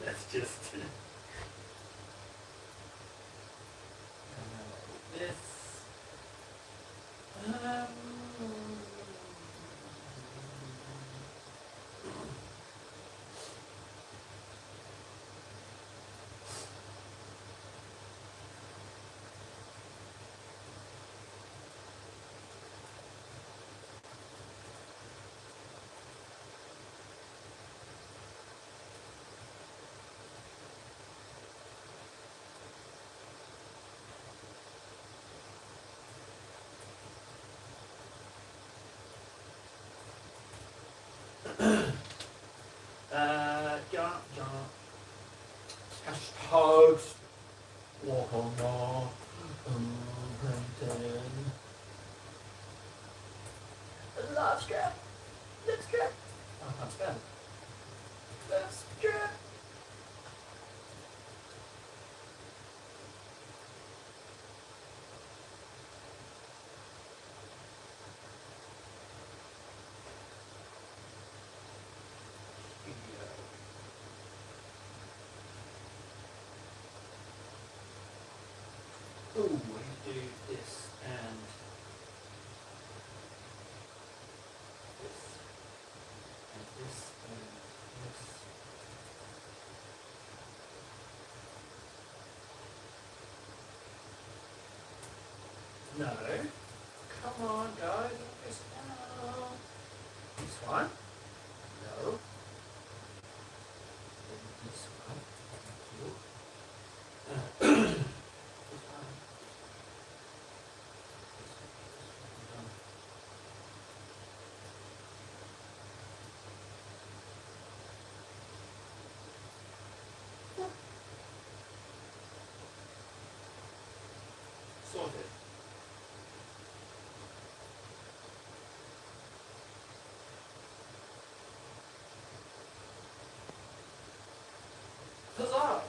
Let's just this. Um, yeah. Hashtags. Walk on more. Brenton. Love strap. Lip strap. Oh, I can't spell. Lip strap. Ooh, we do this and this and this and this. No. Come on, guys. This now. This one. No. This one. Thank you. This one. Sorted. Huzzah!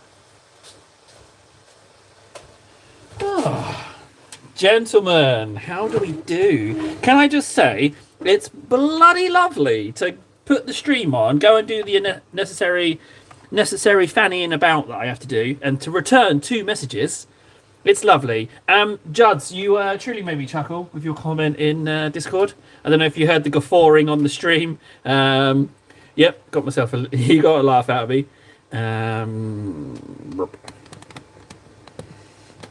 Oh, gentlemen, how do we do? Can I just say, it's bloody lovely to put the stream on, go and do the necessary fannying about that I have to do, and to return 2 messages. It's lovely. Juds, you truly made me chuckle with your comment in Discord. I don't know if you heard the guffawing on the stream. Yep, got myself you got a laugh out of me.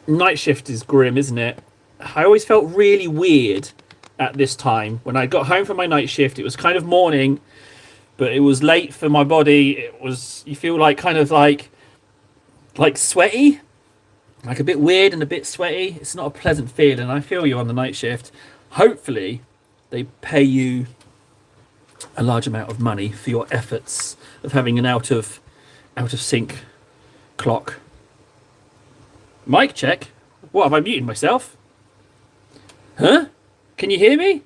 Night shift is grim, isn't it? I always felt really weird at this time. When I got home from my night shift, it was kind of morning, but it was late for my body. It was, you feel like kind of like sweaty. Like a bit weird and a bit sweaty. It's not a pleasant feeling. I feel you on the night shift. Hopefully, they pay you a large amount of money for your efforts of having an out of sync clock. Mic check. What, have I muted myself? Huh? Can you hear me?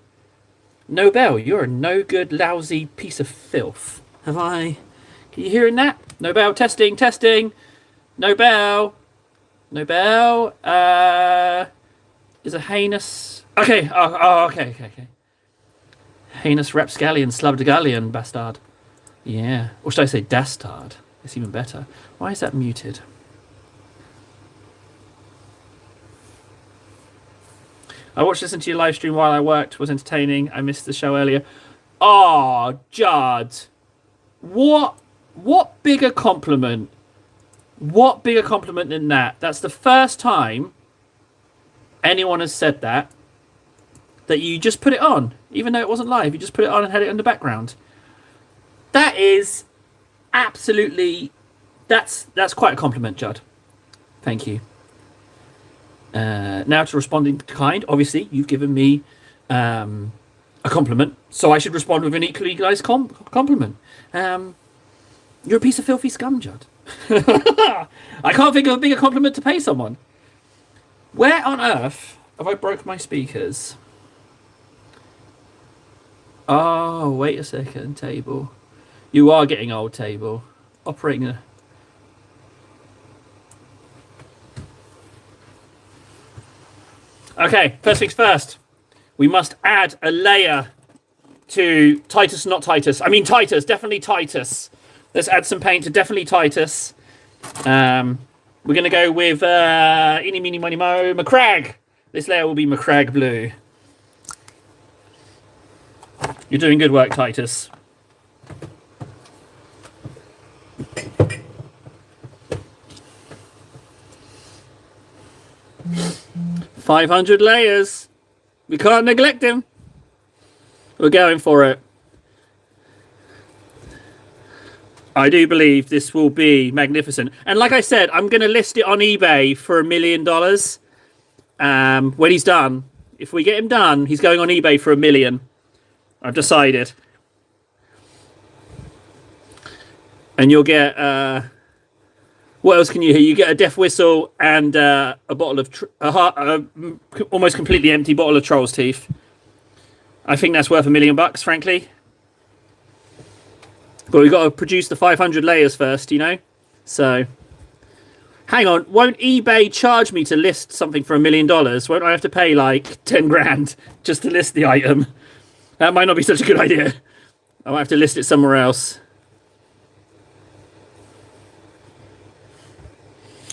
Nobel, you're a no good, lousy piece of filth. Have I? Can you hear that? Nobel, testing. Nobel. Is a heinous. Okay. Okay. Heinous rapscallion, slubdgallion bastard. Yeah. Or should I say dastard? It's even better. Why is that muted? I watched this into your live stream while I worked. Was entertaining. I missed the show earlier. Oh, Judd. What bigger compliment? What bigger compliment than that? That's the first time anyone has said that you just put it on, even though it wasn't live. You just put it on and had it in the background. That is absolutely, that's quite a compliment, Judd. Thank you. Now to responding kind. Obviously, you've given me a compliment, so I should respond with an equally nice compliment. You're a piece of filthy scum, Judd. I can't think of a bigger compliment to pay someone. Where on earth have I broke my speakers? Oh, wait a second, table. You are getting old, table. Operating a... Okay, first things first. We must add a layer to Titus, not Titus. I mean Titus, definitely Titus. Let's add some paint to definitely Titus. We're going to go with Eeny, Meeny, Miny, Mo, Macragge. This layer will be Macragge blue. You're doing good work, Titus. $500 layers. We can't neglect him. We're going for it. I do believe this will be magnificent. And like I said, I'm going to list it on eBay for $1 million. When he's done. If we get him done, he's going on eBay for $1 million. I've decided. And you'll get... what else can you hear? You get a death whistle and a bottle of... almost completely empty bottle of Troll's Teeth. I think that's worth $1 million, frankly. But we've got to produce the 500 layers first, you know? So, hang on. Won't eBay charge me to list something for $1 million? Won't I have to pay like 10 grand just to list the item? That might not be such a good idea. I might have to list it somewhere else.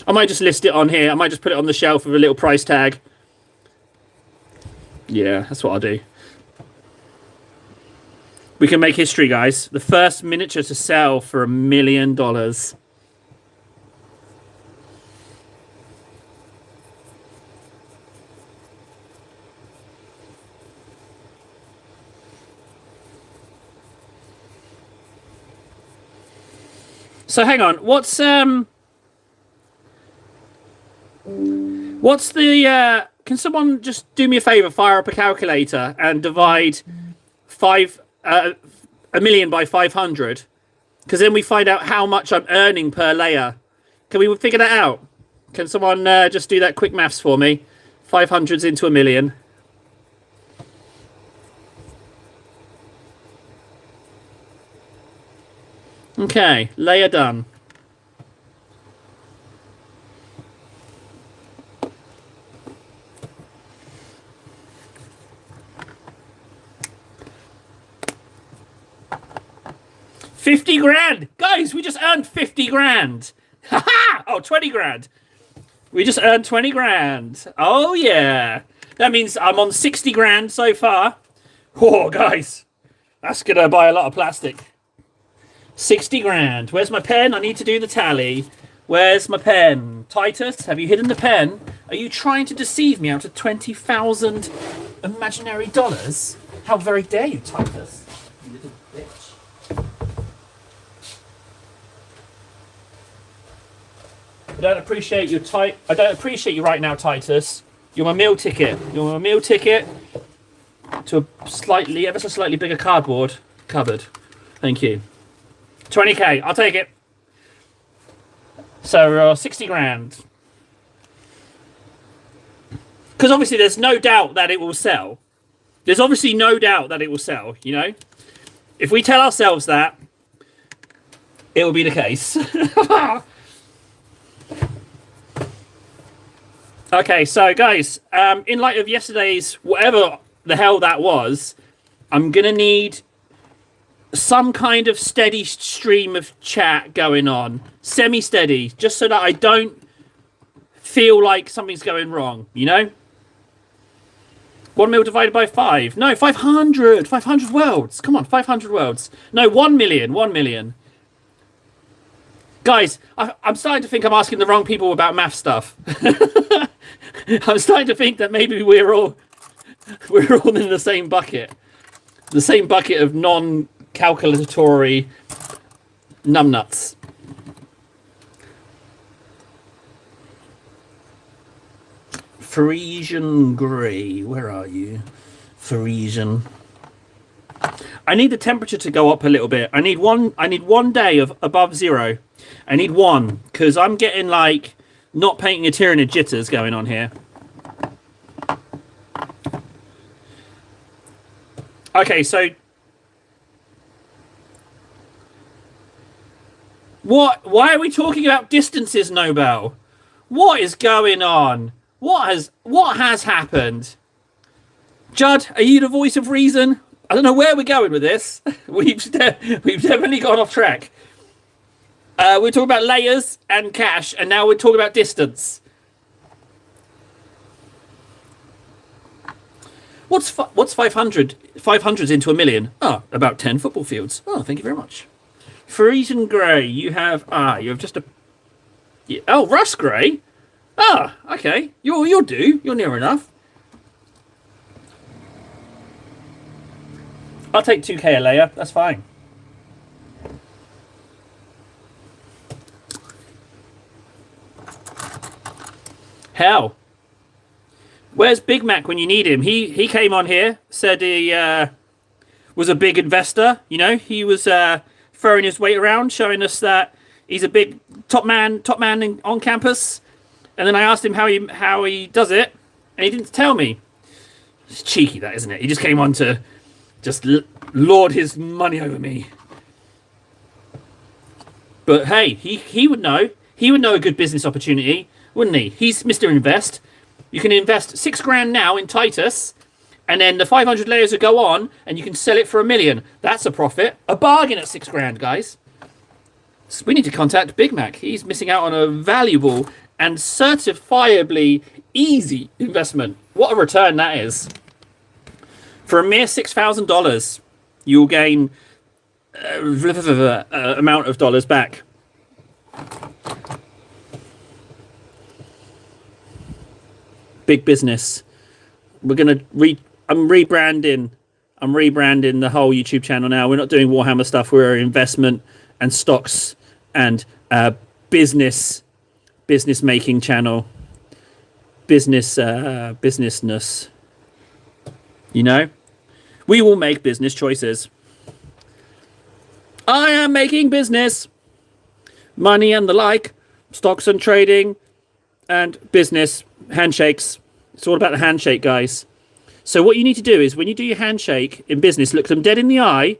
I might just list it on here. I might just put it on the shelf with a little price tag. Yeah, that's what I'll do. We can make history, guys. The first miniature to sell for $1 million. So hang on, what's the can someone just do me a favor, fire up a calculator and divide $1 million by 500, because then we find out how much I'm earning per layer. Can we figure that out? Can someone just do that quick maths for me? 500's into $1 million. Okay, layer done. $50 grand! Guys, we just earned 50 grand! Ha-ha! Oh, 20 grand. We just earned 20 grand. Oh, yeah. That means I'm on 60 grand so far. Oh, guys. That's going to buy a lot of plastic. 60 grand. Where's my pen? I need to do the tally. Where's my pen? Titus, have you hidden the pen? Are you trying to deceive me out of 20,000 imaginary dollars? How very dare you, Titus? You little bitch. I don't appreciate you, I don't appreciate you right now, Titus. You're my meal ticket. You're my meal ticket to a slightly, ever so slightly bigger cardboard cupboard. Thank you. 20k, I'll take it. So 60 grand. Because obviously there's no doubt that it will sell. There's obviously no doubt that it will sell, you know? If we tell ourselves that, it will be the case. Okay, so guys, in light of yesterday's, whatever the hell that was, I'm going to need some kind of steady stream of chat going on. Semi-steady, just so that I don't feel like something's going wrong, you know? 1 mil divided by 5. No, 500. 500 worlds. Come on, 500 worlds. No, 1 million. 1 million. Guys, I'm starting to think I'm asking the wrong people about math stuff. I'm starting to think that maybe we're all in the same bucket. The same bucket of non-calculatory numbnuts. Frisian grey, where are you? Frisian. I need the temperature to go up a little bit. I need one day of above 0. I need one, because I'm getting like not painting a Tyranid jitters going on here. Okay, so why are we talking about distances, Nobel? What is going on? What has happened? Judd, are you the voice of reason? I don't know where we're going with this. We've definitely gone off track. We're talking about layers and cash, and now we're talking about distance. What's 500? 500's into a million. Oh, about 10 football fields. Oh, thank you very much. Frisian Grey, you have just a... Yeah, oh, Rust Grey? Ah, okay. You'll do. You're near enough. I'll take 2k a layer. That's fine. Hell. Where's Big Mac when you need him? He came on here, said he was a big investor. You know, he was throwing his weight around, showing us that he's a big top man on campus. And then I asked him how he does it, and he didn't tell me. It's cheeky, that, isn't it? He just came on to just lord his money over me. But hey, he would know. He would know a good business opportunity, wouldn't he? He's Mr. Invest. You can invest $6,000 now in Titus, and then the 500 layers will go on, and you can sell it for $1 million. That's a profit. A bargain at $6,000, guys. So we need to contact Big Mac. He's missing out on a valuable and certifiably easy investment. What a return that is. For a mere $6,000, you'll gain amount of dollars back. Big business. We're gonna I'm rebranding the whole YouTube channel now. We're not doing Warhammer stuff. We're an investment and stocks and business making channel. Businessness. You know, we will make business choices. I am making business, money and the like, stocks and trading, and business, handshakes. It's all about the handshake, guys. So what you need to do is when you do your handshake in business, look them dead in the eye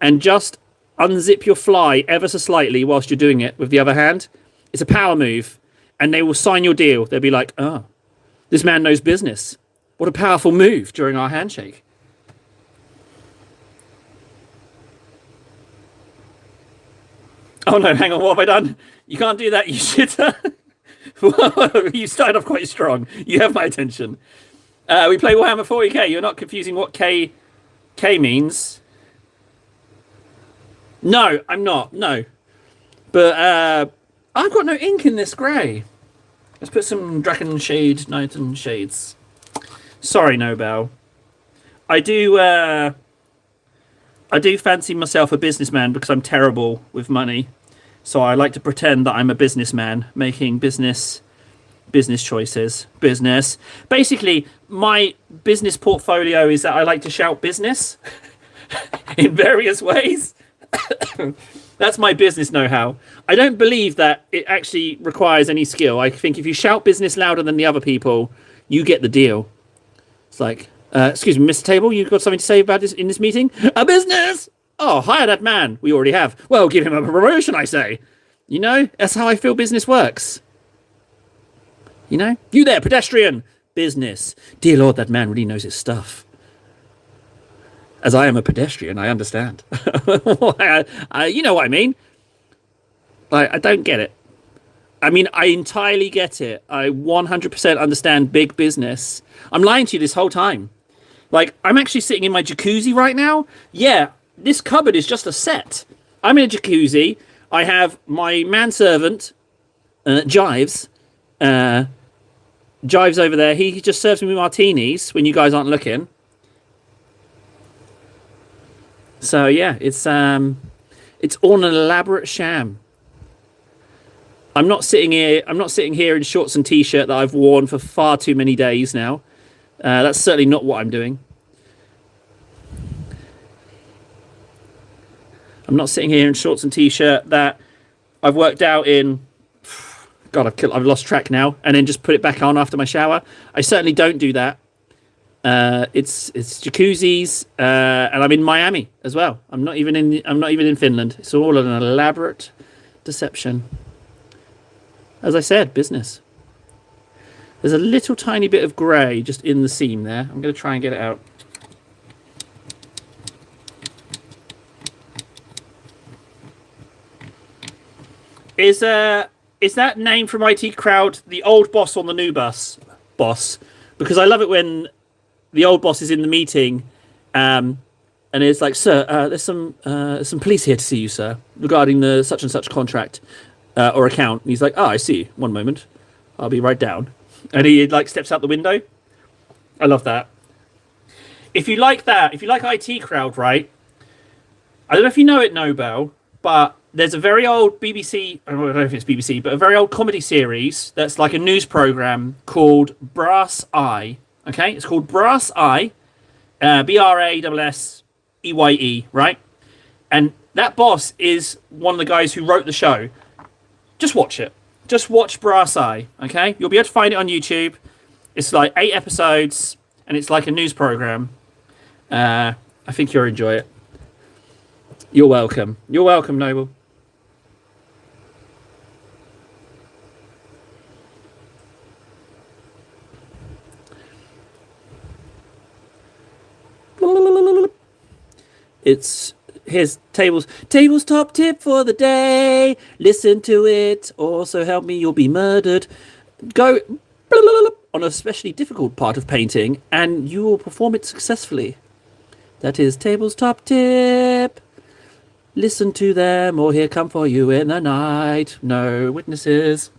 and just unzip your fly ever so slightly whilst you're doing it with the other hand. It's a power move, and they will sign your deal. They'll be like, oh, this man knows business. What a powerful move during our handshake. Oh no, hang on, what have I done? You can't do that, you shitter. You started off quite strong. You have my attention. We play Warhammer 40k. You're not confusing what K means. No, I'm not. No. But I've got no ink in this grey. Let's put some Draken Shade, Nighton shades. Sorry, Nobel. I do fancy myself a businessman because I'm terrible with money. So I like to pretend that I'm a businessman making business choices. Business. Basically, my business portfolio is that I like to shout business in various ways. That's my business know-how. I don't believe that it actually requires any skill. I think if you shout business louder than the other people, you get the deal. It's like, excuse me, Mr. Table, you've got something to say about this in this meeting? A business! Oh, hire that man. We already have. Well, give him a promotion, I say. You know, that's how I feel business works. You know? You there, pedestrian. Business. Dear Lord, that man really knows his stuff. As I am a pedestrian, I understand. You know what I mean? I don't get it. I mean, I entirely get it. I 100% understand big business. I'm lying to you this whole time. Like, I'm actually sitting in my jacuzzi right now. Yeah, this cupboard is just a set. I'm in a jacuzzi. I have my manservant, Jives. Jives over there. He just serves me martinis when you guys aren't looking. So yeah, it's all an elaborate sham. I'm not sitting here in shorts and t-shirt that I've worn for far too many days now. That's certainly not what I'm doing. I'm not sitting here in shorts and t-shirt that I've worked out in. God, I've lost track now, and then just put it back on after my shower. I certainly don't do that. It's jacuzzis, and I'm in Miami as well. I'm not even in Finland. It's all an elaborate deception. As I said, business. There's a little tiny bit of grey just in the seam there. I'm going to try and get it out. Is that name from IT Crowd the old boss on the new boss? Because I love it when the old boss is in the meeting, um, and it's like, "Sir, there's some police here to see you, sir, regarding the such and such contract or account." And he's like, "Oh, I see. One moment, I'll be right down." And he like steps out the window. I love that. If you like that, if you like IT Crowd, right? I don't know if you know it, Nobel, but there's a very old BBC, I don't know if it's BBC, but a very old comedy series that's like a news program called Brass Eye. Okay, it's called Brass Eye, Brasseye, right? And that boss is one of the guys who wrote the show. Just watch it. Just watch Brass Eye, okay? You'll be able to find it on YouTube. It's like 8 episodes, and it's like a news program. I think you'll enjoy it. You're welcome. You're welcome, Noble. It's here's tables top tip for the day. Listen to it. Also help me. You'll be murdered. Go on a especially difficult part of painting, and you will perform it successfully. That is tables top tip. Listen to them, or he'll come for you in the night. No witnesses.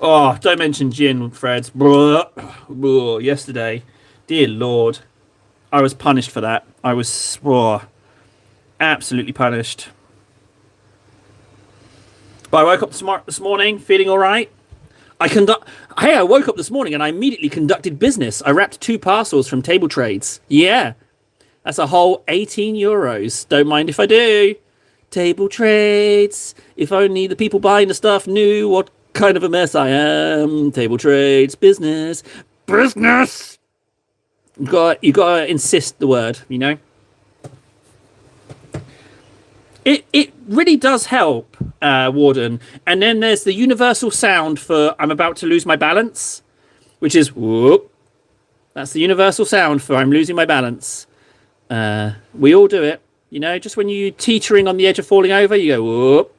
Oh, don't mention gin, Fred. Yesterday, dear Lord, I was punished for that. I was absolutely punished. But I woke up this morning feeling all right. I woke up this morning and I immediately conducted business. I wrapped 2 parcels from Table Trades. Yeah, that's a whole €18. Don't mind if I do. Table Trades. If only the people buying the stuff knew what kind of a mess I am. Table Trades. Business. Business. You gotta insist the word, you know? It really does help, Warden. And then there's the universal sound for I'm about to lose my balance, which is whoop. That's the universal sound for I'm losing my balance. We all do it, you know. Just when you're teetering on the edge of falling over, you go whoop.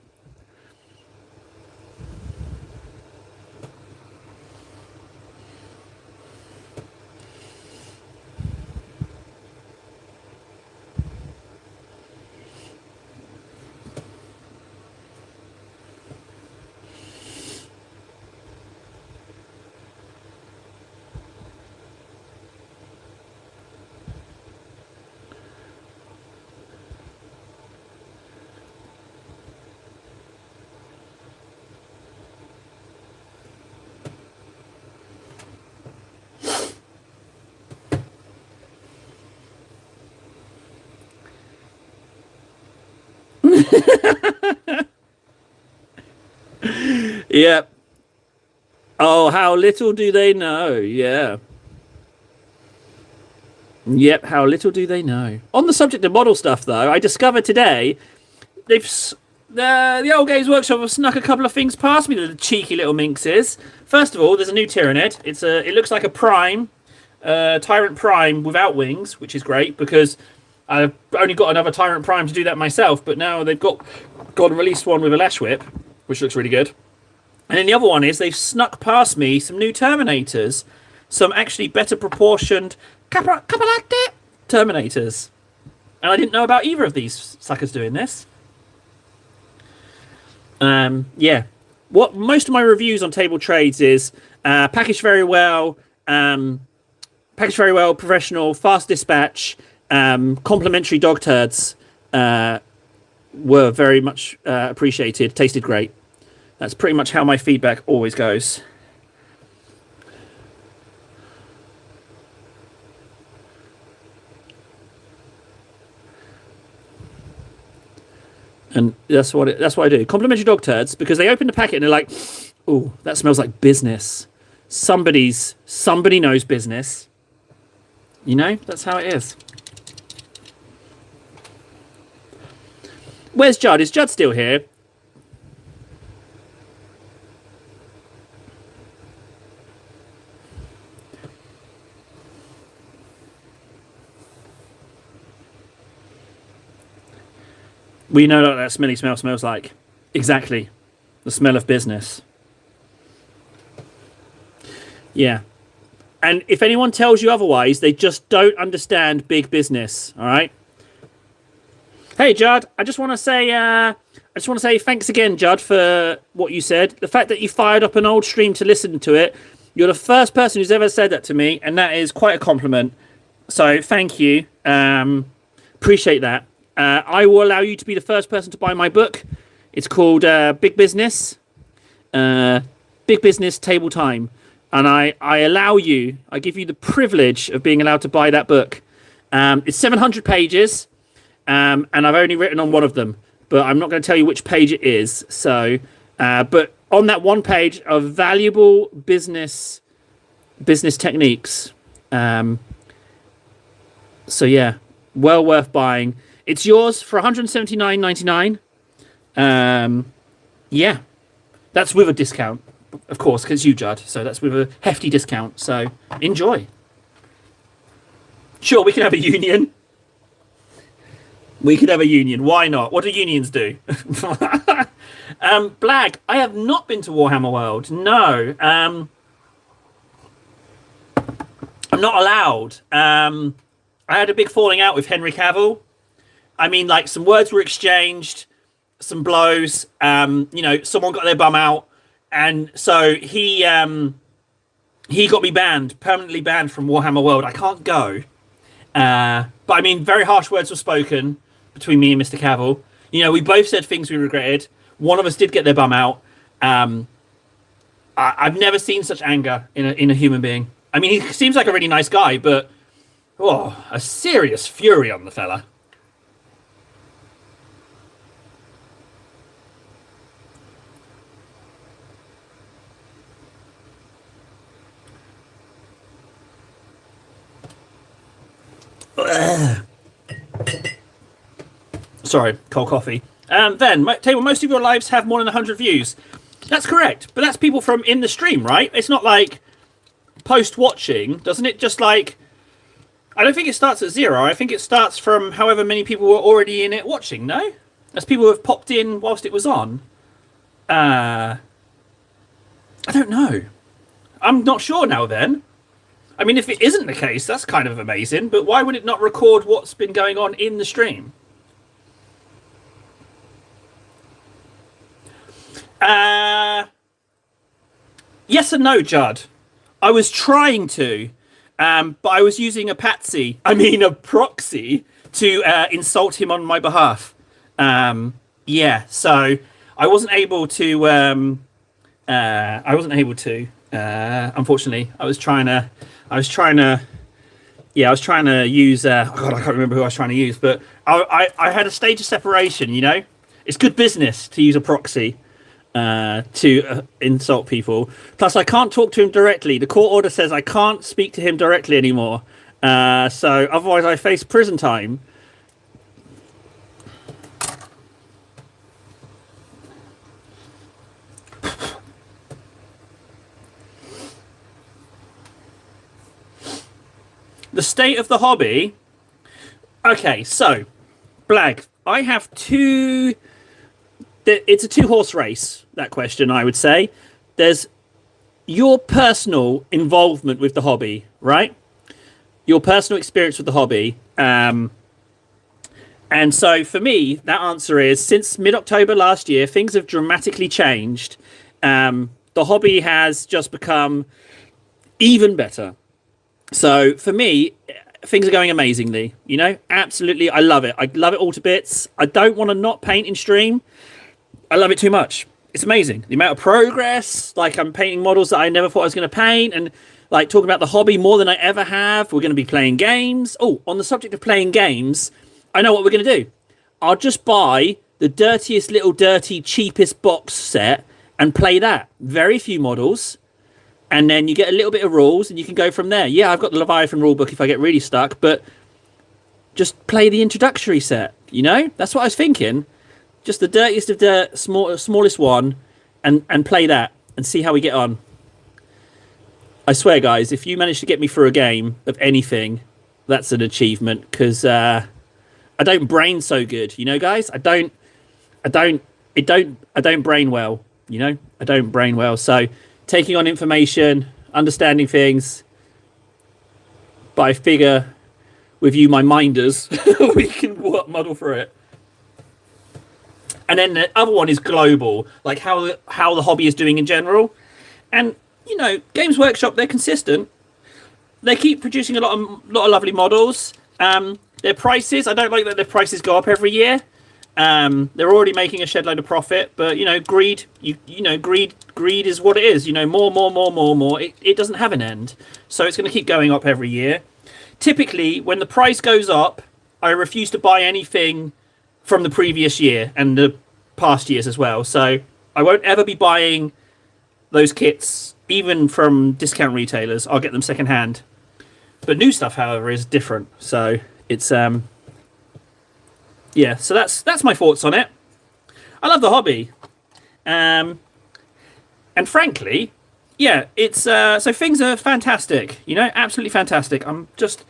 Yep. Oh, how little do they know? Yeah. Yep. How little do they know? On the subject of model stuff, though, I discovered today they've the old Games Workshop have snuck a couple of things past me. The cheeky little minxes. First of all, there's a new Tyranid. It looks like a Prime, Tyrant Prime without wings, which is great because I've only got another Tyrant Prime to do that myself. But now they've got and released one with a Lash Whip, which looks really good. And then the other one is they've snuck past me some new Terminators, some actually better proportioned Terminators. And I didn't know about either of these suckers doing this. Yeah. What most of my reviews on Table Trades is packaged very well, professional, fast dispatch, complimentary dog turds were very much appreciated, tasted great. That's pretty much how my feedback always goes. And that's what I do. Complimentary dog turds, because they open the packet and they're like, "Oh, that smells like business. Somebody knows business." You know, that's how it is. Where's Judd? Is Judd still here? We know what that smelly smell smells like. Exactly. The smell of business. Yeah. And if anyone tells you otherwise, they just don't understand big business. All right. Hey, Judd. I just want to say thanks again, Judd, for what you said. The fact that you fired up an old stream to listen to it. You're the first person who's ever said that to me, and that is quite a compliment. So thank you. Appreciate that. I will allow you to be the first person to buy my book. It's called Big Business. Big Business Table Time. And I give you the privilege of being allowed to buy that book. It's 700 pages, and I've only written on one of them, but I'm not going to tell you which page it is. So, but on that one page of valuable business techniques. So yeah, well worth buying. It's yours for $179.99. Yeah, that's with a discount. Of course, because you, Judd. So that's with a hefty discount. So enjoy. Sure, we can have a union. We could have a union. Why not? What do unions do? Blag, I have not been to Warhammer World. No. I'm not allowed. I had a big falling out with Henry Cavill. I mean, like, some words were exchanged, some blows. Someone got their bum out. And so he got me permanently banned from Warhammer World. I can't go. But I mean, very harsh words were spoken between me and Mr. Cavill. We both said things we regretted. One of us did get their bum out. I've never seen such anger in a human being. I mean, he seems like a really nice guy, but a serious fury on the fella. Sorry, cold coffee. Table, most of your lives have more than 100 views. That's correct, but that's people from in the stream, right? It's not like post-watching, doesn't it? Just like, I don't think it starts at 0. I think it starts from however many people were already in it watching, no? As people who have popped in whilst it was on. I don't know. I'm not sure now then. I mean, if it isn't the case, that's kind of amazing, but why would it not record what's been going on in the stream? Yes and no, Judd. I was trying to, but I was using a proxy, to insult him on my behalf. So I wasn't able to. Unfortunately, I was trying to use. I can't remember who I was trying to use, but I had a stage of separation. It's good business to use a proxy to insult people. Plus, I can't talk to him directly. The court order says I can't speak to him directly anymore. So otherwise, I face prison time. The state of the hobby. Okay, so Blag, I have two. It's a 2-horse race, that question, I would say. There's your personal involvement with the hobby, right? Your personal experience with the hobby. And so for me, that answer is, since mid-October last year, things have dramatically changed. The hobby has just become even better. So for me, things are going amazingly, absolutely. I love it. I love it all to bits. I don't want to not paint in stream. I love it too much. It's amazing. The amount of progress, like I'm painting models that I never thought I was going to paint, and like talking about the hobby more than I ever have. We're going to be playing games. Oh, on the subject of playing games, I know what we're going to do. I'll just buy the dirtiest little dirty, cheapest box set and play that. Very few models. And then you get a little bit of rules and you can go from there. Yeah, I've got the Leviathan rulebook if I get really stuck, but just play the introductory set, That's what I was thinking. Just the dirtiest of dirt, smallest one, and play that and see how we get on. I swear, guys, if you manage to get me through a game of anything, that's an achievement, because I don't brain so good, guys? I don't I don't I don't brain well, you know? I don't brain well. So taking on information, understanding things, but I figure with you my minders, we can muddle through it. And then the other one is global, like how the hobby is doing in general. And you know, Games Workshop, they're consistent. They keep producing a lot of lovely models. Their prices, I don't like that their prices go up every year. They're already making a shed load of profit, but you know, greed. You know, greed is what it is. You know, more. It doesn't have an end, so it's going to keep going up every year. Typically, when the price goes up, I refuse to buy anything from the previous year and the past years as well. So I won't ever be buying those kits, even from discount retailers. I'll get them secondhand. But new stuff, however, is different. So it's yeah. So that's my thoughts on it. I love the hobby, and frankly, yeah, it's so things are fantastic. You know, absolutely fantastic. I'm just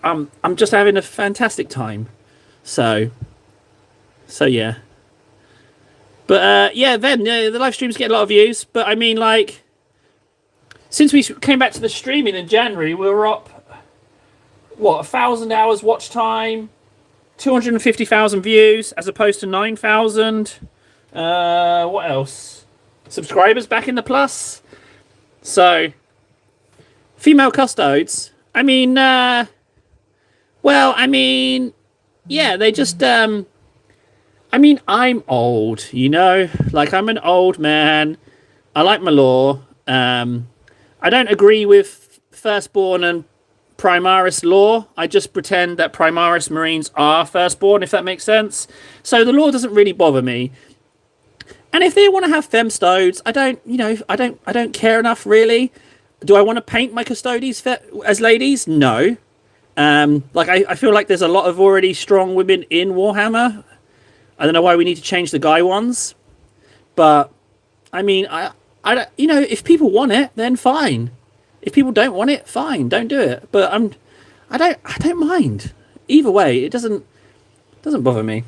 having a fantastic time. So yeah. But yeah, then the live streams get a lot of views. But I mean, like, since we came back to the streaming in January, we were up, what, 1,000 hours watch time, 250,000 views, as opposed to 9,000. What else? Subscribers back in the plus. So, female custodes. I mean, well, I mean, yeah, they just, I mean, I'm old, you know? Like, I'm an old man. I like my lore. I don't agree with Firstborn and Primaris lore. I just pretend that Primaris Marines are Firstborn, if that makes sense. So the lore doesn't really bother me. And if they want to have femstodes, I don't care enough, really. Do I want to paint my custodes as ladies? No. Like, I feel like there's a lot of already strong women in Warhammer. I don't know why we need to change the guy ones, but I mean, I don't, you know, if people want it, then fine. If people don't want it, fine, don't do it. But I don't mind either way. It doesn't bother me.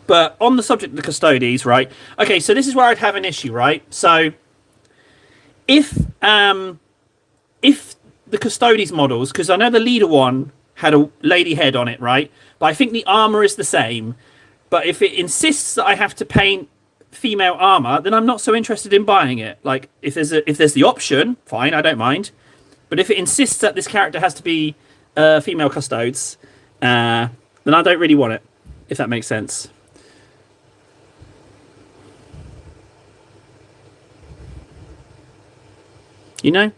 But on the subject of the custodes, right? Okay, so this is where I'd have an issue, right? So if the custodes models, because I know the leader one had a lady head on it, right? But I think the armor is the same. But if it insists that I have to paint female armor, then I'm not so interested in buying it. Like, if there's the option, fine, I don't mind. But if it insists that this character has to be female custodes, then I don't really want it, if that makes sense. You know?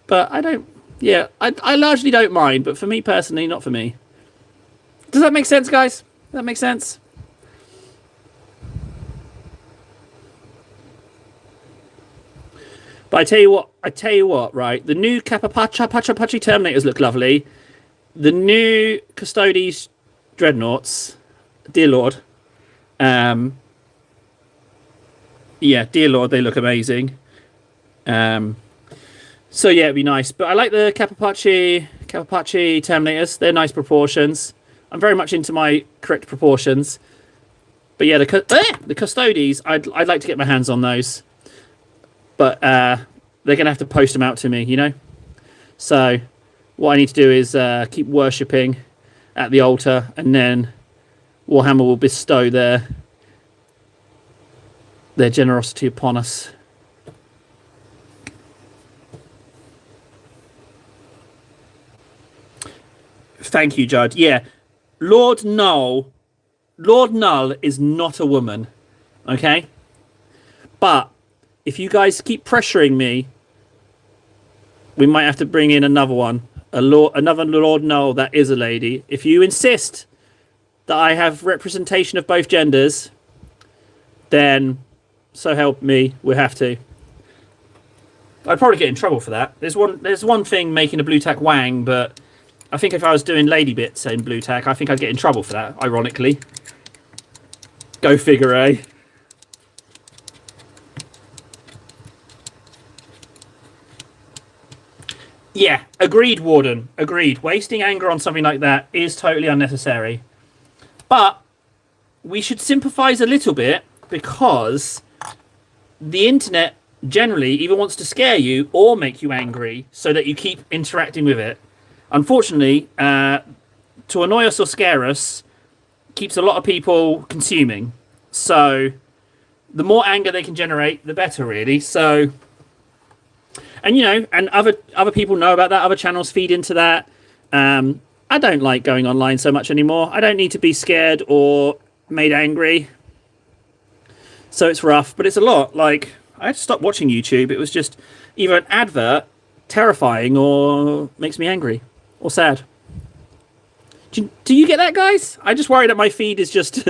But I don't... Yeah, I largely don't mind, but for me personally, not for me. Does that make sense, guys? Does that make sense? But I tell you what, right? The new Pacha Terminators look lovely. The new Custodes Dreadnoughts, dear Lord. Yeah, dear Lord, they look amazing. So yeah, it'd be nice. But I like the Capapachi Terminators. They're nice proportions. I'm very much into my correct proportions. But yeah, the Custodes, I'd like to get my hands on those. But they're going to have to post them out to me, you know? So what I need to do is keep worshipping at the altar, and then Warhammer will bestow their generosity upon us. Thank you, Judd. Yeah, Lord Null is not a woman, okay? But if you guys keep pressuring me, we might have to bring in another one, another Lord Null that is a lady. If you insist that I have representation of both genders, then so help me, we have to. I'd probably get in trouble for that. There's one thing making a blue tack wang, but I think if I was doing lady bits in blue tack, I think I'd get in trouble for that, ironically. Go figure, eh? Yeah, agreed, Warden. Agreed. Wasting anger on something like that is totally unnecessary. But we should sympathize a little bit, because the internet generally either wants to scare you or make you angry so that you keep interacting with it. Unfortunately, to annoy us or scare us keeps a lot of people consuming. So the more anger they can generate, the better, really. So, and and other people know about that. Other channels feed into that. I don't like going online so much anymore. I don't need to be scared or made angry. So it's rough, but it's a lot. Like, I had to stop watching YouTube. It was just either an advert, terrifying, or makes me angry or sad. Do you get that, guys? I just worry that my feed is just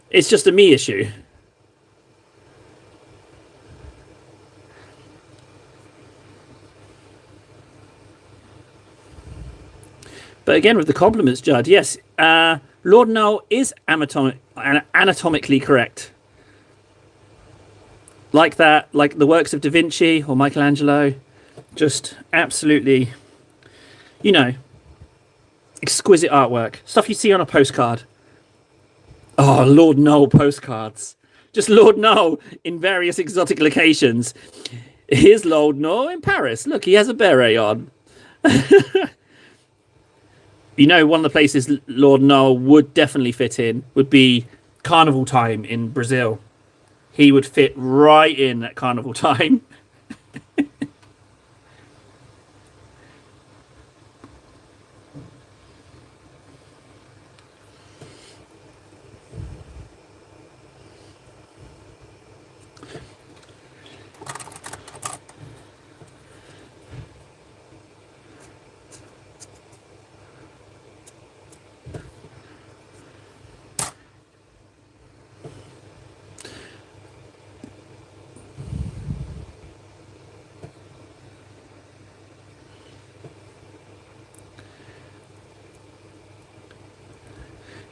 it's just a me issue. But again, with the compliments, Judd, yes, Lord Null is anatomically correct. Like that, like the works of Da Vinci or Michelangelo, just absolutely, exquisite artwork. Stuff you see on a postcard. Oh, Lord Null postcards. Just Lord Null in various exotic locations. Here's Lord Null in Paris. Look, he has a beret on. One of the places Lord Null would definitely fit in would be Carnival Time in Brazil. He would fit right in at Carnival Time.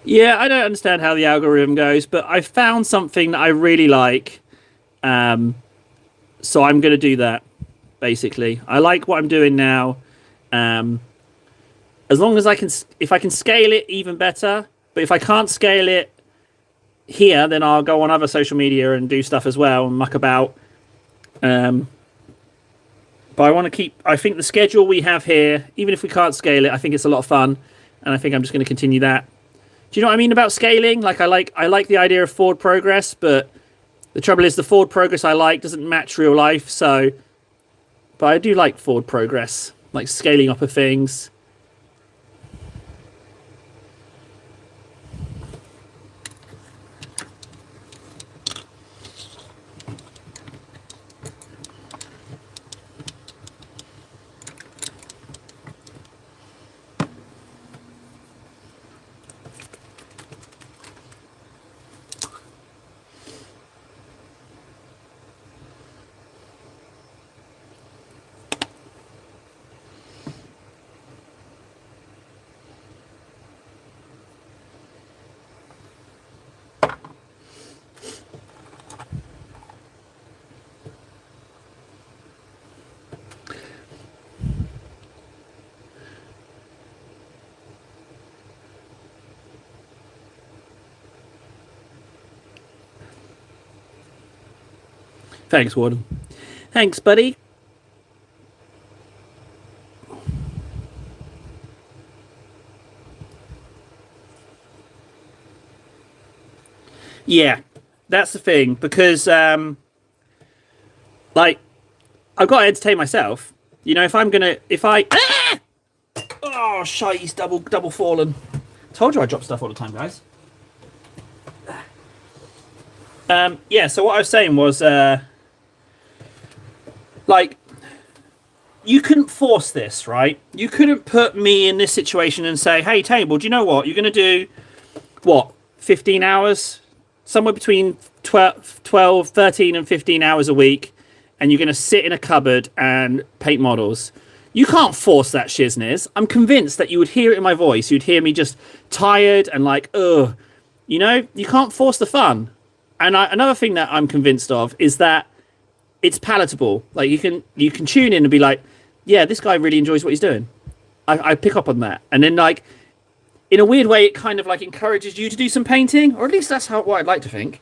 Yeah, I don't understand how the algorithm goes, but I found something that I really like. So I'm going to do that, basically. I like what I'm doing now. As long as if I can scale it, even better. But if I can't scale it here, then I'll go on other social media and do stuff as well and muck about. But I think the schedule we have here, even if we can't scale it, I think it's a lot of fun. And I think I'm just going to continue that. Do you know what I mean about scaling? Like, I like the idea of forward progress, but the trouble is the forward progress I like doesn't match real life. So, but I do like forward progress, like scaling up of things. Thanks, Warden. Thanks, buddy. Yeah, that's the thing, because like, I've got to entertain myself. If oh, shite, he's double fallen. Told you I drop stuff all the time, guys. Yeah, so what I was saying was, like, you couldn't force this, right? You couldn't put me in this situation and say, hey, Table, do you know what? You're going to do, 15 hours? Somewhere between 12, 13 and 15 hours a week, and you're going to sit in a cupboard and paint models. You can't force that, Shizness. I'm convinced that you would hear it in my voice. You'd hear me just tired and like, ugh. You can't force the fun. And another thing that I'm convinced of is that it's palatable. Like, you can tune in and be like, yeah, this guy really enjoys what he's doing. I pick up on that. And then, like, in a weird way, it kind of like encourages you to do some painting, or at least that's what I'd like to think.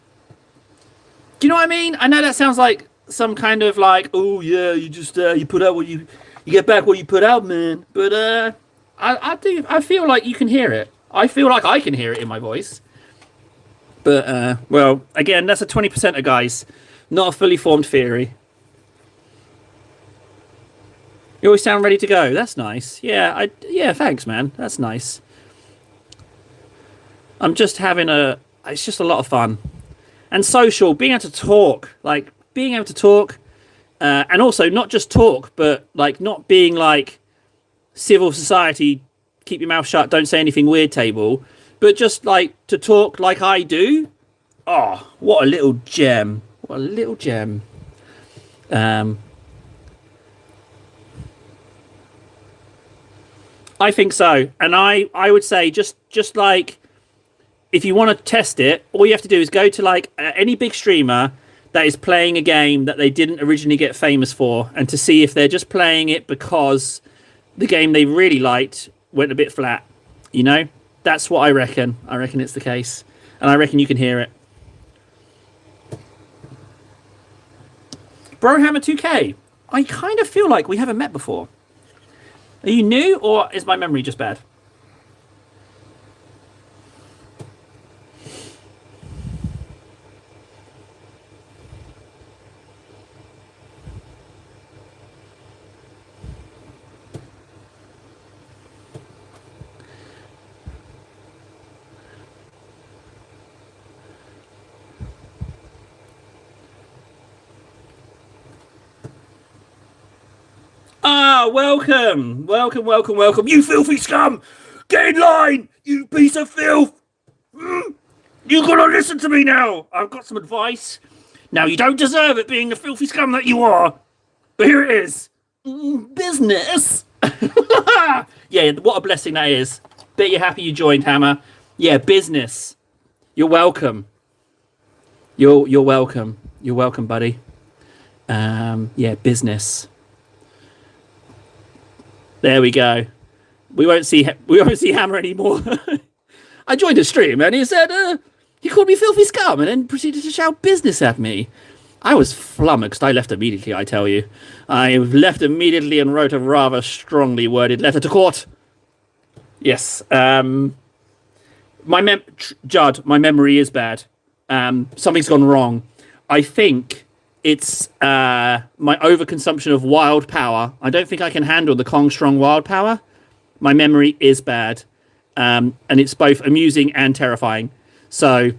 Do you know what I mean? I know that sounds like some kind of like, oh yeah, you just you put out what you get back what you put out, man. But I feel like you can hear it. I feel like I can hear it in my voice. But well, again, that's a 20%er, guys, not a fully formed theory. You always sound ready to go. That's nice. Yeah, thanks, man. That's nice. I'm just having it's just a lot of fun. And social, being able to talk, and also not just talk, but like not being like civil society, keep your mouth shut, don't say anything weird table, but just like to talk like I do. Oh, what a little gem. What a little gem. I think so. And I would say just like, if you want to test it, all you have to do is go to like any big streamer that is playing a game that they didn't originally get famous for, and to see if they're just playing it because the game they really liked went a bit flat. You know, that's what I reckon. I reckon it's the case, and I reckon you can hear it. Brohammer 2K. I kind of feel like we haven't met before. Are you new, or is my memory just bad? Ah, welcome, you filthy scum! Get in line, you piece of filth! You gotta listen to me now. I've got some advice. Now, you don't deserve it, being the filthy scum that you are, but here it is. Business. Yeah, what a blessing that is. Bet you're happy you joined, Hammer. Yeah, business. You're welcome. You're welcome. You're welcome, buddy. Yeah, business. There we go. We won't see Hammer anymore. I joined a stream and he said he called me filthy scum and then proceeded to shout business at me. I was flummoxed. I left immediately, I tell you. I left immediately and wrote a rather strongly worded letter to court. Yes. Judd, my memory is bad. Something's gone wrong. I think it's my overconsumption of wild power. I don't think I can handle the Kong Strong wild power. My memory is bad. And it's both amusing and terrifying. So,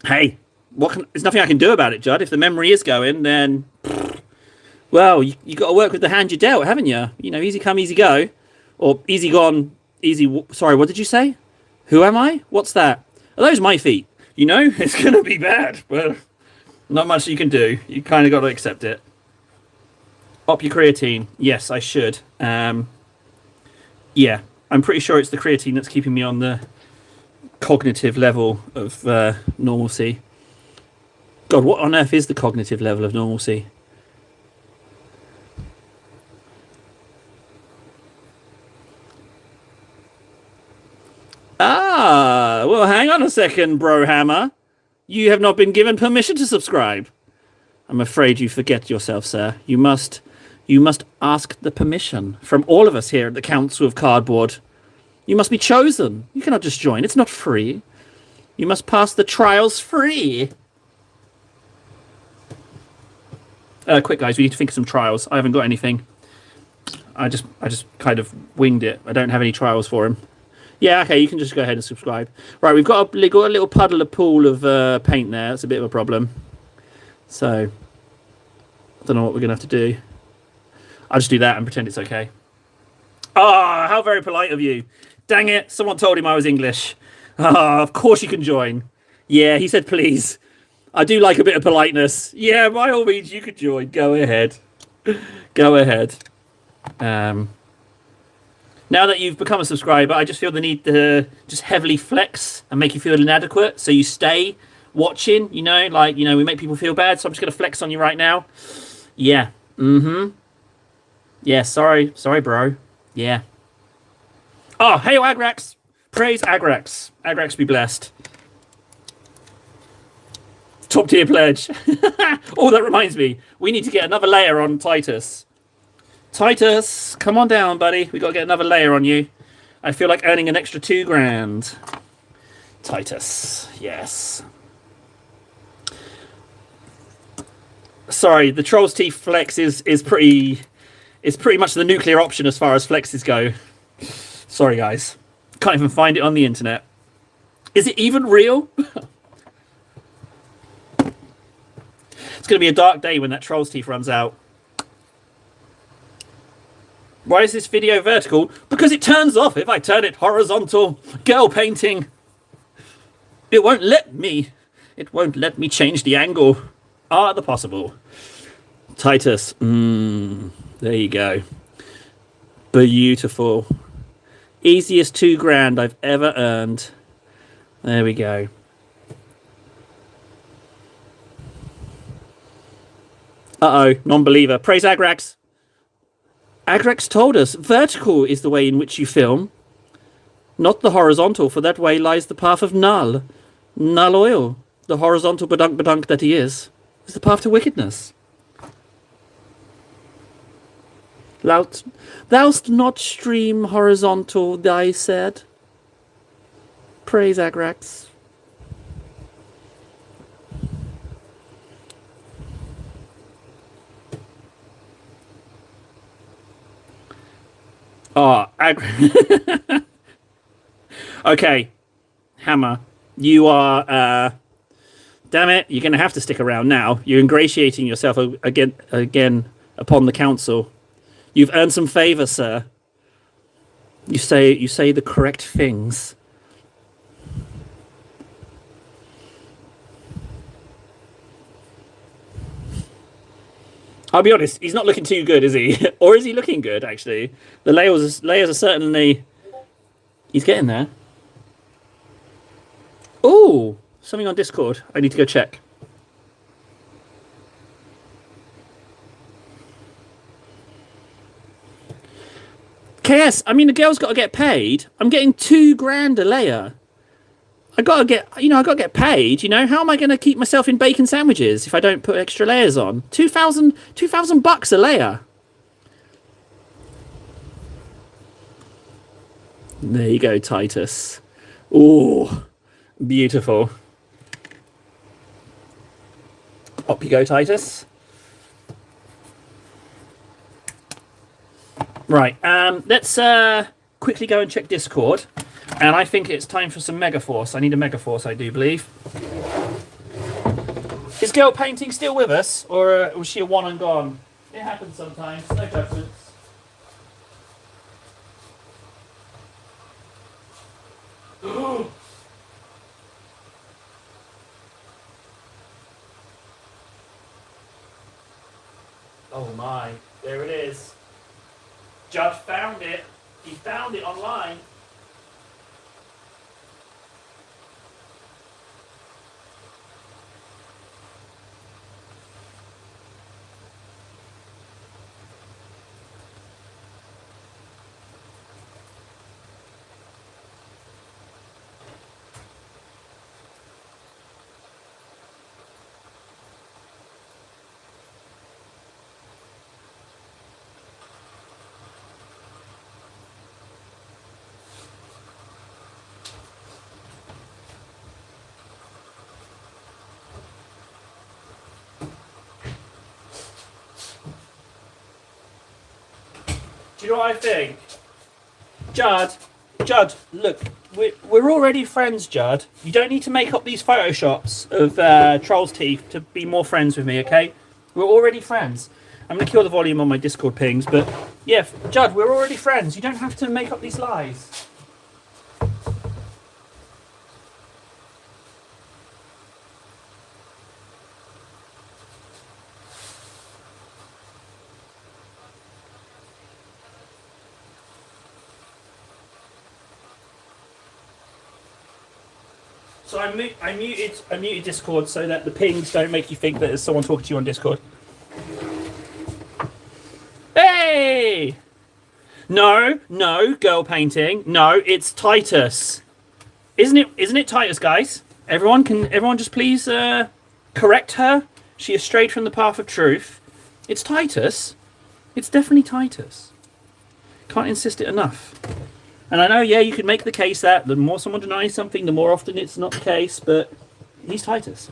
hey, there's nothing I can do about it, Judd. If the memory is going, then, well, you got to work with the hand you dealt, haven't you? You know, easy come, easy go. Or easy gone, easy... Sorry, what did you say? Who am I? What's that? Are those my feet? You know, it's going to be bad, but... Not much you can do. You kind of got to accept it. Op your creatine. Yes, I should. Yeah, I'm pretty sure it's the creatine that's keeping me on the cognitive level of normalcy. God, what on earth is the cognitive level of normalcy? Ah, well, hang on a second, Brohammer. You have not been given permission to subscribe. I'm afraid you forget yourself, sir. You must ask the permission from all of us here at the Council of Cardboard. You must be chosen. You cannot just join. It's not free. You must pass the trials free. Quick, guys, we need to think of some trials. I haven't got anything. I just kind of winged it. I don't have any trials for him. Yeah, okay, you can just go ahead and subscribe. Right, we've got a little pool of paint there. That's a bit of a problem. So, I don't know what we're going to have to do. I'll just do that and pretend it's okay. Ah, how very polite of you. Dang it, someone told him I was English. Ah, of course you can join. Yeah, he said please. I do like a bit of politeness. Yeah, by all means, you could join. Go ahead. Go ahead. Now that you've become a subscriber, I just feel the need to just heavily flex and make you feel inadequate, so you stay watching, you know, like, you know, we make people feel bad, so I'm just going to flex on you right now. Yeah. Mm-hmm. Yeah, sorry, bro. Yeah. Oh, hey, Agrax. Praise Agrax. Agrax be blessed. Top tier pledge. Oh, that reminds me. We need to get another layer on Titus. Titus, come on down, buddy. We got to get another layer on you. I feel like earning an extra $2,000. Titus, yes. Sorry, the Troll's Teeth Flex is pretty much the nuclear option as far as flexes go. Sorry, guys. Can't even find it on the internet. Is it even real? It's going to be a dark day when that Troll's Teeth runs out. Why is this video vertical? Because it turns off if I turn it horizontal. Girl painting. It won't let me. It won't let me change the angle. Are the possible. Titus. There you go. Beautiful. Easiest $2,000 I've ever earned. There we go. Uh-oh, non-believer. Praise Agrax. Agrax told us vertical is the way in which you film, not the horizontal, for that way lies the path of Null. Null oil, the horizontal badunk that he is the path to wickedness. Thou'st not stream horizontal, thy said. Praise Agrax. Oh, okay, Hammer, you are, damn it, you're going to have to stick around now. You're ingratiating yourself again upon the council. You've earned some favour, sir. You say the correct things. I'll be honest, he's not looking too good, is he? Or is he looking good, actually? The layers are certainly... He's getting there. Ooh, something on Discord. I need to go check. KS, I mean, the girl's got to get paid. I'm getting $2,000 a layer. I gotta get paid, you know. How am I gonna keep myself in bacon sandwiches if I don't put extra layers on? $2,000 a layer. There you go, Titus. Ooh, beautiful. Up you go, Titus. Right, let's quickly go and check Discord. And I think it's time for some Megaforce. I need a Megaforce, I do believe. Is Girl Painting still with us? Or was she a one and gone? It happens sometimes. No judgments. Oh my. There it is. Judd found it. He found it online. Do you know what I think? Judd, look, we're already friends, Judd. You don't need to make up these photoshops of Troll's Teeth to be more friends with me, okay? We're already friends. I'm going to kill the volume on my Discord pings, but yeah, Judd, we're already friends. You don't have to make up these lies. So I muted Discord so that the pings don't make you think that there's someone talking to you on Discord. Hey! No, girl painting. No, it's Titus. Isn't it? Isn't it Titus, guys? Everyone just please correct her. She has strayed from the path of truth. It's Titus. It's definitely Titus. Can't insist it enough. And I know, yeah, you could make the case that the more someone denies something, the more often it's not the case, but he's Titus.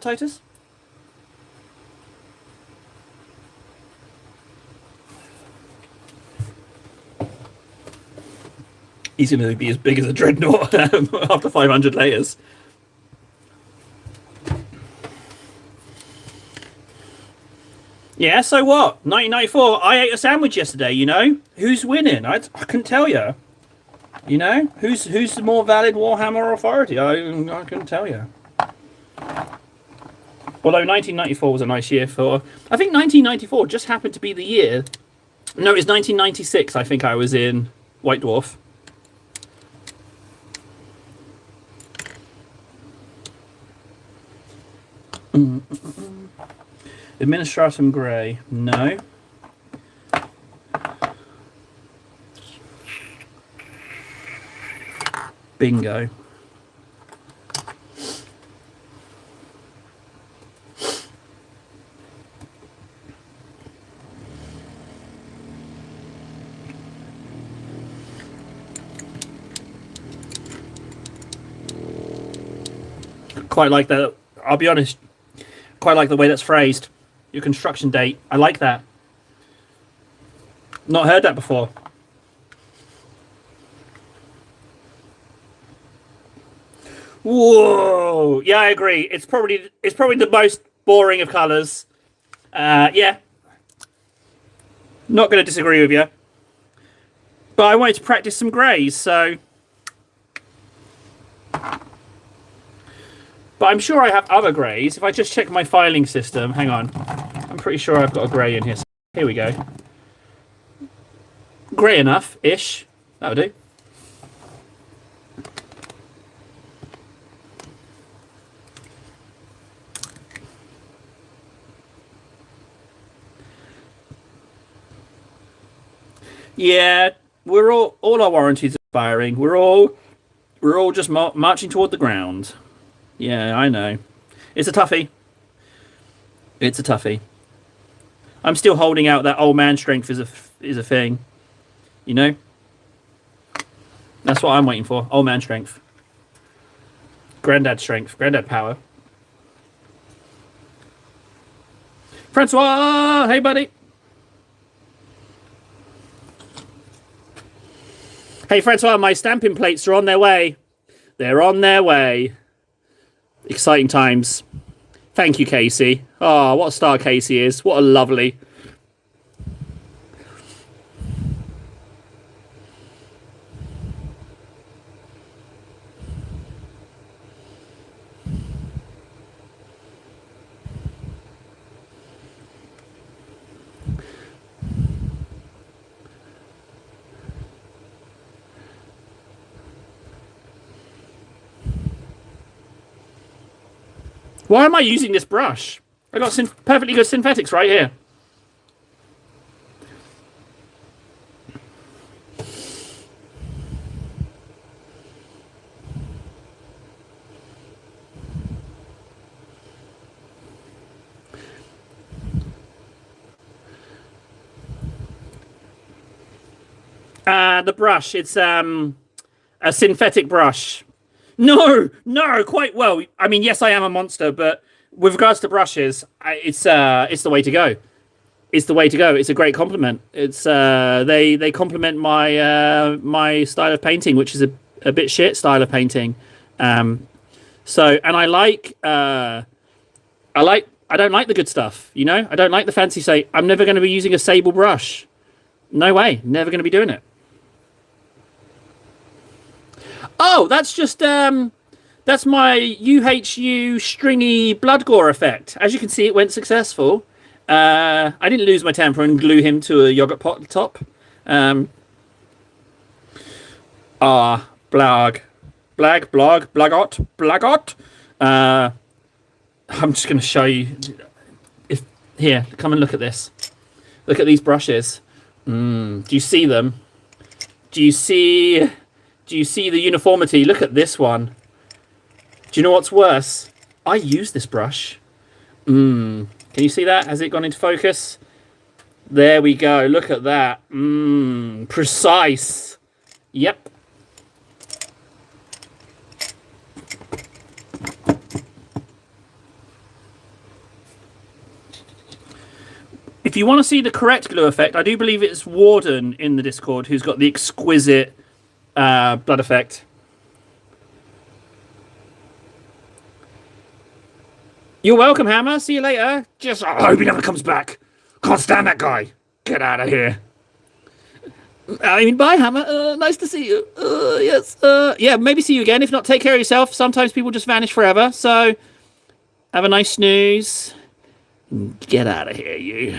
Titus? He's going to be as big as a dreadnought after 500 layers. Yeah, so what? 1994, I ate a sandwich yesterday, you know? Who's winning? I couldn't tell you. You know? Who's the more valid Warhammer authority? I couldn't tell you. Although 1994 was a nice year for... I think 1994 just happened to be the year... No, it's 1996, I think I was in White Dwarf. Administratum Grey, no. Bingo. Quite like that. I'll be honest. Quite like the way that's phrased. Your construction date. I like that. Not heard that before. Whoa. Yeah, I agree. It's probably the most boring of colours. Yeah. Not going to disagree with you. But I wanted to practice some greys, so... But I'm sure I have other greys. If I just check my filing system, hang on. I'm pretty sure I've got a grey in here. Here we go. Grey enough-ish. That'll do. Yeah, we're all our warranties are expiring. We're all just marching toward the ground. Yeah, I know. It's a toughie. It's a toughie. I'm still holding out that old man strength is a thing. You know? That's what I'm waiting for. Old man strength. Granddad strength. Granddad power. Francois! Hey, buddy! Hey, Francois, my stamping plates are on their way. They're on their way. Exciting times. Thank you, Casey. Oh, what a star Casey is. What a lovely... Why am I using this brush? I got perfectly good synthetics right here. The brush, it's a synthetic brush. No, quite well. I mean, yes, I am a monster, but with regards to brushes, it's the way to go. It's the way to go. It's a great compliment. It's they complement my style of painting, which is a bit shit style of painting. So, and I don't like the good stuff. You know, I don't like the fancy say. I'm never going to be using a sable brush. No way. Never going to be doing it. Oh, that's just that's my UHU stringy blood gore effect. As you can see, it went successful. I didn't lose my temper and glue him to a yogurt pot top. Blag. Blagot. I'm just going to show you. If Here, come and look at this. Look at these brushes. Do you see them? Do you see the uniformity? Look at this one. Do you know what's worse? I use this brush. Can you see that? Has it gone into focus? There we go. Look at that. Precise. Yep. If you want to see the correct glue effect, I do believe it's Warden in the Discord who's got the exquisite blood effect. You're welcome, Hammer. See you later. Just, I hope he never comes back. Can't stand that guy. Get out of here. I mean, bye, Hammer. Nice to see you. Yes. Yeah, maybe see you again. If not, take care of yourself. Sometimes people just vanish forever. So, have a nice snooze. Get out of here, you.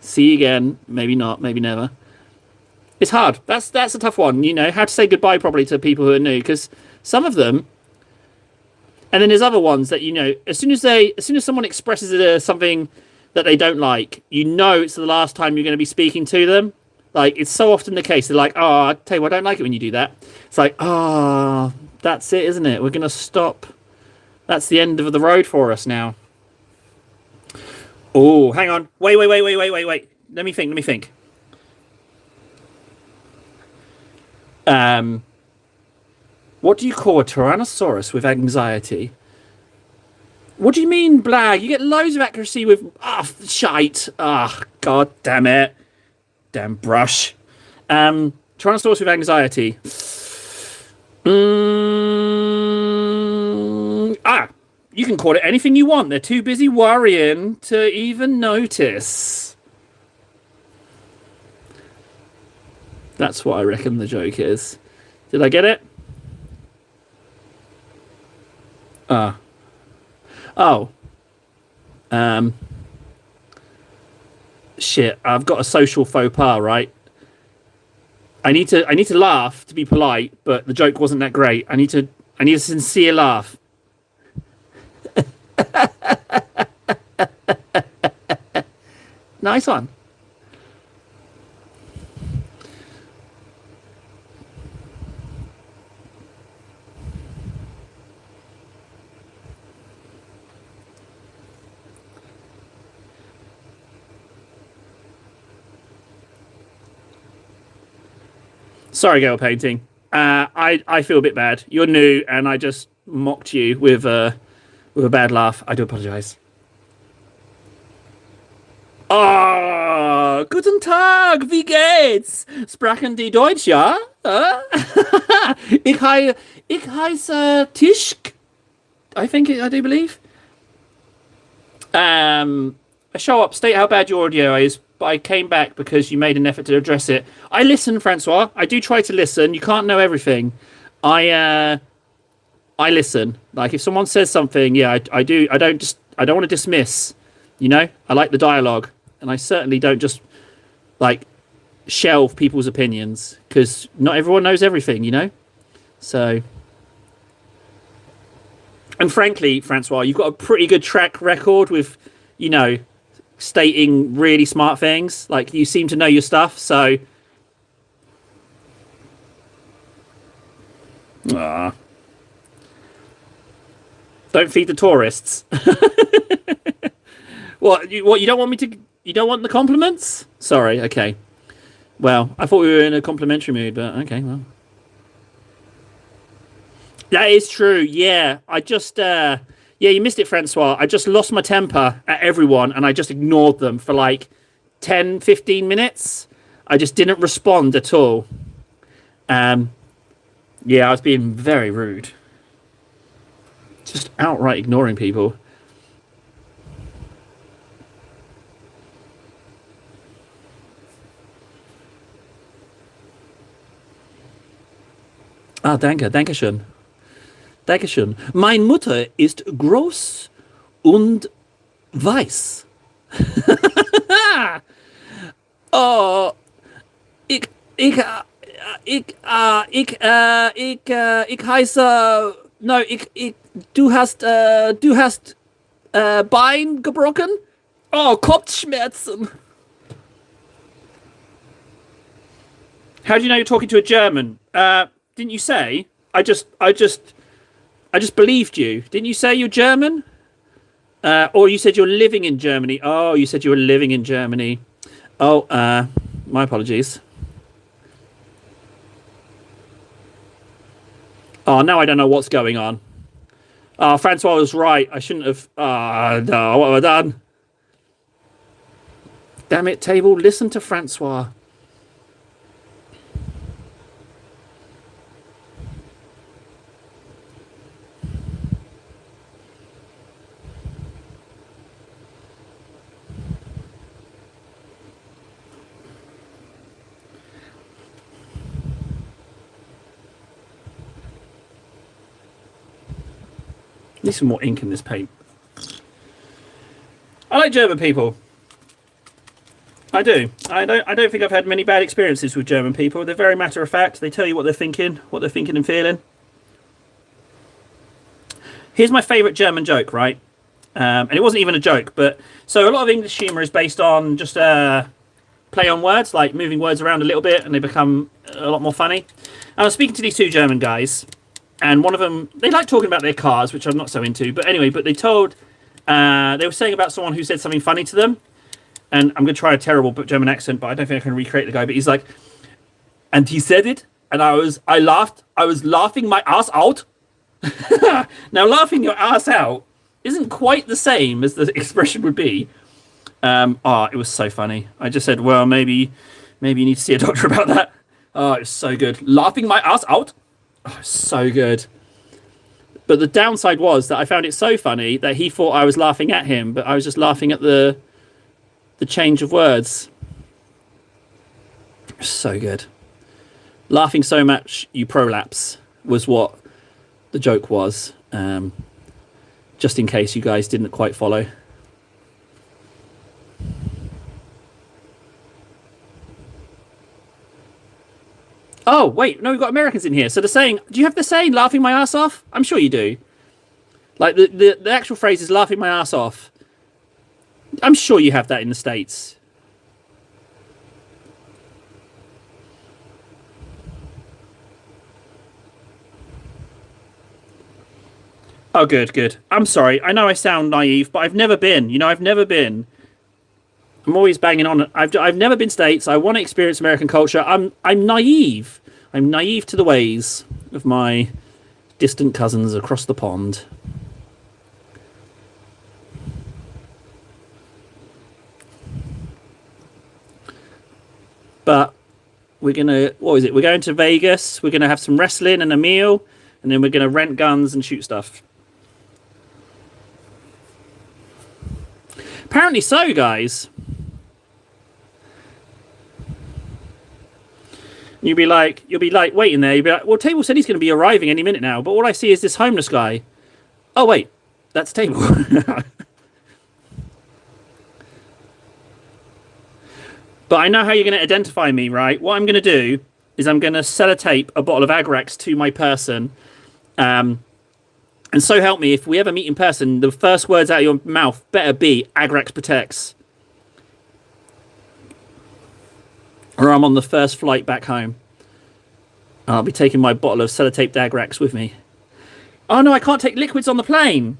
See you again. Maybe not. Maybe never. It's hard. That's a tough one. You know, how to say goodbye probably to people who are new, because some of them. And then there's other ones that, you know, as soon as someone expresses something that they don't like, you know it's the last time you're going to be speaking to them. Like, it's so often the case. They're like, oh, I tell you what, I don't like it when you do that. It's like, oh, that's it, isn't it? We're going to stop. That's the end of the road for us now. Oh, hang on. Wait. Let me think. What do you call a Tyrannosaurus with anxiety? What do you mean, Blag? You get loads of accuracy with... shite. God damn it. Damn brush. Tyrannosaurus with anxiety. You can call it anything you want. They're too busy worrying to even notice. That's what I reckon the joke is. Did I get it? Shit, I've got a social faux pas, right? I need to laugh to be polite, but the joke wasn't that great. I need a sincere laugh. Nice one. Sorry, girl painting. I feel a bit bad. You're new, and I just mocked you with a bad laugh. I do apologize. Oh, guten Tag, wie geht's? Sprechen die Deutsch, ja? Ich heiße Tischk. I do believe. Show up, state how bad your audio is, but I came back because you made an effort to address it. I listen, Francois. I do try to listen. You can't know everything. I listen. Like, if someone says something, yeah, I do. I don't want to dismiss. You know, I like the dialogue, and I certainly don't just like shelve people's opinions, because not everyone knows everything. You know, so. And frankly, Francois, you've got a pretty good track record with, you know, stating really smart things. Like, you seem to know your stuff, so. Don't feed the tourists. What you don't want me to? You don't want the compliments? Sorry. Okay. Well, I thought we were in a complimentary mood, but okay. Well, that is true. Yeah, I just. Yeah, you missed it, Francois. I just lost my temper at everyone, and I just ignored them for like 10, 15 minutes. I just didn't respond at all. Yeah, I was being very rude. Just outright ignoring people. Dankeschön. Dankeschön. Meine Mutter ist groß und weiß. Oh, ich ik heiße, no, du hast, Bein gebrochen? Oh, Kopfschmerzen. How do you know you're talking to a German? Didn't you say? I just believed you. Didn't you say you're German? Or you said you're living in Germany. Oh, you said you were living in Germany. Oh, my apologies. Oh, now I don't know what's going on. Oh, Francois was right. I shouldn't have. Ah, no, what have I done? Damn it, table. Listen to Francois. Need some more ink in this paint. I like German people. I do. I don't think I've had many bad experiences with German people. They're very matter of fact. They tell you what they're thinking and feeling. Here's my favourite German joke, right? And it wasn't even a joke, but so a lot of English humour is based on just play on words, like moving words around a little bit, and they become a lot more funny. And I was speaking to these two German guys, and one of them, they like talking about their cars, which I'm not so into. But anyway, they were saying about someone who said something funny to them. And I'm going to try a terrible German accent, but I don't think I can recreate the guy. But he's like, and he said it, and I laughed. I was laughing my ass out. Now, laughing your ass out isn't quite the same as the expression would be. It was so funny. I just said, well, maybe you need to see a doctor about that. Oh, it was so good. Laughing my ass out. Oh, so good. But the downside was that I found it so funny that he thought I was laughing at him, but I was just laughing at the change of words. So good. Laughing so much you prolapse was what the joke was. Just in case you guys didn't quite follow. Oh, wait, no, we've got Americans in here. So they're saying, do you have the saying, laughing my ass off? I'm sure you do. Like, the actual phrase is laughing my ass off. I'm sure you have that in the States. Oh, good. I'm sorry. I know I sound naive, but I've never been. I've never been. I'm always banging on. I've never been States. I want to experience American culture. I'm naive. I'm naive to the ways of my distant cousins across the pond. But we're going to Vegas. We're gonna have some wrestling and a meal, and then we're gonna rent guns and shoot stuff. Apparently so, guys. You'll be like waiting there. You'll be like, well, Table said he's going to be arriving any minute now, but all I see is this homeless guy. Oh, wait, that's Table. But I know how you're going to identify me, right? What I'm going to do is I'm going to sellotape a bottle of Agrax to my person. And so help me, if we ever meet in person, the first words out of your mouth better be Agrax protects. Or I'm on the first flight back home. I'll be taking my bottle of sellotaped Agrax with me. Oh no, I can't take liquids on the plane.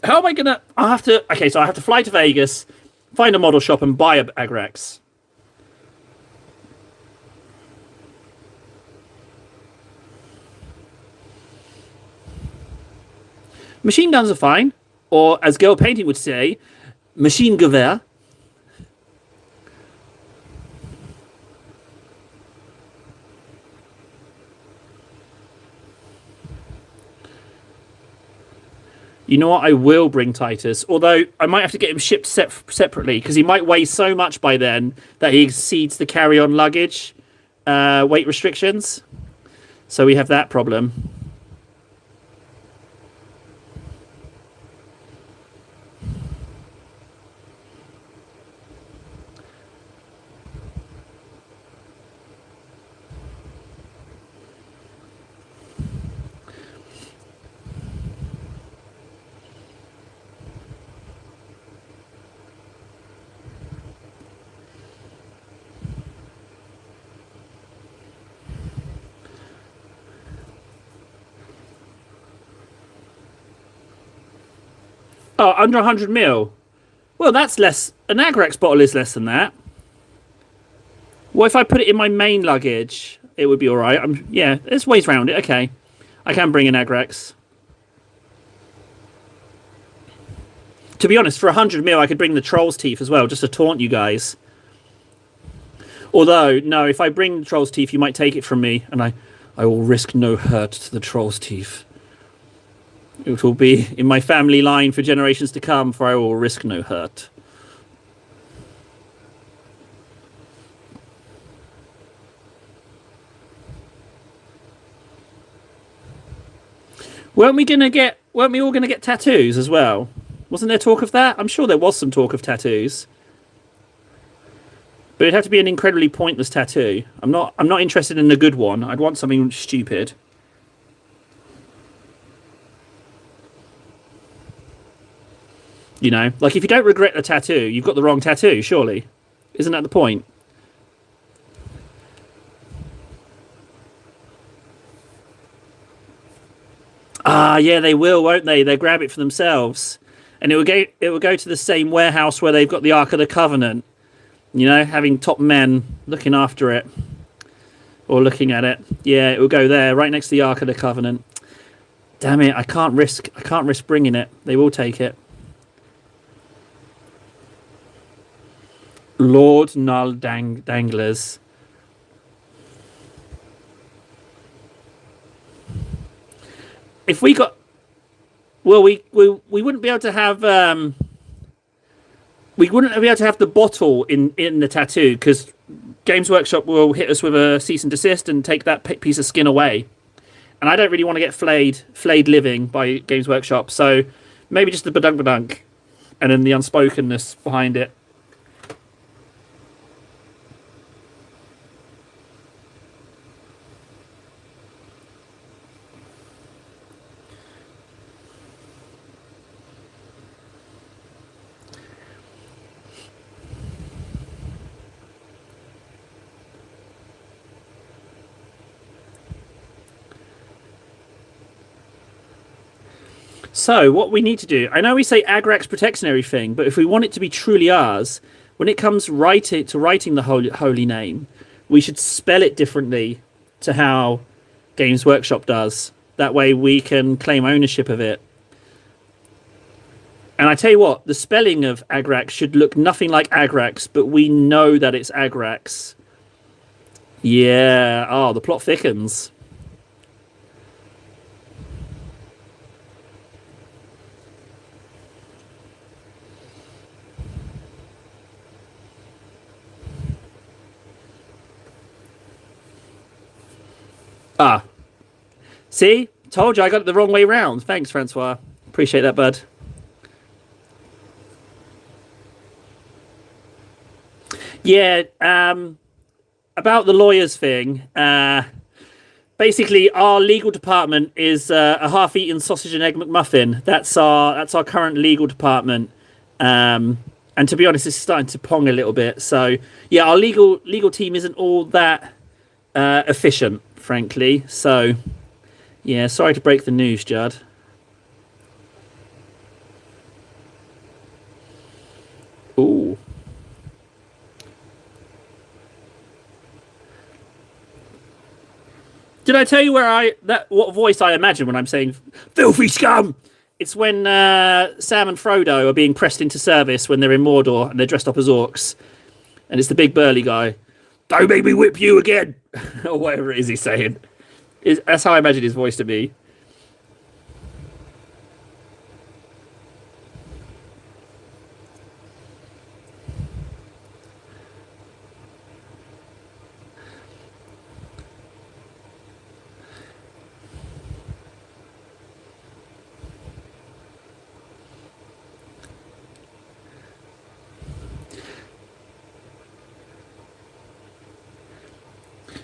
How am I going to... I have to fly to Vegas, find a model shop and buy a Agrax. Machine guns are fine. Or, as Girl Painting would say, Maschinengewehr. You know what? I will bring Titus, although I might have to get him shipped separately because he might weigh so much by then that he exceeds the carry-on luggage weight restrictions. So we have that problem. Oh, under 100 ml. Well, that's less. An Agrax bottle is less than that. What if I put it in my main luggage? It would be all right. Yeah, there's ways around it. Okay, I can bring an Agrax. To be honest, for 100 ml, I could bring the Troll's Teeth as well, just to taunt you guys. Although, no, if I bring the Troll's Teeth, you might take it from me, and I will risk no hurt to the Troll's Teeth. It will be in my family line for generations to come, for I will risk no hurt. Weren't we all gonna get tattoos as well? Wasn't there talk of that? I'm sure there was some talk of tattoos. But it'd have to be an incredibly pointless tattoo. I'm not interested in a good one. I'd want something stupid. You know, like if you don't regret the tattoo, you've got the wrong tattoo, surely. Isn't that the point? Ah, yeah, they will, won't they? They'll grab it for themselves. And it will go to the same warehouse where they've got the Ark of the Covenant. You know, having top men looking after it. Or looking at it. Yeah, it will go there, right next to the Ark of the Covenant. Damn it, I can't risk bringing it. They will take it. Lord Null Danglers. If we got... Well, we wouldn't be able to have... we wouldn't be able to have the bottle in the tattoo, because Games Workshop will hit us with a cease and desist and take that piece of skin away. And I don't really want to get flayed living by Games Workshop, so maybe just the badunk and then the unspokenness behind it. So, what we need to do... I know we say Agrax protects and everything, but if we want it to be truly ours, when it comes to writing the holy name, we should spell it differently to how Games Workshop does. That way we can claim ownership of it. And I tell you what, the spelling of Agrax should look nothing like Agrax, but we know that it's Agrax. Yeah. Oh, the plot thickens. Ah. See? Told you I got it the wrong way round. Thanks, Francois. Appreciate that, bud. Yeah, about the lawyers thing. Basically, our legal department is a half-eaten sausage and egg McMuffin. That's our current legal department. And to be honest, it's starting to pong a little bit. So, yeah, our legal team isn't all that efficient, frankly. So, yeah, sorry to break the news, Judd. Ooh. Did I tell you what voice I imagine when I'm saying filthy scum? It's when Sam and Frodo are being pressed into service when they're in Mordor and they're dressed up as orcs. And it's the big burly guy. Don't make me whip you again! Or whatever it is he's saying. That's how I imagine his voice to be.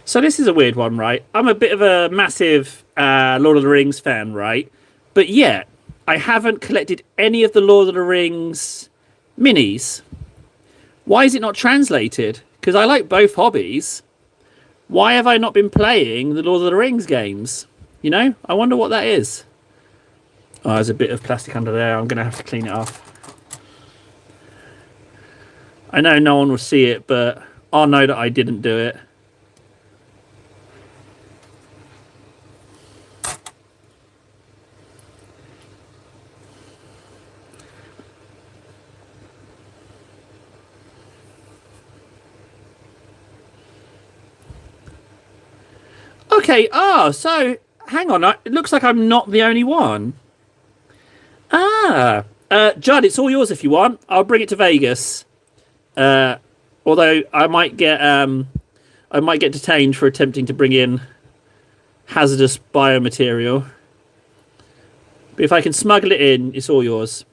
So this is a weird one, right? I'm a bit of a massive Lord of the Rings fan, right? But yet, I haven't collected any of the Lord of the Rings minis. Why is it not translated? Because I like both hobbies. Why have I not been playing the Lord of the Rings games? You know, I wonder what that is. Oh, there's a bit of plastic under there. I'm going to have to clean it off. I know no one will see it, but I'll know that I didn't do it. Okay, so hang on. It looks like I'm not the only one. Judd, it's all yours if you want. I'll bring it to Vegas. Although I might get detained for attempting to bring in hazardous biomaterial. But if I can smuggle it in, it's all yours.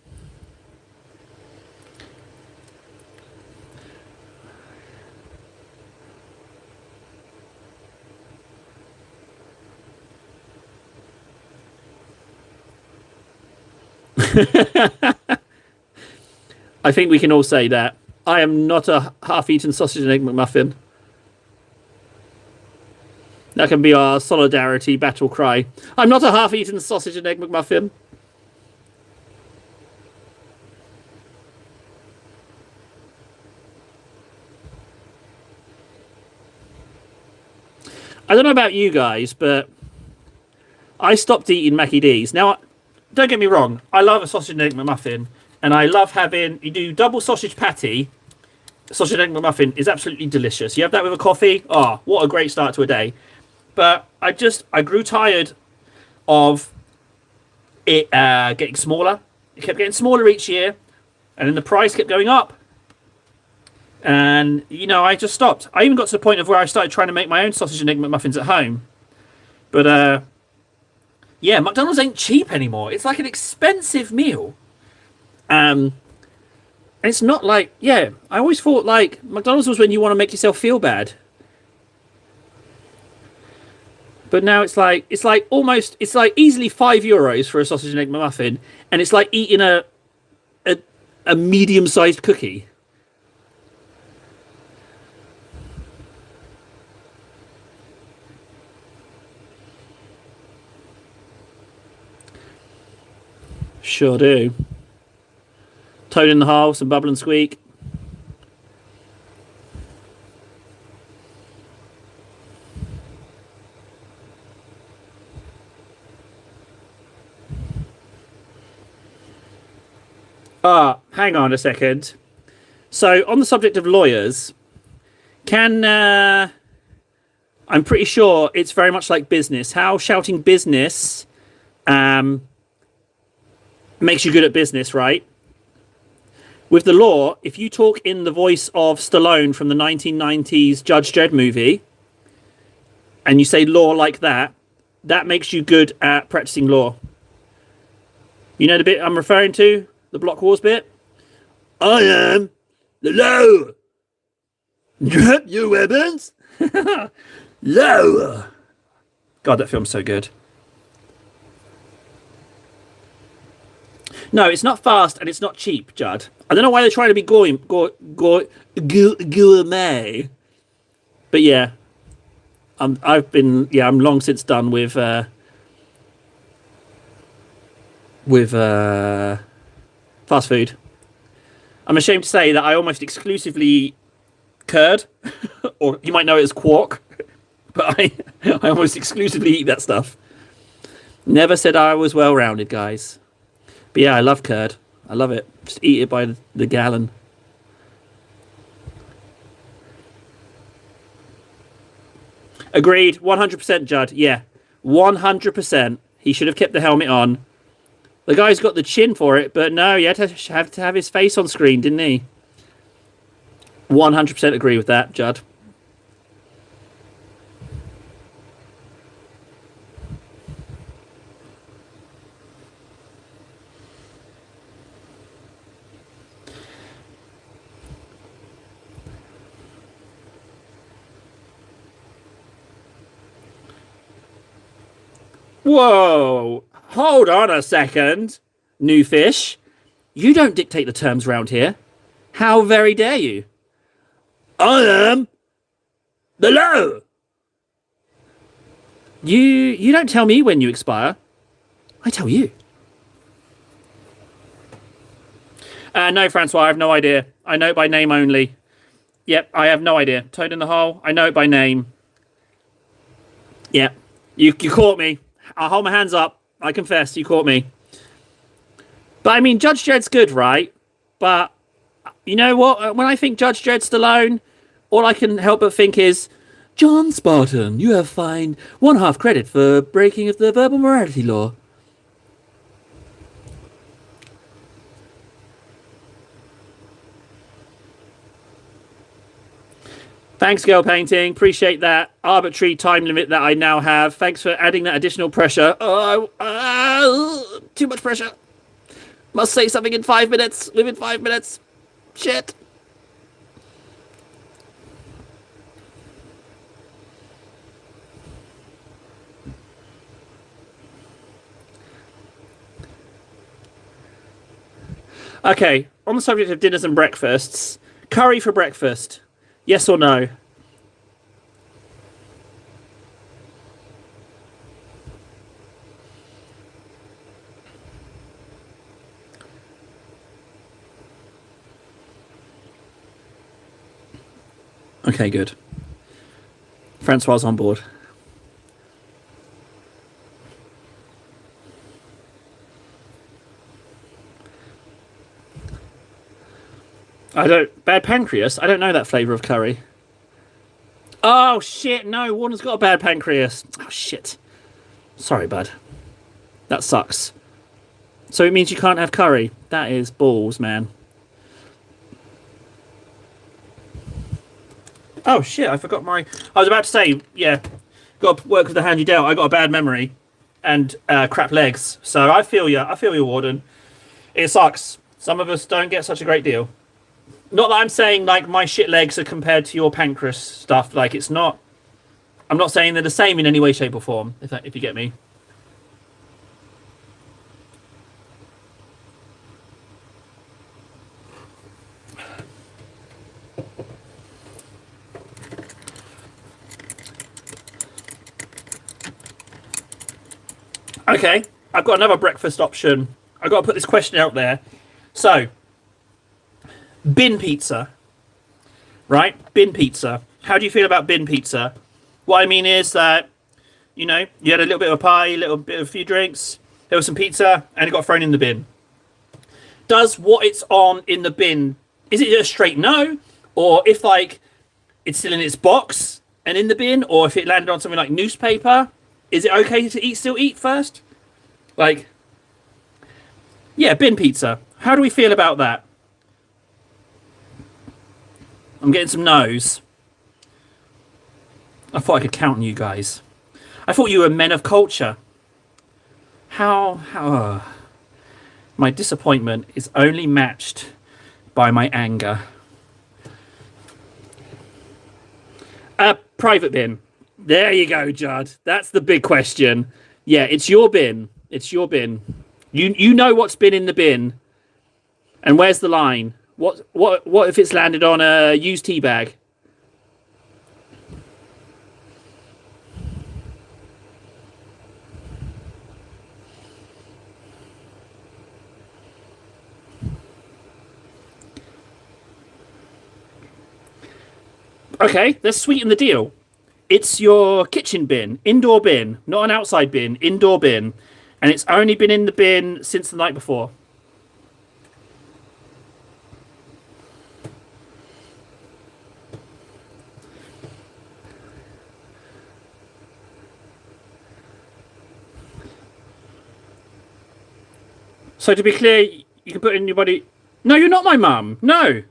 I think we can all say that. I am not a half-eaten sausage and egg McMuffin. That can be our solidarity battle cry. I'm not a half-eaten sausage and egg McMuffin. I don't know about you guys, but I stopped eating Mackie D's. Now, don't get me wrong. I love a sausage and egg McMuffin. And I love having, you do double sausage patty. Sausage and egg McMuffin is absolutely delicious. You have that with a coffee. Oh, what a great start to a day. But I grew tired of it getting smaller. It kept getting smaller each year. And then the price kept going up. And, I just stopped. I even got to the point of where I started trying to make my own sausage and egg McMuffins at home. But, yeah, McDonald's ain't cheap anymore. It's like an expensive meal. And it's not like, I always thought like McDonald's was when you want to make yourself feel bad. But now it's like easily €5 for a sausage and egg McMuffin, and it's like eating a medium-sized cookie. Sure do. Toad in the hole, some bubble and squeak. Hang on a second. So, on the subject of lawyers, I'm pretty sure it's very much like business. How shouting business makes you good at business, right? With the law, if you talk in the voice of Stallone from the 1990s Judge Dredd movie, and you say law like that, that makes you good at practicing law. You know the bit I'm referring to? The Block Wars bit? I am the law. Drop your weapons. Law. God, that film's so good. No, it's not fast and it's not cheap, Judd. I don't know why they're trying to be gourmet. But yeah, I'm long since done with fast food. I'm ashamed to say that I almost exclusively eat curd, or you might know it as quark, but I almost exclusively eat that stuff. Never said I was well-rounded, guys. But yeah, I love curd. I love it. Just eat it by the gallon. Agreed. 100%, Judd. Yeah. 100%. He should have kept the helmet on. The guy's got the chin for it, but no, he had to have his face on screen, didn't he? 100% agree with that, Judd. Whoa! Hold on a second, new fish. You don't dictate the terms round here. How very dare you? I am the law. You don't tell me when you expire. I tell you. No, Francois, I have no idea. I know it by name only. Yep, I have no idea. Toad in the Hole, I know it by name. Yep, you caught me. I'll hold my hands up. I confess, you caught me. But I mean, Judge Dredd's good, right? But you know what? When I think Judge Dredd Stallone, all I can help but think is, John Spartan, you have fined 1/2 credit for breaking of the verbal morality law. Thanks, Girl Painting. Appreciate that arbitrary time limit that I now have. Thanks for adding that additional pressure. Too much pressure. Must say something in 5 minutes. Within 5 minutes. Shit. Okay, on the subject of dinners and breakfasts, curry for breakfast. Yes or no? Okay, good. Francois on board. Bad pancreas? I don't know that flavour of curry. Oh, shit, no, Warner's got a bad pancreas. Oh, shit. Sorry, bud. That sucks. So it means you can't have curry. That is balls, man. Oh, shit, I forgot my... I was about to say, yeah, got to work with the hand you dealt. I got a bad memory and crap legs. So I feel you. I feel you, Warden. It sucks. Some of us don't get such a great deal. Not that I'm saying, like, my shit legs are compared to your pancreas stuff. Like, it's not... I'm not saying they're the same in any way, shape, or form, if you get me. Okay, I've got another breakfast option. I've got to put this question out there. So, bin pizza, right? Bin pizza. How do you feel about bin pizza? What I mean is that, you know, you had a little bit of a pie, a little bit of a few drinks, there was some pizza, and it got thrown in the bin. Does what it's on in the bin, is it a straight no? Or if, like, it's still in its box and in the bin, or if it landed on something like newspaper, is it okay to still eat first? Like, yeah, bin pizza. How do we feel about that? I'm getting some no's. I thought I could count on you guys. I thought you were men of culture. How? My disappointment is only matched by my anger. Private bin. There you go, Judd. That's the big question. Yeah, it's your bin. It's your bin. You know what's been in the bin, and where's the line? What if it's landed on a used tea bag? Okay, let's sweeten the deal. It's your kitchen bin, indoor bin, not an outside bin, indoor bin, and it's only been in the bin since the night before. So to be clear, you can put in your body. No, you're not my mum. No.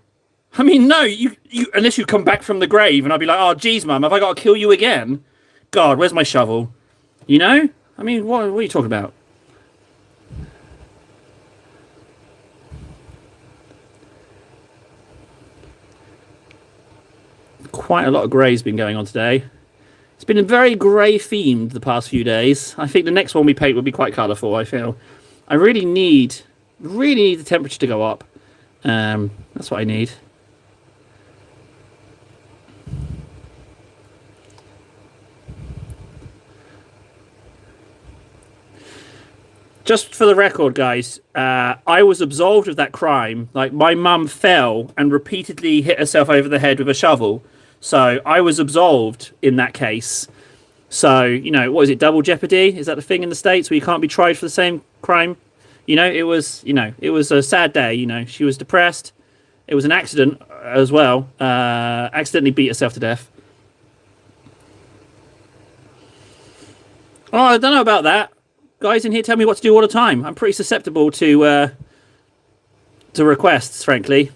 I mean, no, you unless you come back from the grave and I'll be like, oh, geez, mum, have I got to kill you again? God, where's my shovel? You know? I mean, what are you talking about? Quite a lot of grey's been going on today. It's been very grey themed the past few days. I think the next one we paint will be quite colourful, I feel. I really need the temperature to go up. That's what I need. Just for the record, guys, I was absolved of that crime. Like, my mum fell and repeatedly hit herself over the head with a shovel. So I was absolved in that case. So, what is it, double jeopardy? Is that the thing in the States where you can't be tried for the same crime? It was a sad day. She was depressed. It was an accident as well. Accidentally beat herself to death. Oh, I don't know about that. Guys in here tell me what to do all the time. I'm pretty susceptible to requests, frankly.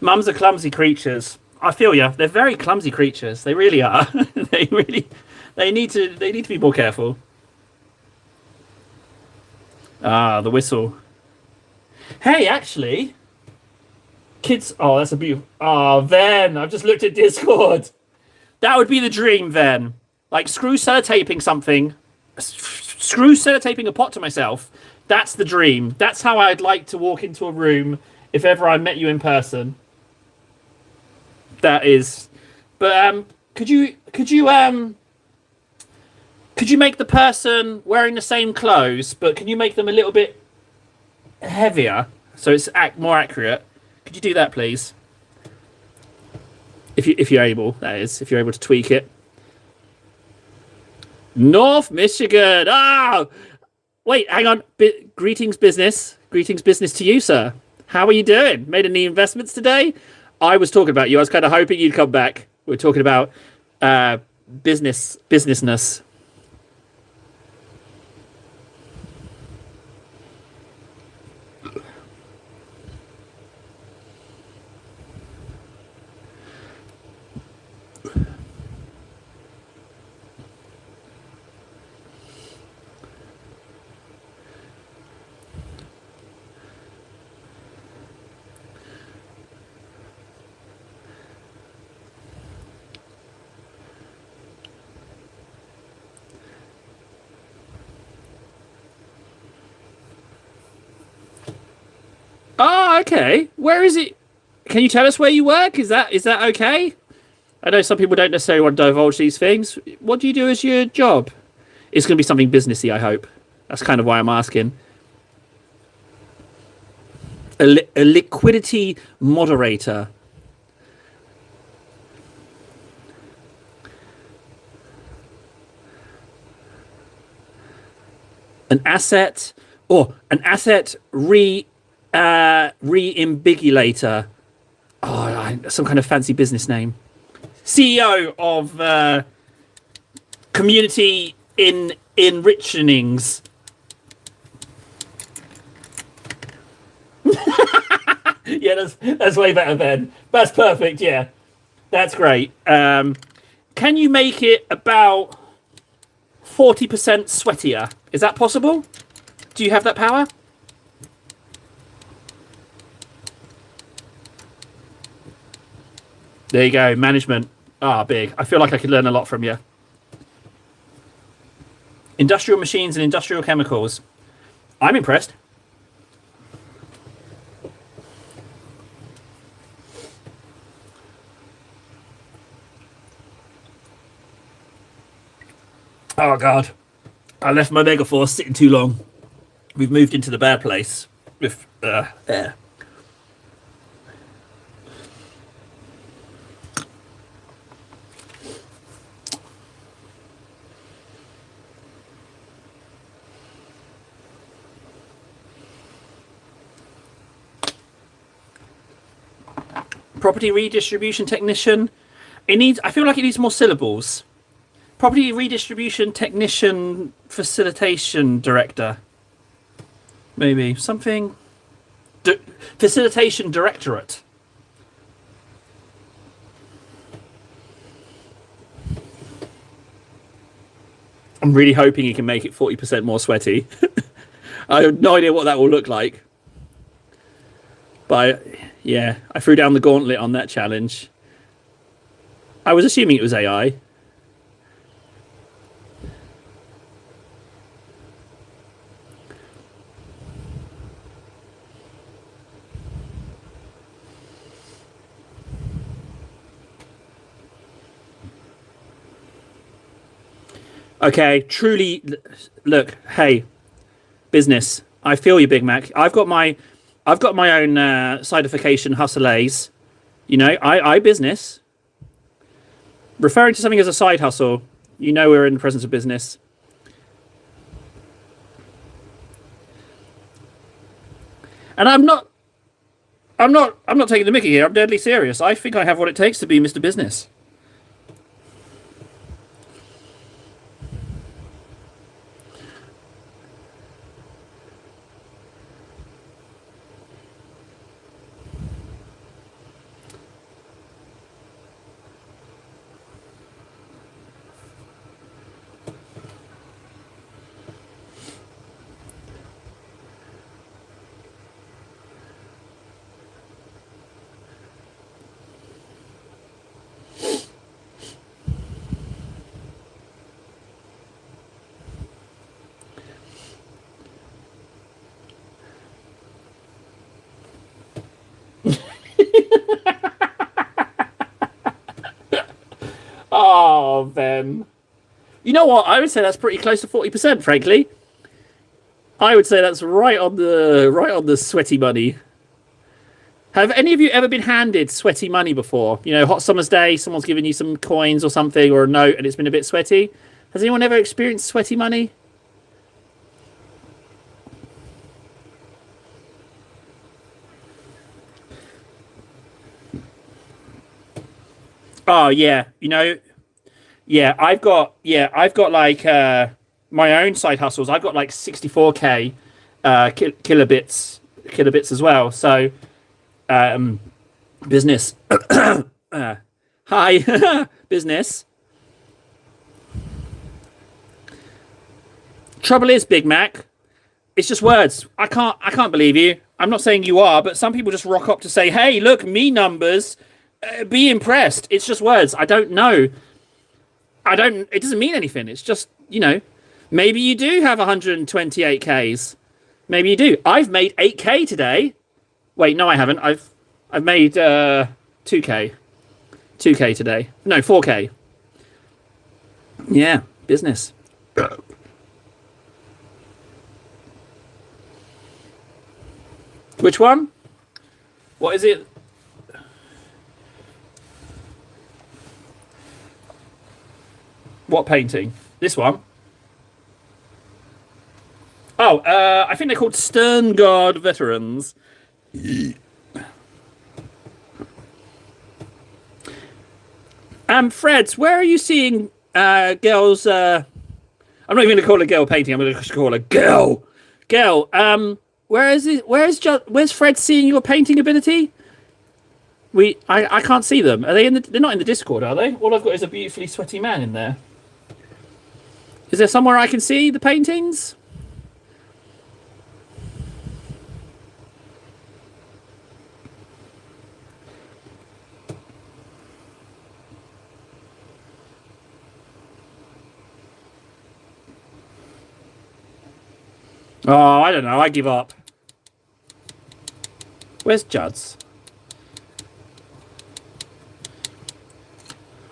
Mums are clumsy creatures. I feel ya. They're very clumsy creatures. They really are. They need to be more careful. Ah, the whistle. Hey, actually, kids. Oh, that's a beautiful. Oh, Ven, I've just looked at Discord. That would be the dream, Ven. Like, screw sellotaping something. Screw sellotaping a pot to myself. That's the dream. That's how I'd like to walk into a room if ever I met you in person. That is. But could you make the person wearing the same clothes, but can you make them a little bit heavier so it's more accurate? Could you do that, please? If you're able, that is, if you're able to tweak it. North Michigan. Oh, wait, hang on. Greetings, business. Greetings, business to you, sir. How are you doing? Made any investments today? I was talking about you. I was kind of hoping you'd come back. We were talking about businessness. Oh, okay. Where is it? Can you tell us where you work? Is that okay? I know some people don't necessarily want to divulge these things. What do you do as your job? It's going to be something businessy, I hope. That's kind of why I'm asking. A liquidity moderator. An asset re-imbigulator. Oh, some kind of fancy business name. CEO of community enrichings. Yeah, that's way better, Ben. That's perfect. Yeah, that's great. Can you make it about 40% sweatier? Is that possible? Do you have that power? There you go, management. Big. I feel like I could learn a lot from you. Industrial machines and industrial chemicals. I'm impressed. Oh, God. I left my Megaforce sitting too long. We've moved into the bad place with air. Property redistribution technician. I feel like it needs more syllables. Property redistribution technician facilitation director. Maybe something. Facilitation directorate. I'm really hoping he can make it 40% more sweaty. I have no idea what that will look like. But yeah, I threw down the gauntlet on that challenge. I was assuming it was AI. Okay, truly, look, hey, business. I feel you, Big Mac. I've got my own cidification hustles. You know, I business. Referring to something as a side hustle, you know we're in the presence of business. And I'm not taking the mickey here. I'm deadly serious. I think I have what it takes to be Mr. Business. Oh, Ben. You know what? I would say that's pretty close to 40%, frankly. I would say that's right on the sweaty money. Have any of you ever been handed sweaty money before? You know, hot summer's day, someone's given you some coins or something or a note and it's been a bit sweaty. Has anyone ever experienced sweaty money? Oh yeah, you know, I've got like my own side hustles. I've got like 64k kilobits as well. So um business hi business. Trouble is, Big Mac, it's just words. I can't believe you. I'm not saying you are, but some people just rock up to say, "Hey, look, me numbers, be impressed." It's just words. I don't know. I don't. It doesn't mean anything. It's just, you know, maybe you do have 128Ks. Maybe you do. I've made 8K today. Wait, no, I haven't. I've made 2K, 2K today. No, 4K. Yeah, business. Which one? What is it? What painting? This one? Oh, I think they're called Stern Guard Veterans. Freds, where are you seeing girls? I'm not even going to call it a girl painting. I'm going to call it girl. Girl. Where is it? Where's Fred seeing your painting ability? I can't see them. Are they in the? They're not in the Discord, are they? All I've got is a beautifully sweaty man in there. Is there somewhere I can see the paintings? Oh, I don't know. I give up. Where's Judd's?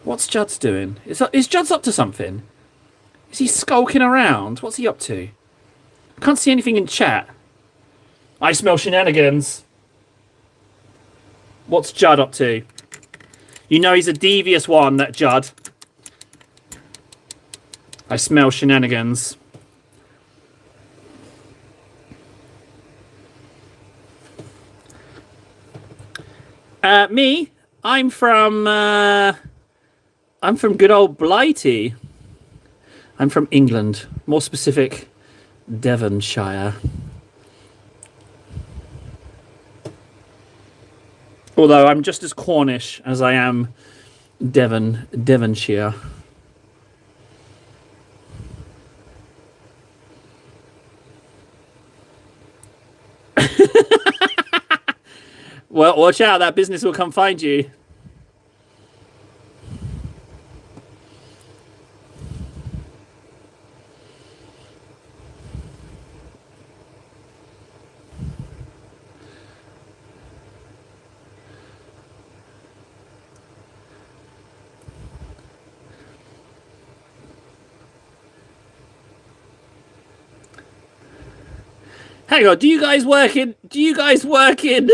What's Judd's doing? Is Judd's up to something? Is he skulking around? What's he up to? I can't see anything in chat. I smell shenanigans. What's Judd up to? You know he's a devious one, that Judd. I smell shenanigans. Me? I'm from good old Blighty. I'm from England, more specific, Devonshire. Although I'm just as Cornish as I am Devonshire. Well, watch out. That business will come find you. Hang on. Do you guys work in? Do you guys work in?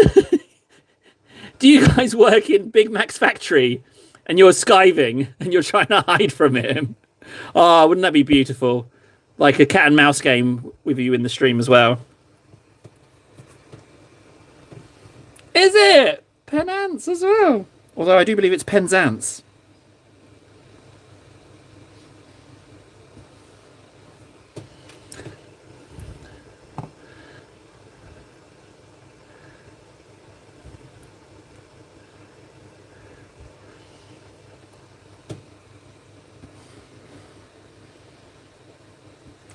Do you guys work in Big Mac's factory? And you're skiving and you're trying to hide from him. Oh, wouldn't that be beautiful? Like a cat and mouse game with you in the stream as well. Is it Penzance as well? Although I do believe it's Penzance.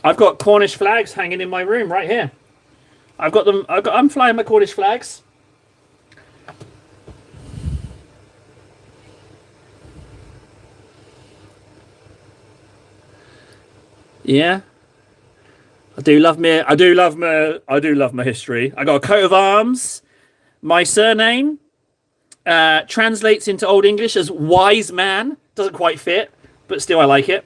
I've got Cornish flags hanging in my room right here. I've got them. I'm flying my Cornish flags. Yeah, I do love me. I do love my. I do love my history. I got a coat of arms. My surname translates into Old English as wise man. Doesn't quite fit, but still I like it.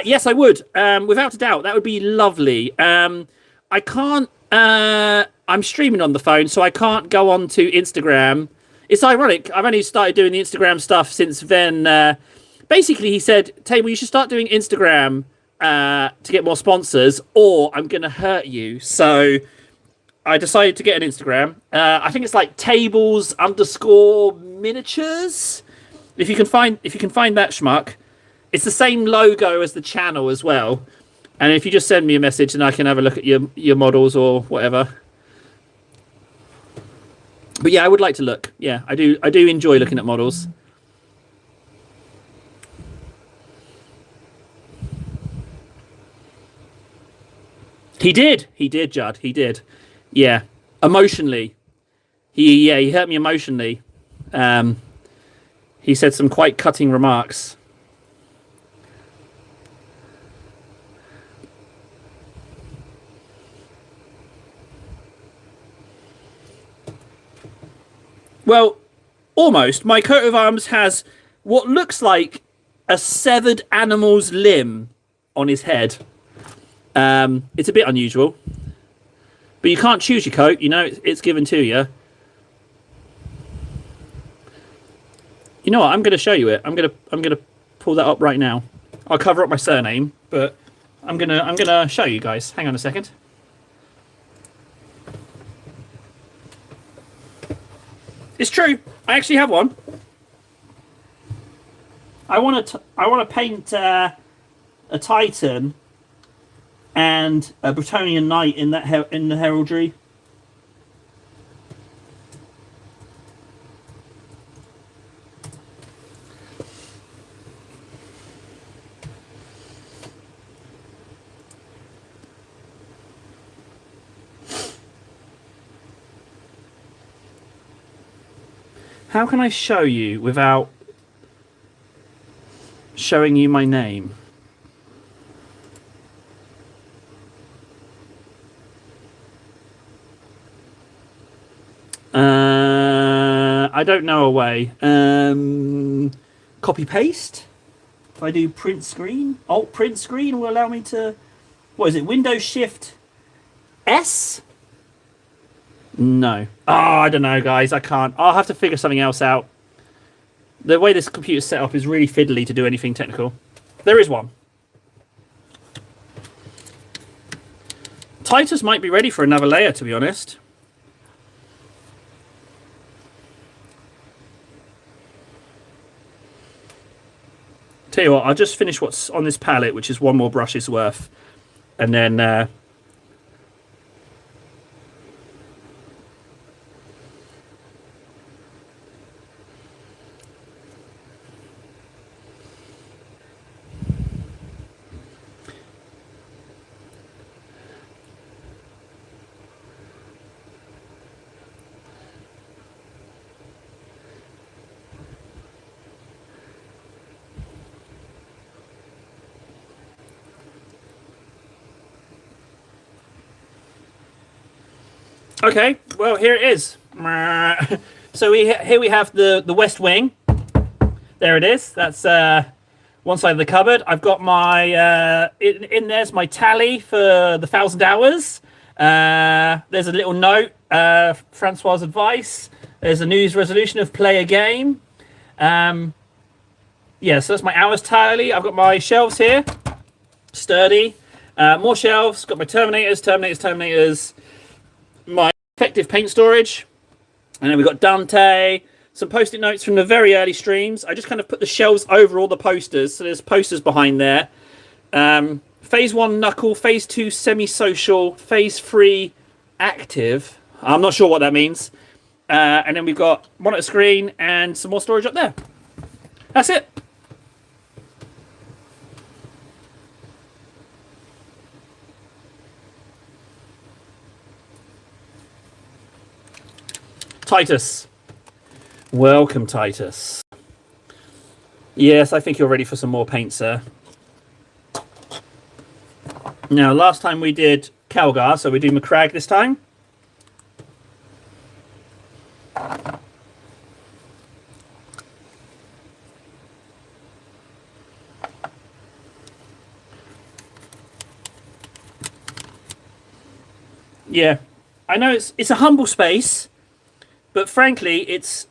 Yes, I would. Without a doubt, that would be lovely. I can't. I'm streaming on the phone, so I can't go on to Instagram. It's ironic. I've only started doing the Instagram stuff since then. Basically, he said, "Table, you should start doing Instagram to get more sponsors, or I'm going to hurt you." So I decided to get an Instagram. I think it's like tables underscore miniatures. If you can find that schmuck. It's the same logo as the channel as well. And if you just send me a message and I can have a look at your models or whatever. But yeah, I would like to look. Yeah, I do enjoy looking at models. He did, Judd. He did. Yeah. Emotionally. He hurt me emotionally. He said some quite cutting remarks. Well, almost. My coat of arms has what looks like a severed animal's limb on his head. It's a bit unusual. But you can't choose your coat, you know, it's given to you. You know what, I'm going to show you it. I'm going to pull that up right now. I'll cover up my surname, but I'm going to show you guys. Hang on a second. It's true. I actually have one. I want to paint a Titan and a Bretonnian knight in the heraldry. How can I show you without showing you my name? I don't know a way. Copy paste. If I do print screen, Alt print screen will allow me to. What is it? Windows Shift S. No. Oh, I don't know, guys. I can't. I'll have to figure something else out. The way this computer's set up is really fiddly to do anything technical. There is one. Titus might be ready for another layer, to be honest. Tell you what, I'll just finish what's on this palette, which is one more brush's worth. And then... Okay, well, here it is. So here we have the West Wing. There it is. That's one side of the cupboard. I've got my in there's my tally for the 1,000 hours. There's a little note, Francois' advice. There's a news resolution of play a game. Yeah, so that's my hours tally. I've got my shelves here, sturdy. More shelves. Got my Terminators. My effective paint storage, and then we've got Dante. Some post-it notes from the very early streams. I just kind of put the shelves over all the posters, so there's posters behind there. Phase 1 Knuckle, Phase 2 Semi-Social, Phase 3 Active. I'm not sure what that means. And then we've got monitor screen and some more storage up there. That's it. Titus. Welcome, Titus. Yes, I think you're ready for some more paint, sir. Now, last time we did Calgar, so we do Macragge this time. Yeah, I know it's a humble space, but frankly, it's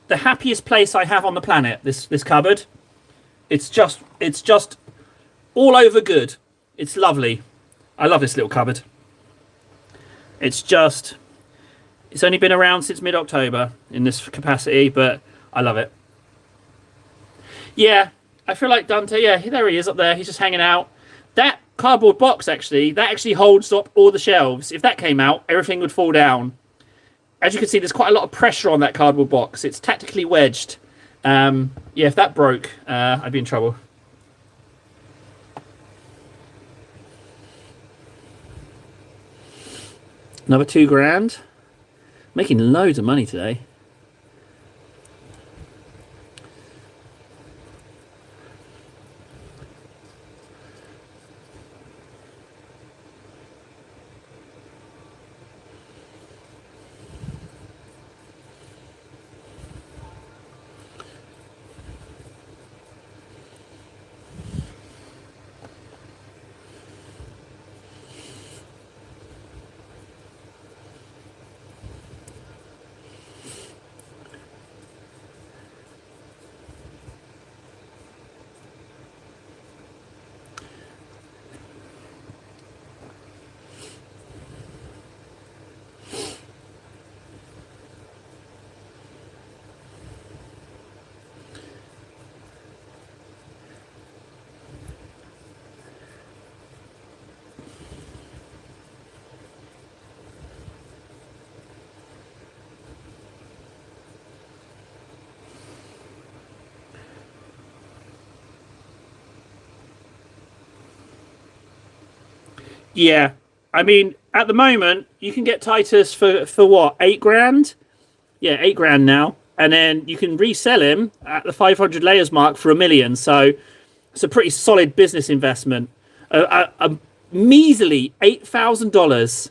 the happiest place I have on the planet. This cupboard, it's just all over good. It's lovely. I love this little cupboard. It's only been around since mid-October in this capacity, but I love it. Yeah, I feel like Dante. Yeah, there he is up there. He's just hanging out. That cardboard box actually holds up all the shelves. If that came out, everything would fall down. As you can see, there's quite a lot of pressure on that cardboard box. It's tactically wedged. Yeah, if that broke, I'd be in trouble. Another $2,000. Making loads of money today. Yeah, I mean, at the moment, you can get Titus for what, $8,000? Yeah, $8,000 now, and then you can resell him at the 500 layers mark for $1 million. So it's a pretty solid business investment. A measly $8,000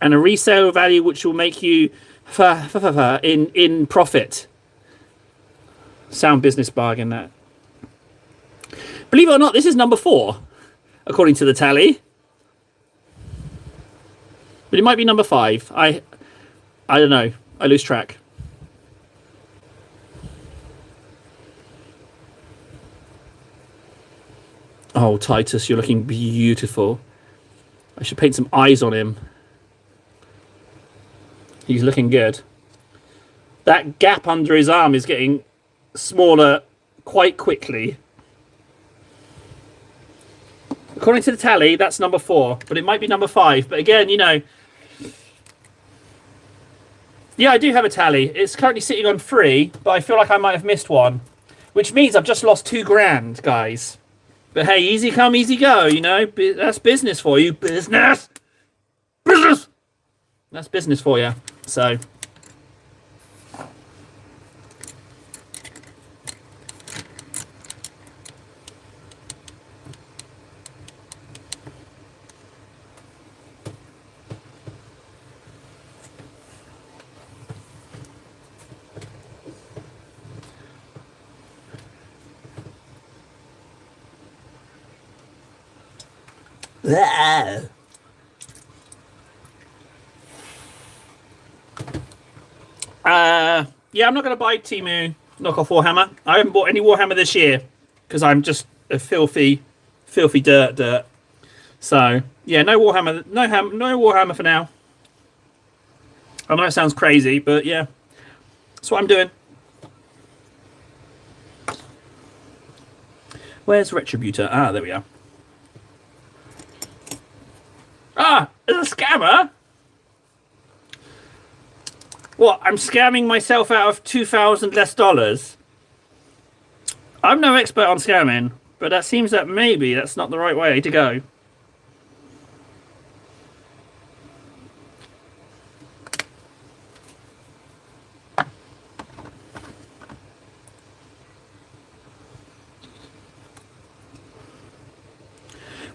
and a resale value which will make you in profit. Sound business bargain, that. Believe it or not, this is number 4, according to the tally. But it might be number 5. I don't know. I lose track. Oh, Titus, you're looking beautiful. I should paint some eyes on him. He's looking good. That gap under his arm is getting smaller quite quickly. According to the tally, that's number 4, but it might be number 5. But again, you know, yeah, I do have a tally. It's currently sitting on 3, but I feel like I might have missed one, which means I've just lost $2,000, guys. But hey, easy come, easy go, you know. That's business for you. Business! Business! That's business for you. So... Yeah, I'm not going to buy Temu knockoff Warhammer. I haven't bought any Warhammer this year because I'm just a filthy dirt. So yeah, no Warhammer, no Warhammer for now. I know it sounds crazy, but yeah, that's what I'm doing. Where's Retributor? Ah, there we are. Ah, it's a scammer. What? I'm scamming myself out of $2,000 less. I'm no expert on scamming, but that seems that maybe that's not the right way to go.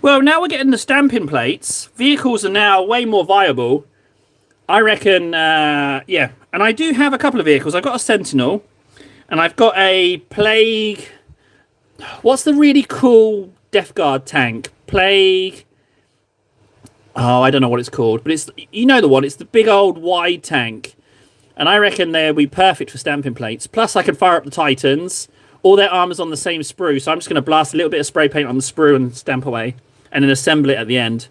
Well, now we're getting the stamping plates. Vehicles are now way more viable. I reckon, yeah. And I do have a couple of vehicles. I've got a Sentinel, and I've got a Plague. What's the really cool Death Guard tank? Plague. Oh, I don't know what it's called, but it's, you know the one. It's the big old wide tank. And I reckon they'll be perfect for stamping plates. Plus, I can fire up the Titans. All their armor's on the same sprue, so I'm just going to blast a little bit of spray paint on the sprue and stamp away. And then assemble it at the end.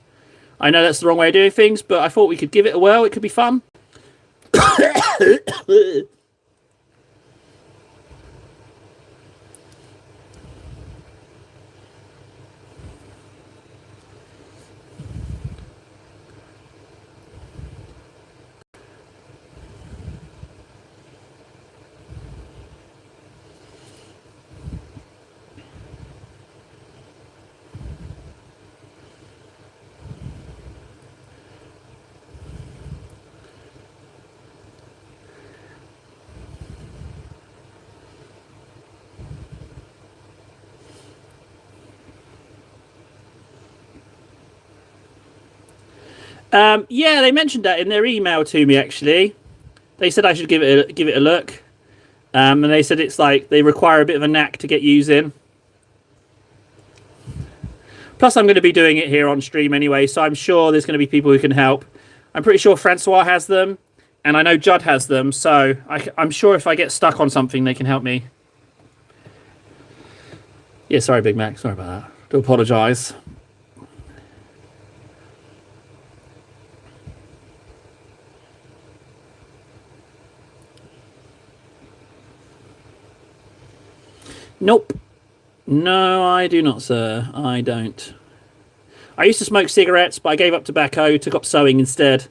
I know that's the wrong way of doing things, but I thought we could give it a whirl. It could be fun. Yeah, they mentioned that in their email to me. Actually, they said I should give it a look, and they said it's like they require a bit of a knack to get using. Plus, I'm going to be doing it here on stream anyway, so I'm sure there's going to be people who can help. I'm pretty sure Francois has them, and I know Judd has them, so I'm sure if I get stuck on something, they can help me. Yeah, sorry, Big Mac. Sorry about that. Do apologise. Nope. No, I do not, sir. I don't. I used to smoke cigarettes, but I gave up tobacco, took up sewing instead.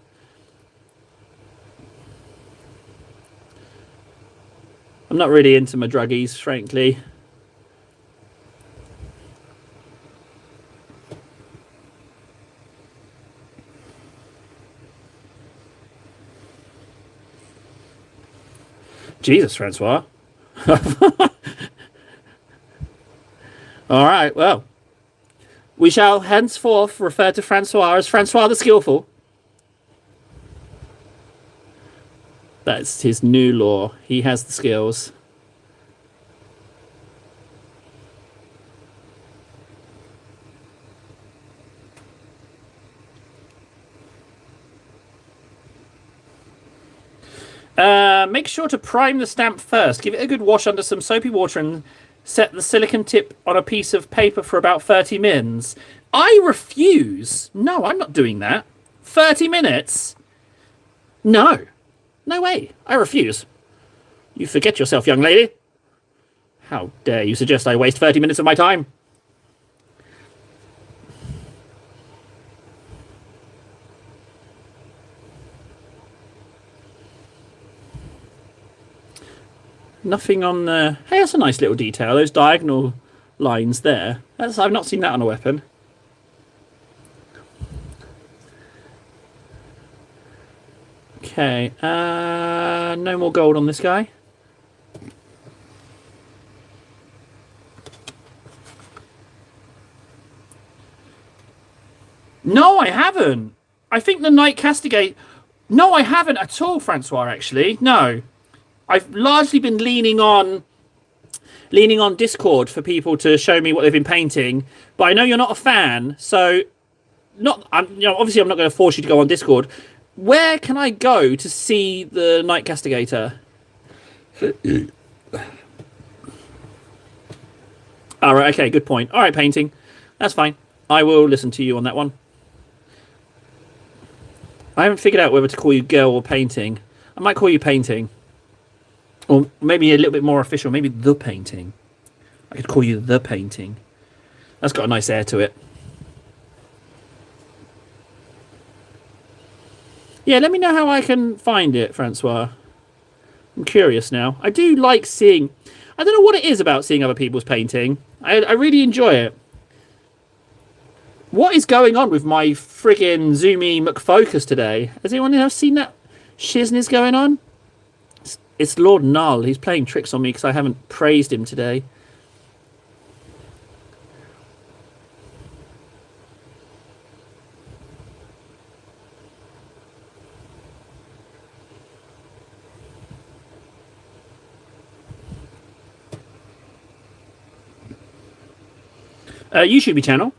I'm not really into my druggies, frankly. Jesus, Francois. All right, well, we shall henceforth refer to Francois as Francois the Skillful. That's his new law. He has the skills. Make sure to prime the stamp first. Give it a good wash under some soapy water and set the silicone tip on a piece of paper for about 30 mins. I refuse. No, I'm not doing that. 30 minutes? No. No way. I refuse. You forget yourself, young lady. How dare you suggest I waste 30 minutes of my time? Nothing on the... Hey, that's a nice little detail. Those diagonal lines there. I've not seen that on a weapon. Okay. No more gold on this guy. No, I haven't. I think the Knight Castigate... No, I haven't at all, Francois, actually. No. I've largely been leaning on Discord for people to show me what they've been painting, but I know you're not a fan, so not. Obviously, I'm not going to force you to go on Discord. Where can I go to see the Night Castigator? All right. Okay. Good point. All right, painting. That's fine. I will listen to you on that one. I haven't figured out whether to call you girl or painting. I might call you painting. Or maybe a little bit more official. Maybe the painting. I could call you the painting. That's got a nice air to it. Yeah, let me know how I can find it, Francois. I'm curious now. I do like seeing... I don't know what it is about seeing other people's painting. I really enjoy it. What is going on with my friggin' Zoomy McFocus today? Has anyone else seen that shizness going on? It's Lord Null. He's playing tricks on me because I haven't praised him today. YouTube channel.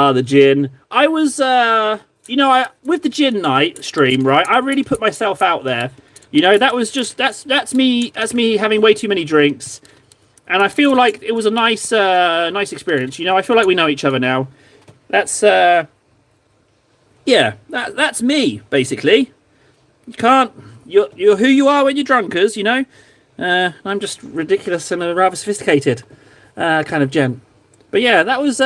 The Gin. I was, with the Gin night stream, right? I really put myself out there. That was just that's me having way too many drinks, and I feel like it was a nice experience. I feel like we know each other now. That's that's me basically. You're who you are when you're drunkers. I'm just ridiculous and a rather sophisticated kind of gent. But yeah, that was.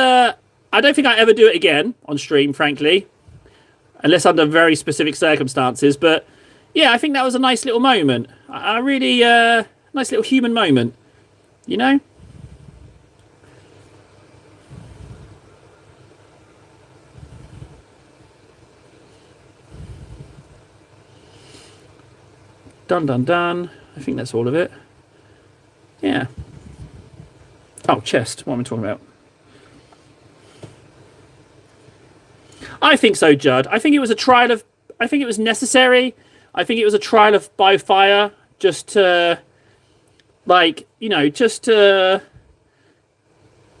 I don't think I ever do it again on stream, frankly, unless under very specific circumstances. But yeah, I think that was a nice little moment. I really nice little human moment, Done, done, done. I think that's all of it. Yeah. Oh, chest. What am I talking about? I think so, Judd. I think it was a trial of... I think it was necessary. I think it was a trial of by fire. Just to... just to...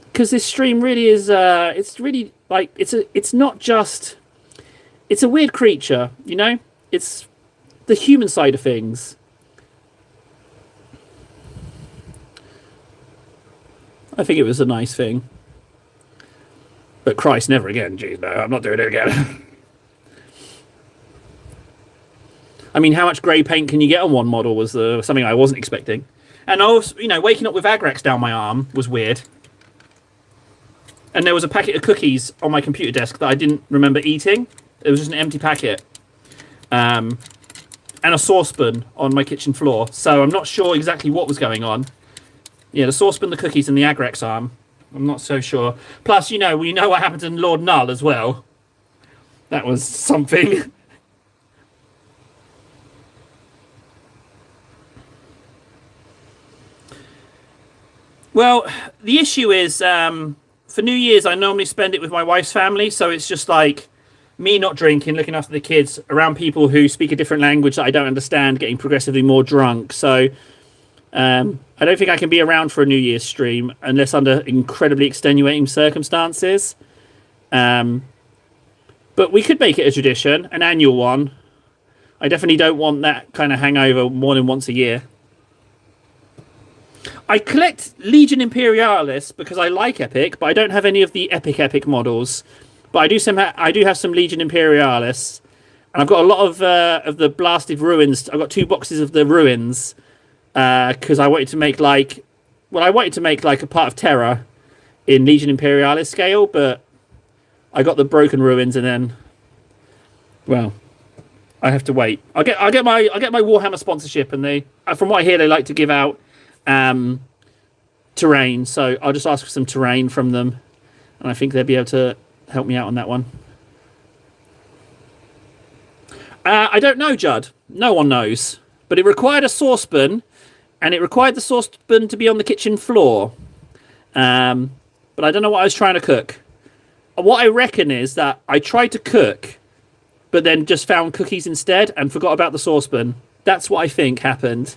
Because this stream really is... it's really... It's not just... It's a weird creature, It's the human side of things. I think it was a nice thing. But Christ, never again. Jeez, no, I'm not doing it again. I mean, how much grey paint can you get on one model was something I wasn't expecting. And also, waking up with Agrax down my arm was weird. And there was a packet of cookies on my computer desk that I didn't remember eating. It was just an empty packet. And a saucepan on my kitchen floor. So I'm not sure exactly what was going on. Yeah, the saucepan, the cookies, and the Agrax arm. I'm not so sure. Plus, we know what happened to Lord Null as well. That was something. Well, the issue is, for New Year's, I normally spend it with my wife's family, so it's just like me not drinking, looking after the kids, around people who speak a different language that I don't understand, getting progressively more drunk. So I don't think I can be around for a New Year's stream unless under incredibly extenuating circumstances. But we could make it a tradition, an annual one. I definitely don't want that kind of hangover more than once a year. I collect Legion Imperialis because I like Epic, but I don't have any of the Epic models. But I do have some Legion Imperialis, and I've got a lot of the Blasted Ruins. I've got 2 boxes of the Ruins because I wanted to make a part of Terra in Legion Imperialis scale, but I got the Broken Ruins, and then, well, I have to wait. I'll get my Warhammer sponsorship, and they, from what I hear, they like to give out terrain. So I'll just ask for some terrain from them, and I think they'll be able to help me out on that one. I don't know, Judd. No one knows. But it required a saucepan, and it required the saucepan to be on the kitchen floor. But I don't know what I was trying to cook. What I reckon is that I tried to cook, but then just found cookies instead and forgot about the saucepan. That's what I think happened.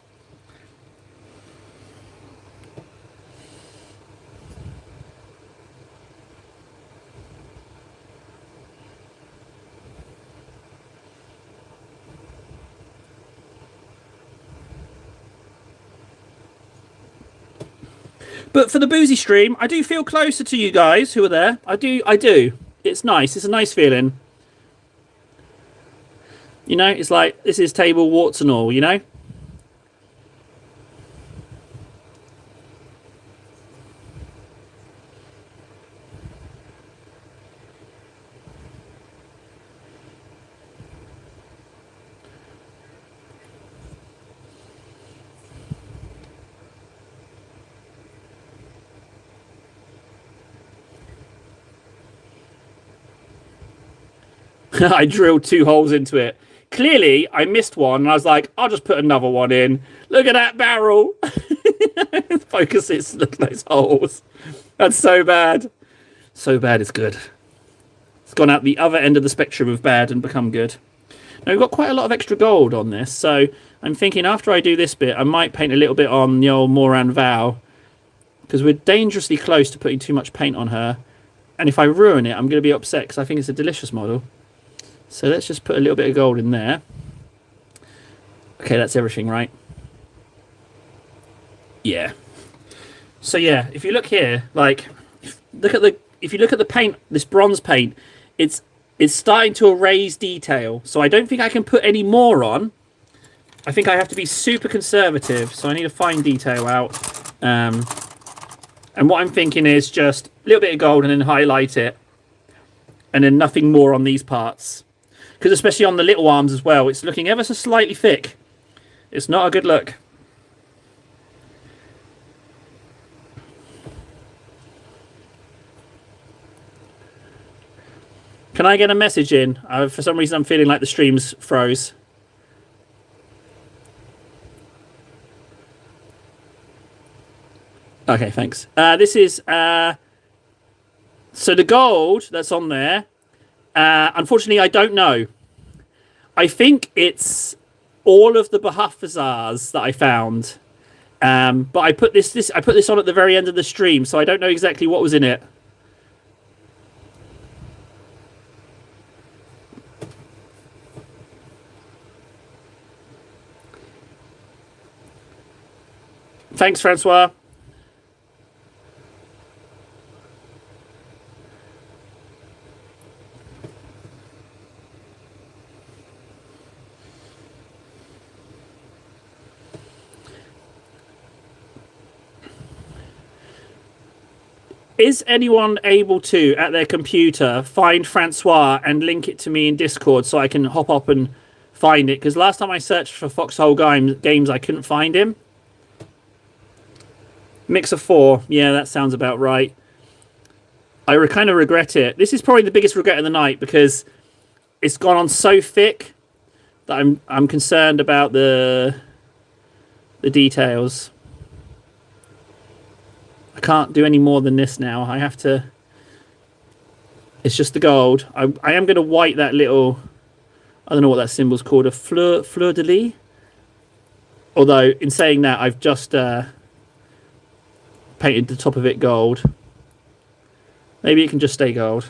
But for the boozy stream, I do feel closer to you guys who are there. I do. It's nice. It's a nice feeling. You know, it's like, this is table warts and all, you know? I drilled 2 holes into it. Clearly, I missed one, and I was like, I'll just put another one in. Look at that barrel. Focus it. Look at those holes. That's so bad. So bad it's good. It's gone out the other end of the spectrum of bad and become good. Now, we've got quite a lot of extra gold on this, so I'm thinking after I do this bit, I might paint a little bit on the old Moran Val, because we're dangerously close to putting too much paint on her. And if I ruin it, I'm going to be upset, because I think it's a delicious model. So let's just put a little bit of gold in there. Okay, that's everything, right? Yeah. So yeah, if you look here, like, if you look at the paint, this bronze paint, it's starting to erase detail. So I don't think I can put any more on. I think I have to be super conservative. So I need to fine detail out. And what I'm thinking is just a little bit of gold and then highlight it, and then nothing more on these parts. Because especially on the little arms as well, it's looking ever so slightly thick. It's not a good look. Can I get a message in? For some reason, I'm feeling like the stream's froze. Okay, thanks. This is... so the gold that's on there... unfortunately, I don't know. I think it's all of the Bahaphazars that I found. But I put this on at the very end of the stream, so I don't know exactly what was in it. Thanks, Francois. Is anyone able to, at their computer, find Francois and link it to me in Discord so I can hop up and find it? Because last time I searched for Foxhole Games, I couldn't find him. Mixer 4. Yeah, that sounds about right. I kind of regret it. This is probably the biggest regret of the night because it's gone on so thick that I'm concerned about the details. I can't do any more than this now. I have to... It's just the gold. I am going to white that little... I don't know what that symbol's called. A fleur de lis? Although, in saying that, I've just painted the top of it gold. Maybe it can just stay gold.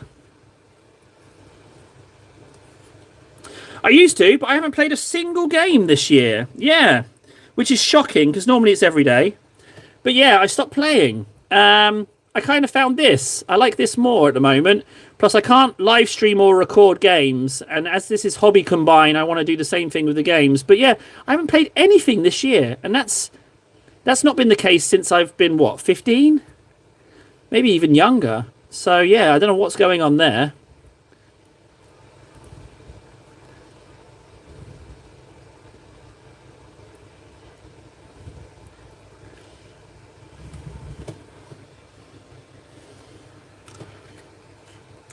I used to, but I haven't played a single game this year. Yeah. Which is shocking, because normally it's every day. But yeah, I stopped playing. I kind of found this. I like this more at the moment. Plus, I can't live stream or record games. And as this is hobby combined, I want to do the same thing with the games. But yeah, I haven't played anything this year. And that's not been the case since I've been, what, 15? Maybe even younger. So yeah, I don't know what's going on there.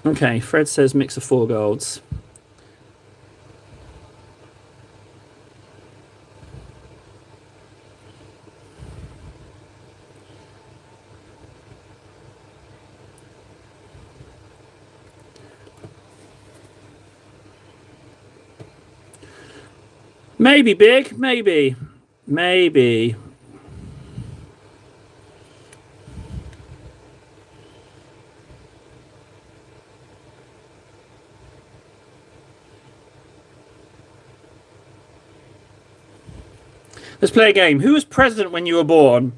Okay, Fred says mix of 4 golds. Maybe big, maybe. Maybe. Let's play a game. Who was president when you were born?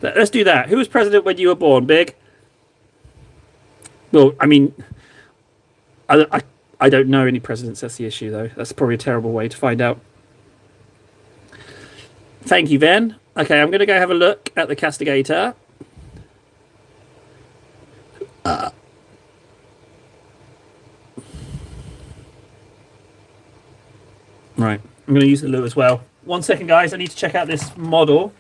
Let's do that. Who was president when you were born, Big? Well, I mean, I don't know any presidents. That's the issue, though. That's probably a terrible way to find out. Thank you, Ven. Okay, I'm going to go have a look at the Castigator. Right, I'm going to use the lure as well. 1 second, guys. I need to check out this model.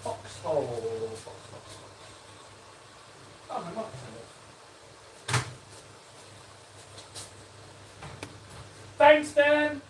Foxhole. Oh, my marker's on it. Thanks, Ben.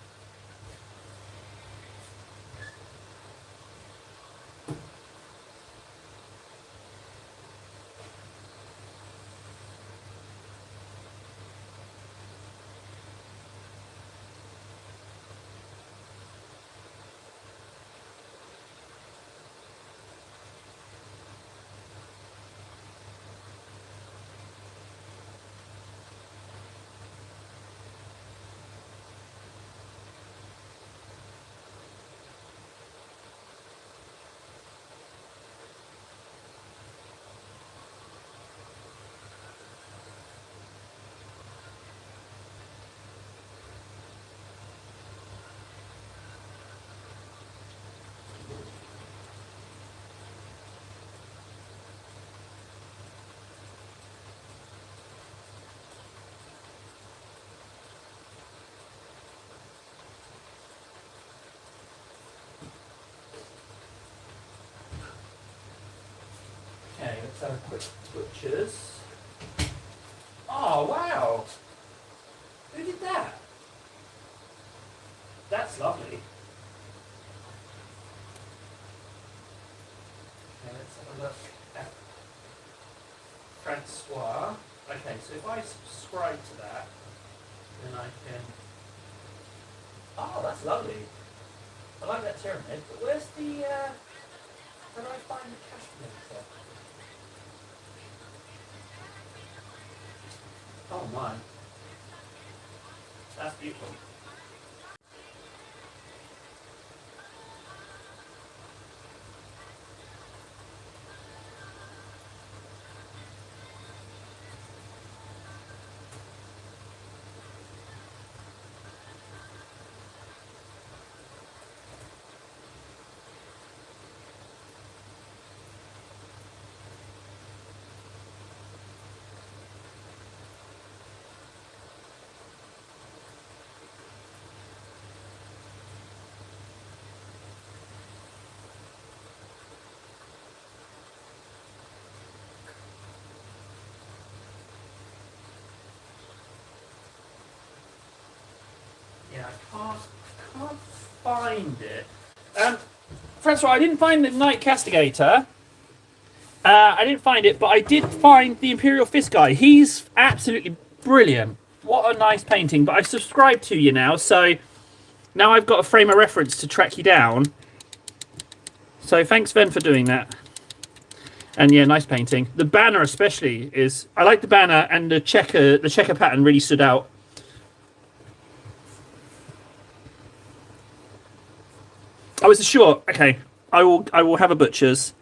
Okay, let's have a quick butchers. Oh, wow. Who did that? That's lovely. Okay, let's have a look at Francois. Okay, so if I subscribe to that, then I can... Oh, that's lovely. I like that pyramid, but where's the... Where do I find the cash? Oh my. That's beautiful. Yeah, I can't find it. Francois, I didn't find the Night Castigator. I didn't find it, but I did find the Imperial Fist guy. He's absolutely brilliant. What a nice painting. But I've subscribed to you now, so now I've got a frame of reference to track you down. So thanks, Ven, for doing that. And yeah, nice painting. The banner especially is... I like the banner, and the checker pattern really stood out. Oh, it's a short. Okay, I will have a butcher's.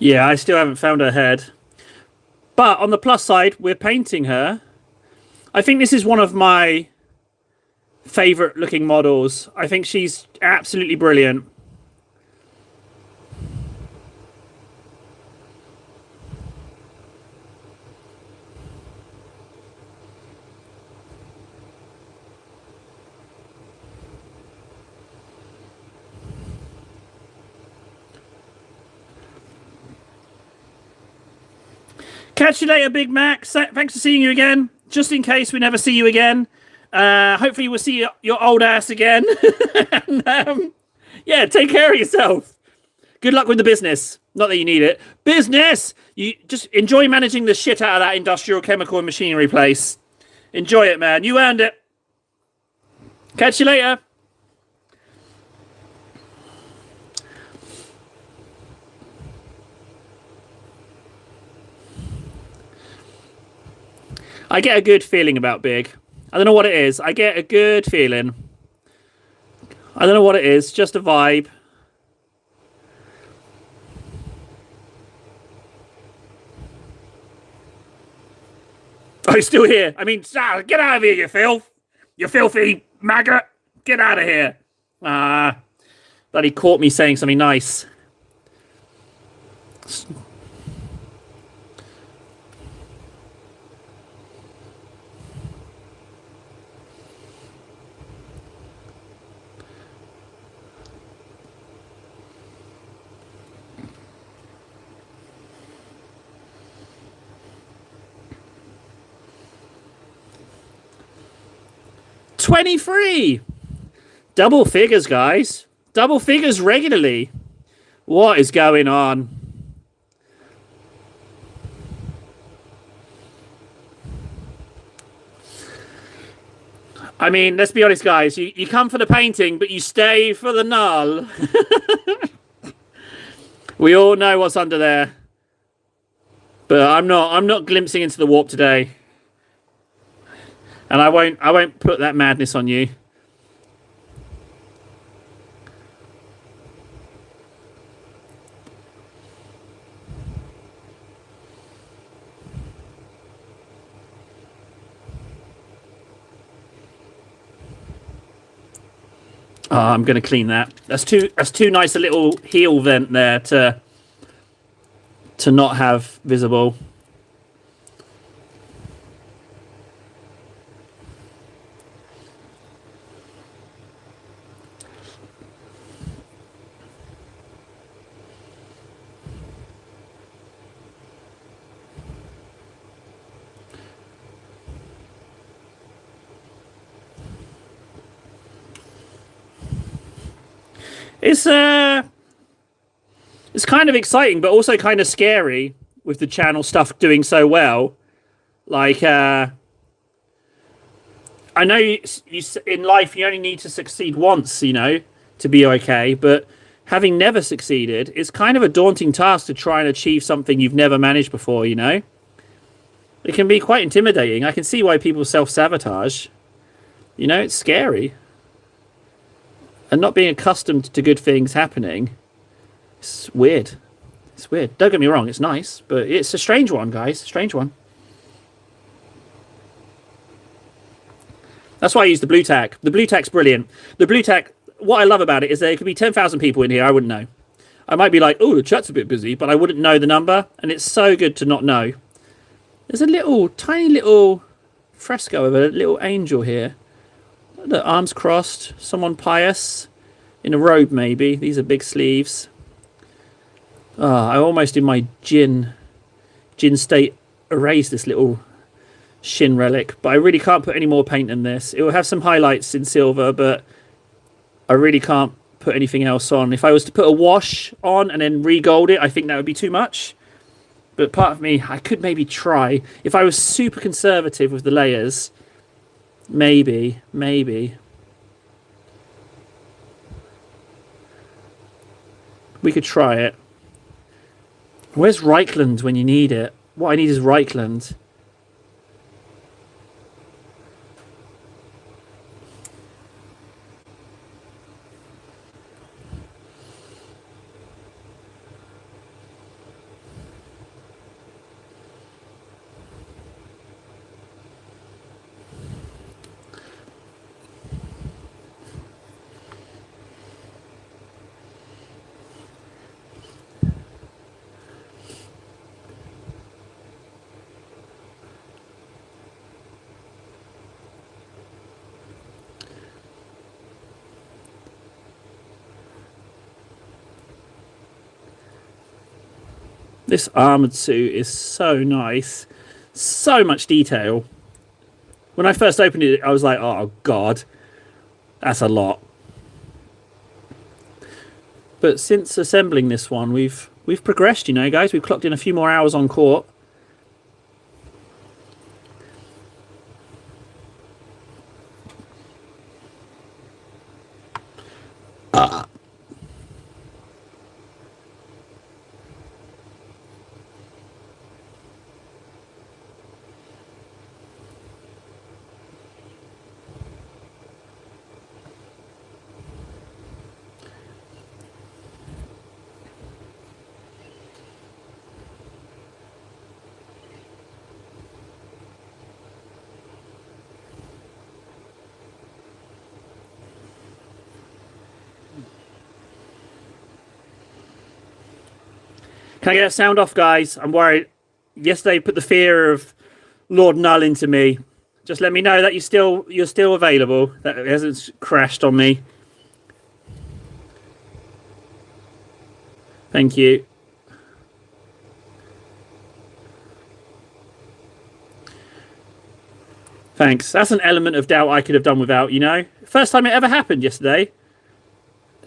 Yeah, I still haven't found her head. But on the plus side, we're painting her. I think this is one of my favorite looking models. I think she's absolutely brilliant. Catch you later, Big Mac. Thanks for seeing you again. Just in case we never see you again. Hopefully we'll see your old ass again. And, yeah, take care of yourself. Good luck with the business. Not that you need it. Business! You just enjoy managing the shit out of that industrial chemical and machinery place. Enjoy it, man. You earned it. Catch you later. I get a good feeling about Big. I don't know what it is. I get a good feeling. I don't know what it is. Just a vibe. Oh, he's still here. I mean, get out of here, you filth. You filthy maggot. Get out of here. But he caught me saying something nice. $23. Double figures, guys. Double figures regularly. What is going on? I mean, let's be honest, guys. You come for the painting, but you stay for the null. We all know what's under there. But I'm not glimpsing into the warp today. And I won't put that madness on you. Oh, I'm going to clean that. That's too nice a little heel vent there to not have visible. It's kind of exciting, but also kind of scary with the channel stuff doing so well. Like, I know in life you only need to succeed once, to be okay. But having never succeeded, it's kind of a daunting task to try and achieve something you've never managed before. It can be quite intimidating. I can see why people self-sabotage. It's scary. And not being accustomed to good things happening, it's weird. It's weird. Don't get me wrong, it's nice, but it's a strange one, guys. A strange one. That's why I use the blue tack. The blue tack's brilliant. The blue tack, what I love about it is there could be 10,000 people in here, I wouldn't know. I might be like, oh, the chat's a bit busy, but I wouldn't know the number, and it's so good to not know. There's a tiny little fresco of a little angel here. The arms crossed, someone pious, in a robe maybe. These are big sleeves. I almost in my gin state erased this little Shin relic, but I really can't put any more paint in this. It will have some highlights in silver, but I really can't put anything else on. If I was to put a wash on and then re-gold it, I think that would be too much. But part of me, I could maybe try. If I was super conservative with the layers, maybe. We could try it. Where's Reichland when you need it? What I need is Reichland. This armored suit is so nice. So much detail. When I first opened it, I was like, oh god, that's a lot. But since assembling this one, we've progressed, you know, guys. We've clocked in a few more hours on court. Can I get a sound off, guys? I'm worried. Yesterday put the fear of Lord Null into me. Just let me know that you're still available. That it hasn't crashed on me. Thank you. Thanks. That's an element of doubt I could have done without, you know? First time it ever happened yesterday.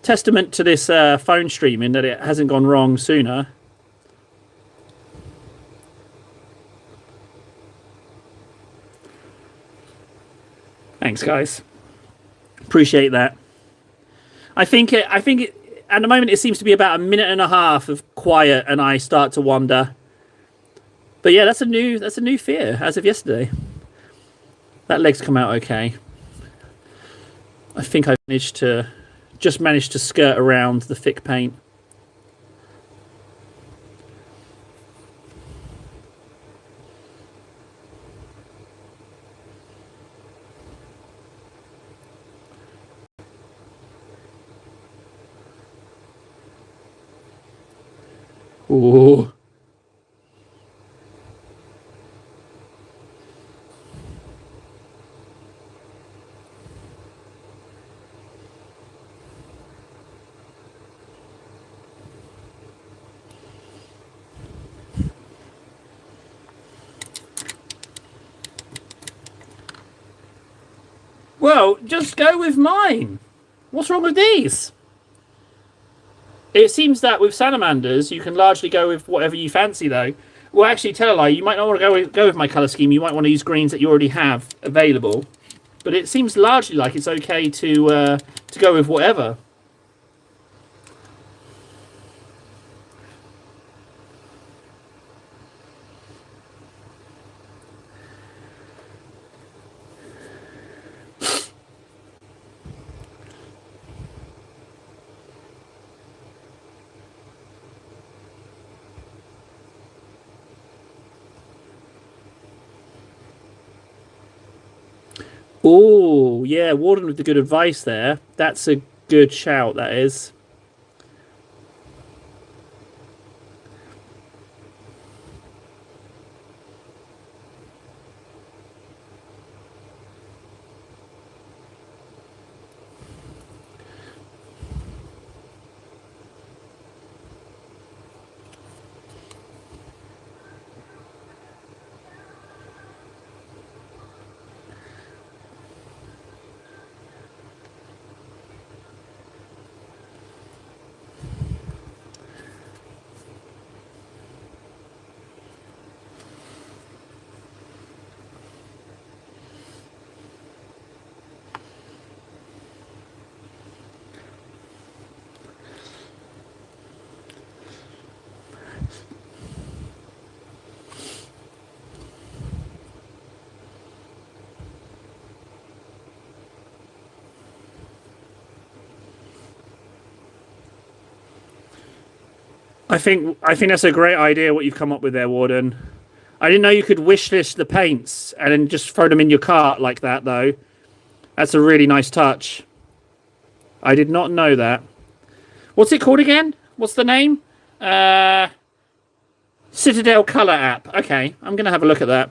Testament to this phone streaming that it hasn't gone wrong sooner. Thanks, guys. Appreciate that. I think at the moment it seems to be about a minute and a half of quiet, and I start to wander. But yeah, that's a new fear as of yesterday. That leg's come out okay. I think I managed to skirt around the thick paint. Ooh. Well, just go with mine. What's wrong with these? It seems that with salamanders, you can largely go with whatever you fancy, though. Well, actually, tell a lie. You might not want to go with my colour scheme. You might want to use greens that you already have available. But it seems largely like it's okay to go with whatever. Oh, yeah, Warden with the good advice there. That's a good shout, that is. I think that's a great idea what you've come up with there, Warden. I didn't know you could wish list the paints and then just throw them in your cart like that, though. That's a really nice touch. I did not know that. What's it called again? What's the name? Citadel Color app. Okay, I'm going to have a look at that.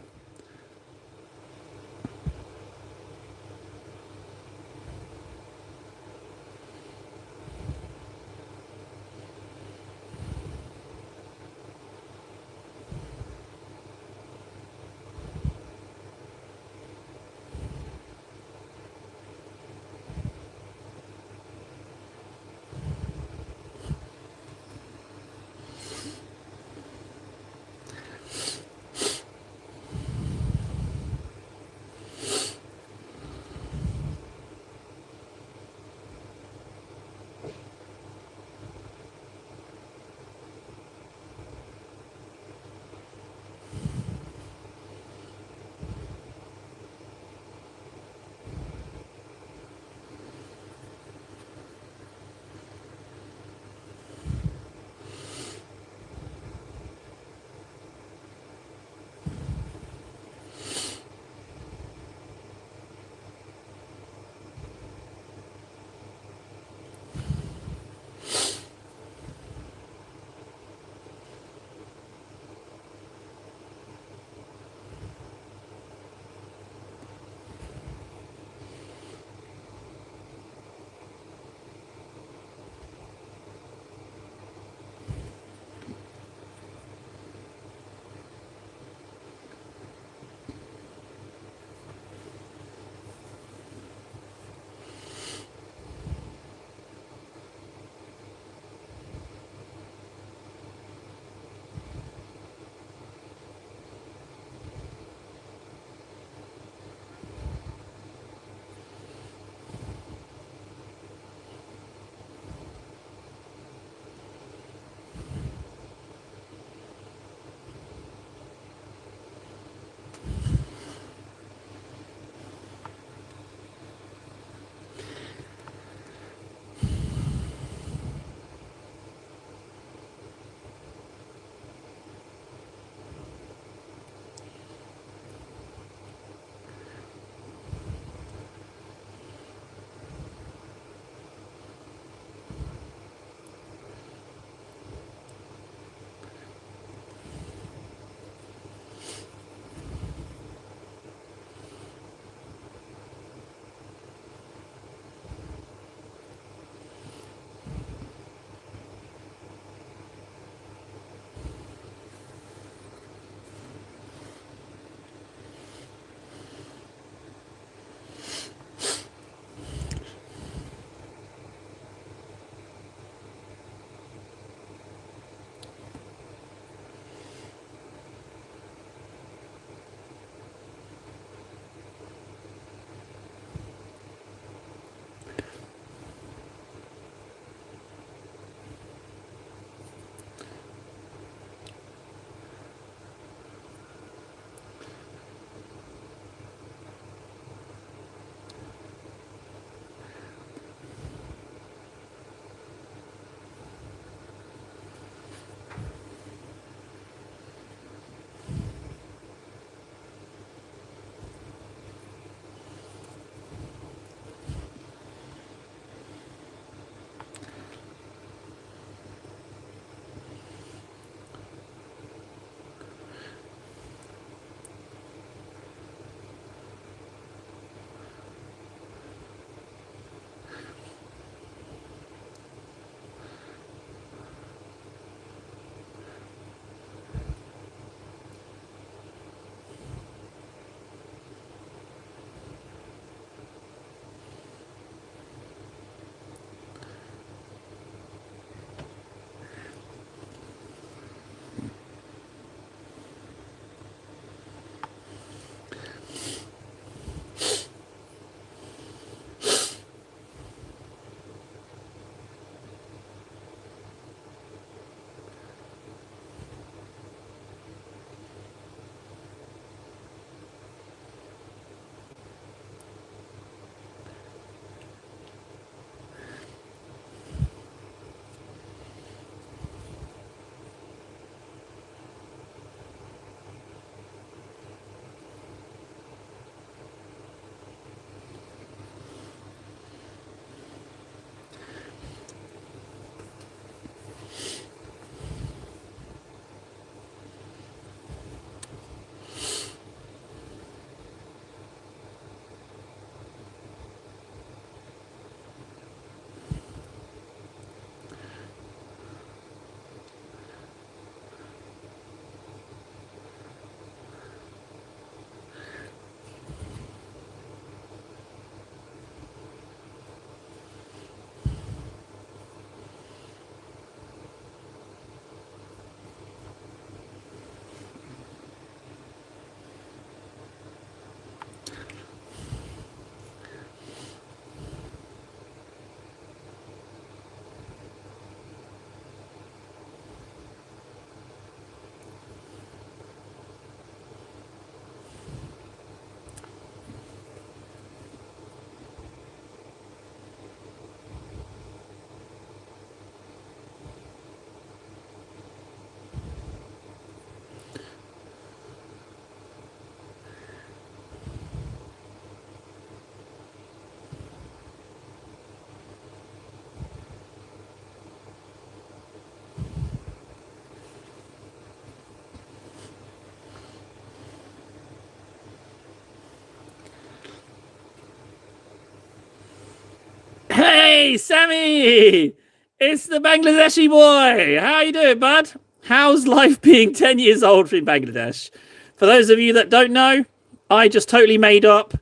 Hey, Sammy! It's the Bangladeshi boy. How you doing, bud? How's life being 10 years old in Bangladesh? For those of you that don't know, I just totally made up,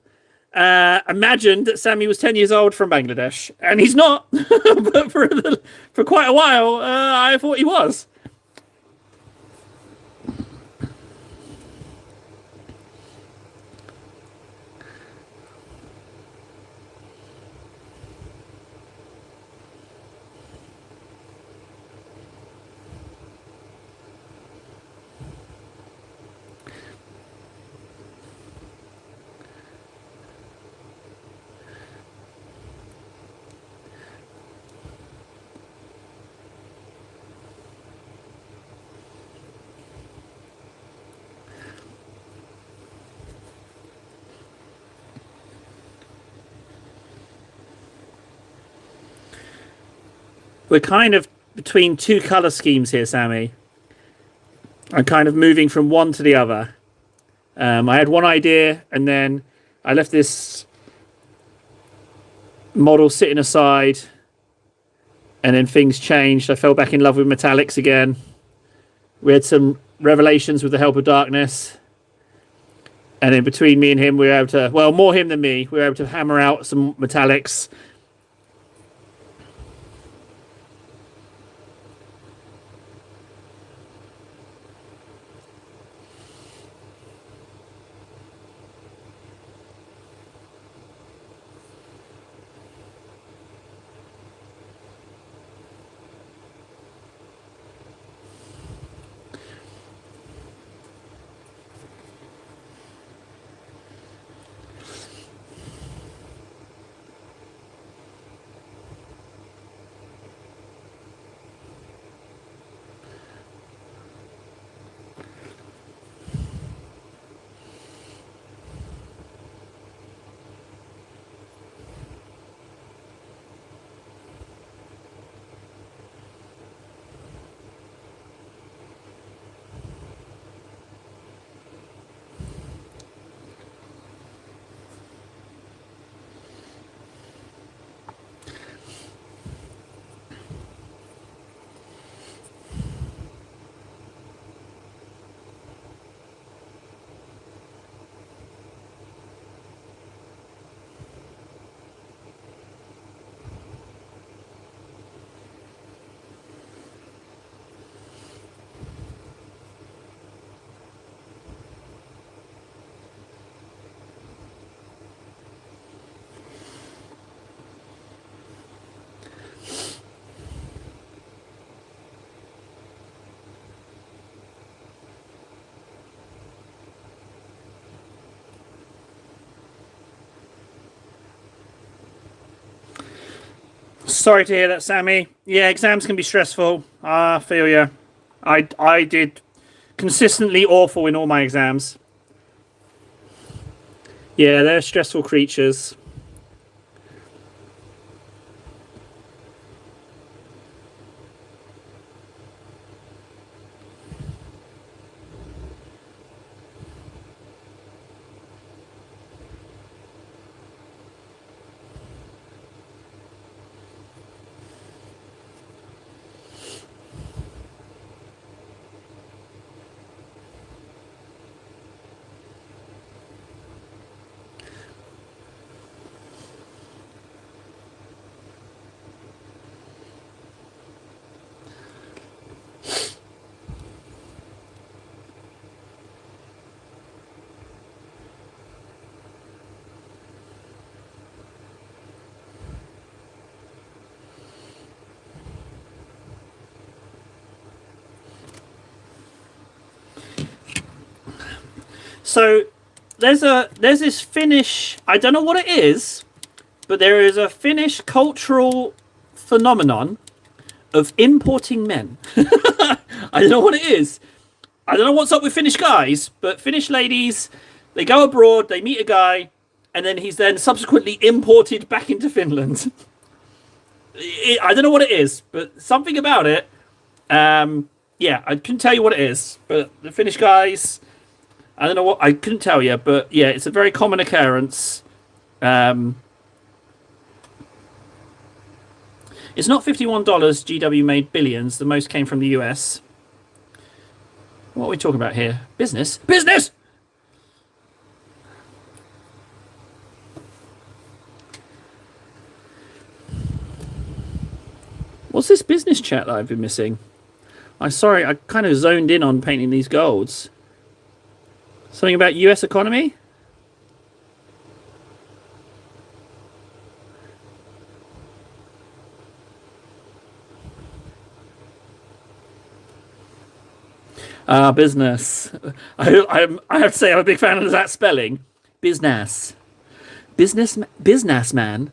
imagined that Sammy was 10 years old from Bangladesh, and he's not. But for quite a while, I thought he was. We're kind of between two color schemes here, Sammy. I'm kind of moving from one to the other. I had one idea, and then I left this model sitting aside, and then things changed. I fell back in love with metallics again. We had some revelations with the help of darkness, and then between me and him, we were able to, well, more him than me, we were able to hammer out some metallics. Sorry to hear that, Sammy. Yeah, exams can be stressful. I feel you. I did consistently awful in all my exams. Yeah, they're stressful creatures. So there's this Finnish. I don't know what it is, but there is a Finnish cultural phenomenon of importing men. I don't know what it is. I don't know what's up with Finnish guys, but Finnish ladies, they go abroad, they meet a guy, and then he's then subsequently imported back into Finland. I don't know what it is, but something about it. Yeah, I couldn't tell you what it is, but the Finnish guys, I don't know what, I couldn't tell you, but yeah, it's a very common occurrence. It's not $51 GW made billions. The most came from the US. What are we talking about here? Business? Business! What's this business chat that I've been missing? I'm sorry, I kind of zoned in on painting these golds. Something about US economy? Business. I have to say I'm a big fan of that spelling. Business. Businessman.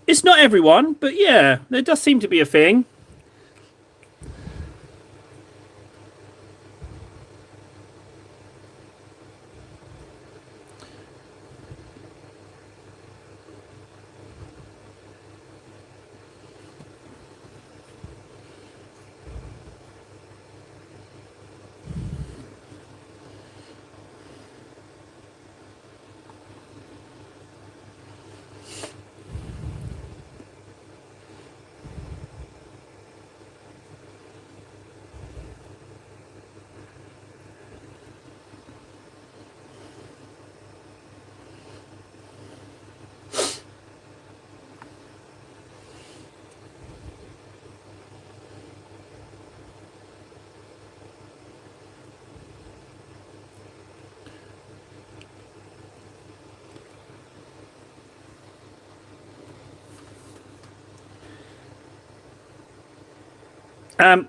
It's not everyone, but yeah, there does seem to be a thing.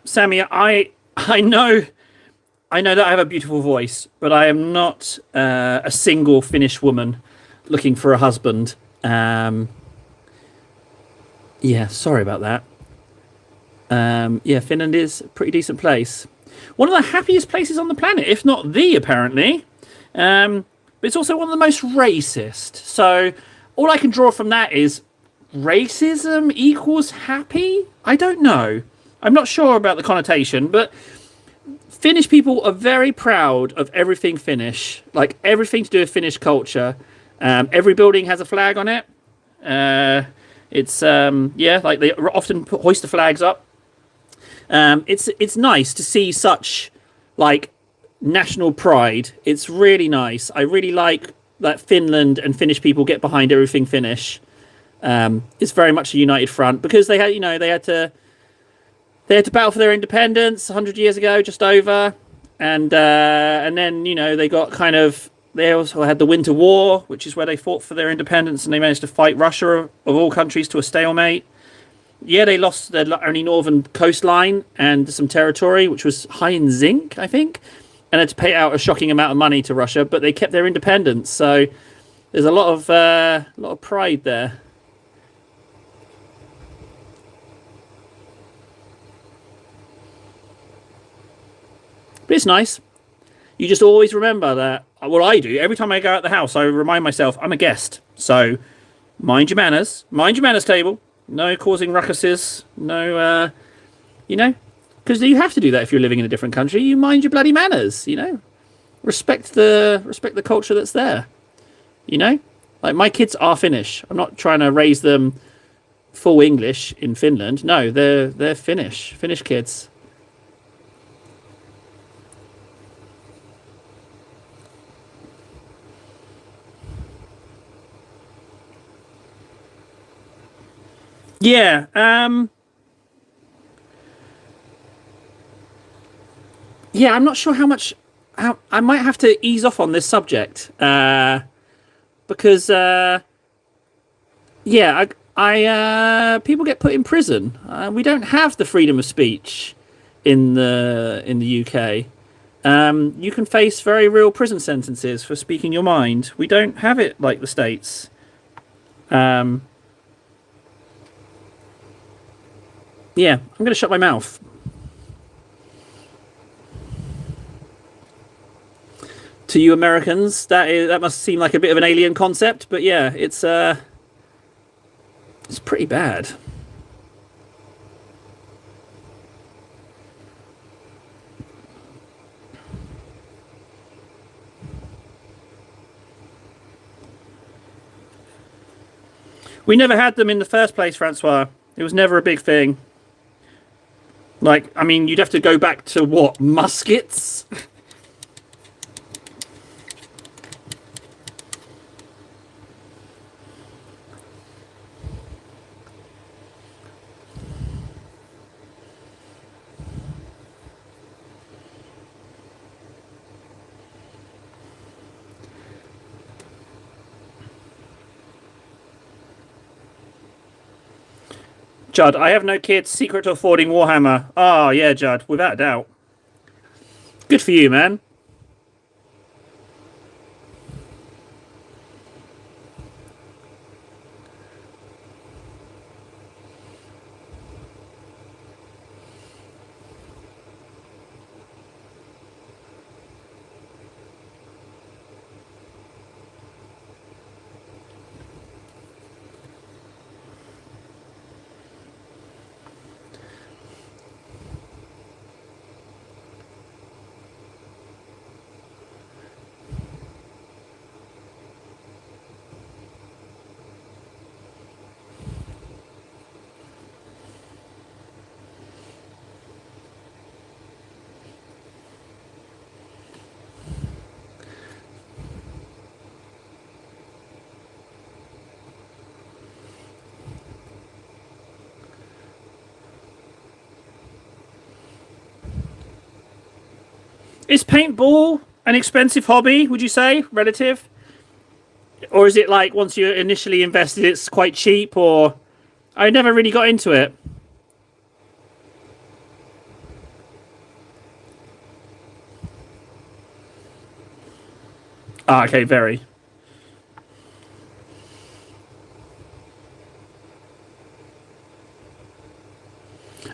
Sammy, I know that I have a beautiful voice, but I am not a single Finnish woman looking for a husband. Yeah, sorry about that. Yeah, Finland is a pretty decent place. One of the happiest places on the planet, if not the, apparently. But it's also one of the most racist. So all I can draw from that is racism equals happy? I don't know. I'm not sure about the connotation, but Finnish people are very proud of everything Finnish, like everything to do with Finnish culture. Every building has a flag on it. It's yeah, like they often hoist the flags up. It's nice to see such like national pride. It's really nice. I really like that Finland and Finnish people get behind everything Finnish. It's very much a united front because they had, they had to battle for their independence 100 years ago, just over, and then they got kind of. They also had the Winter War, which is where they fought for their independence, and they managed to fight Russia of all countries to a stalemate. Yeah, they lost their only northern coastline and some territory, which was high in zinc, I think, and had to pay out a shocking amount of money to Russia, but they kept their independence. So there's a lot of pride there. But it's nice. You just always remember that. What I do every time I go out the house, I remind myself I'm a guest. So mind your manners. Mind your manners table. No causing ruckuses. No, because you have to do that if you're living in a different country. You mind your bloody manners. Respect the culture that's there. Like my kids are Finnish. I'm not trying to raise them full English in Finland. No, they're Finnish kids. Yeah. Yeah, I'm not sure how much. How, I might have to ease off on this subject because yeah, people get put in prison. We don't have the freedom of speech in the UK. You can face very real prison sentences for speaking your mind. We don't have it like the States. Um, yeah, I'm going to shut my mouth. To you Americans, that must seem like a bit of an alien concept, but yeah, it's pretty bad. We never had them in the first place, Francois. It was never a big thing. Like, I mean, you'd have to go back to what, muskets? Judd, I have no kids. Secret to affording Warhammer. Oh, yeah, Judd, without a doubt. Good for you, man. Is paintball an expensive hobby, would you say, relative? Or is it like once you're initially invested, it's quite cheap? Or I never really got into it. Ah, okay, very.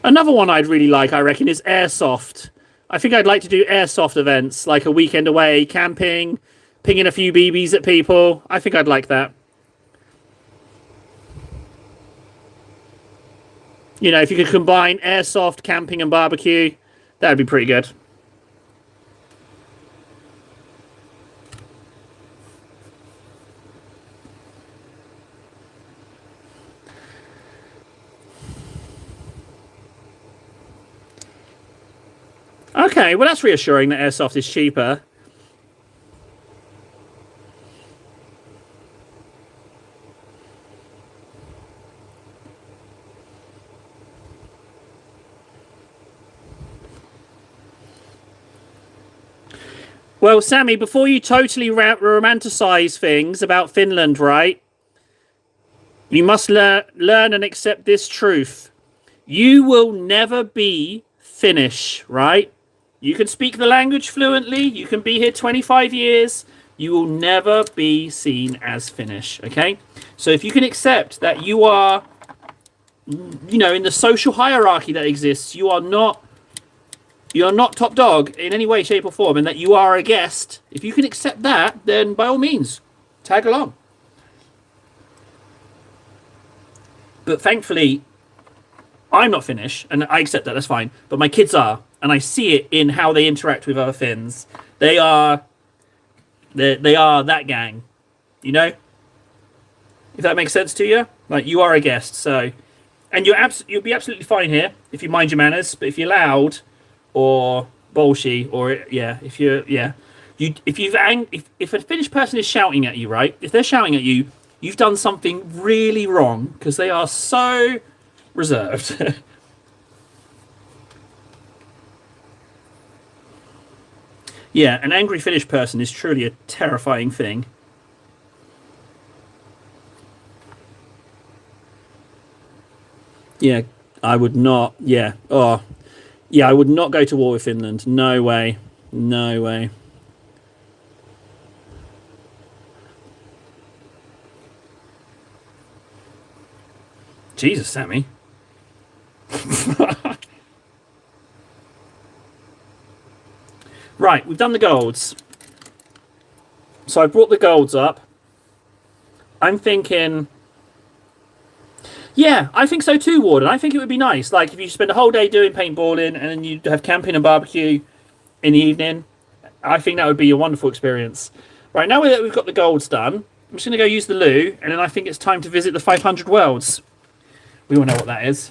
Another one I'd really like, I reckon, is airsoft. I think I'd like to do airsoft events, like a weekend away, camping, pinging a few BBs at people. I think I'd like that. You know, if you could combine airsoft, camping, and barbecue, that'd be pretty good. Okay, well, that's reassuring that airsoft is cheaper. Well, Sammy, before you totally romanticize things about Finland, right? You must learn and accept this truth. You will never be Finnish, right? You can speak the language fluently. You can be here 25 years. You will never be seen as Finnish, okay? So if you can accept that you are, you know, in the social hierarchy that exists, you're not top dog in any way, shape, or form, and that you are a guest. If you can accept that, then by all means, tag along. But thankfully, I'm not Finnish, and I accept that. That's fine. But my kids are, and I see it in how they interact with other Finns. They are that gang, you know. If that makes sense to you, like you are a guest, so And you'll be absolutely fine here if you mind your manners. But if you're loud or bolshy, or if you're if a Finnish person is shouting at you, right? If they're shouting at you, you've done something really wrong because they are so reserved. Yeah, an angry Finnish person is truly a terrifying thing. Yeah, I would not. Yeah. Oh, yeah, I would not go to war with Finland. No way. No way. Jesus, Sammy. Right, we've done the golds. So I brought the golds up. I'm thinking. Yeah, I think so too, Warden. I think it would be nice. Like, if you spend a whole day doing paintballing and then you have camping and barbecue in the evening, I think that would be a wonderful experience. Right, now that we've got the golds done, I'm just going to go use the loo, and then I think it's time to visit the 500 worlds. We all know what that is.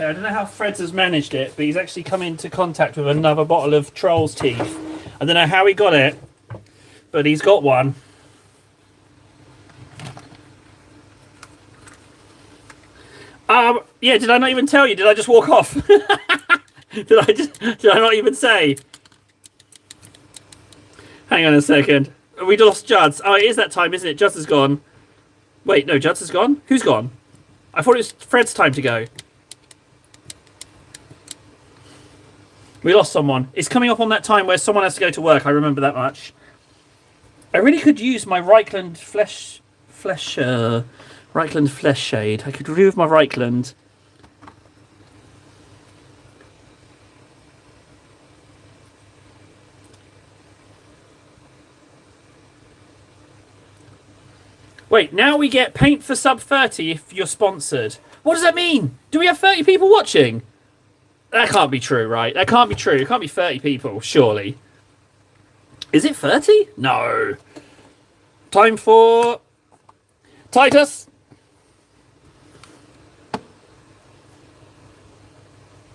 Okay, I don't know how Fred has managed it, but he's actually come into contact with another bottle of Troll's Teeth. I don't know how he got it, but he's got one. Yeah, did I not even tell you? Did I just walk off? Did I not even say? Hang on a second. We lost Juds. Oh, it is that time, isn't it? Juds has gone. Wait, no, Juds has gone? Who's gone? I thought it was Fred's time to go. We lost someone. It's coming up on that time where someone has to go to work. I remember that much. I really could use my Reichland Reichland Flesh Shade. I could remove my Reichland. Wait, now we get paint for sub 30 if you're sponsored. What does that mean? Do we have 30 people watching? That can't be true, right? That can't be true. It can't be 30 people, surely. Is it 30? No. Time for Titus.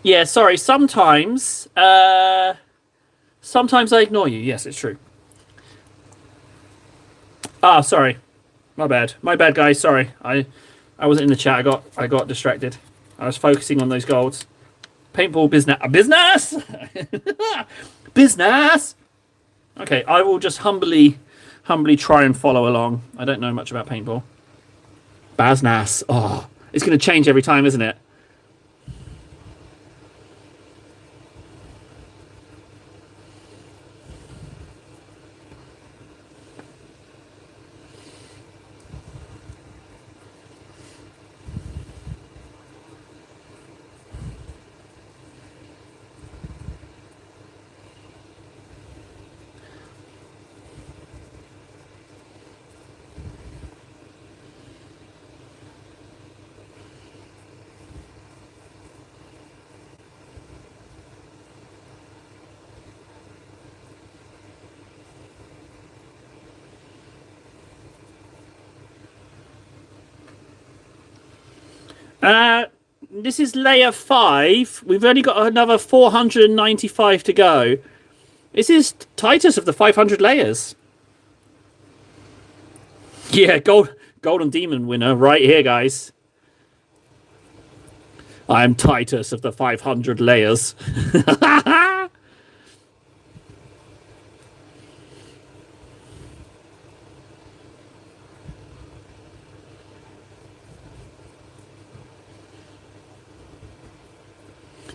Yeah, sorry. Sometimes I ignore you. Yes, it's true. Ah, sorry. My bad. My bad, guys. Sorry. I wasn't in the chat. I got distracted. I was focusing on those golds. Paintball business. Business! Business! Okay, I will just humbly try and follow along. I don't know much about paintball. Baznas. Oh, it's going to change every time, isn't it? This is layer 5. We've only got another 495 to go. This is Titus of the 500 layers. Yeah, Golden Demon winner right here, guys. I'm Titus of the 500 layers.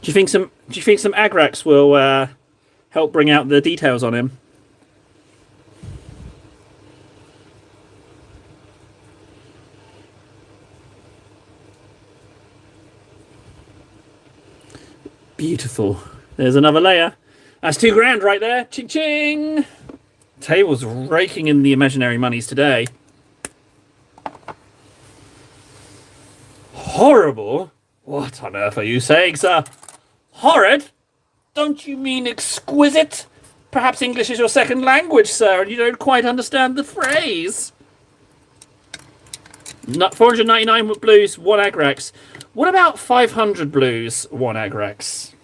Do you think some Agrax will help bring out the details on him? Beautiful. There's another layer. That's $2,000 right there. Ching ching. Table's raking in the imaginary monies today. Horrible? What on earth are you saying, sir? Horrid? Don't you mean exquisite? Perhaps English is your second language, sir, and you don't quite understand the phrase. 499 blues, 1 Agrax. What about 500 blues, 1 Agrax?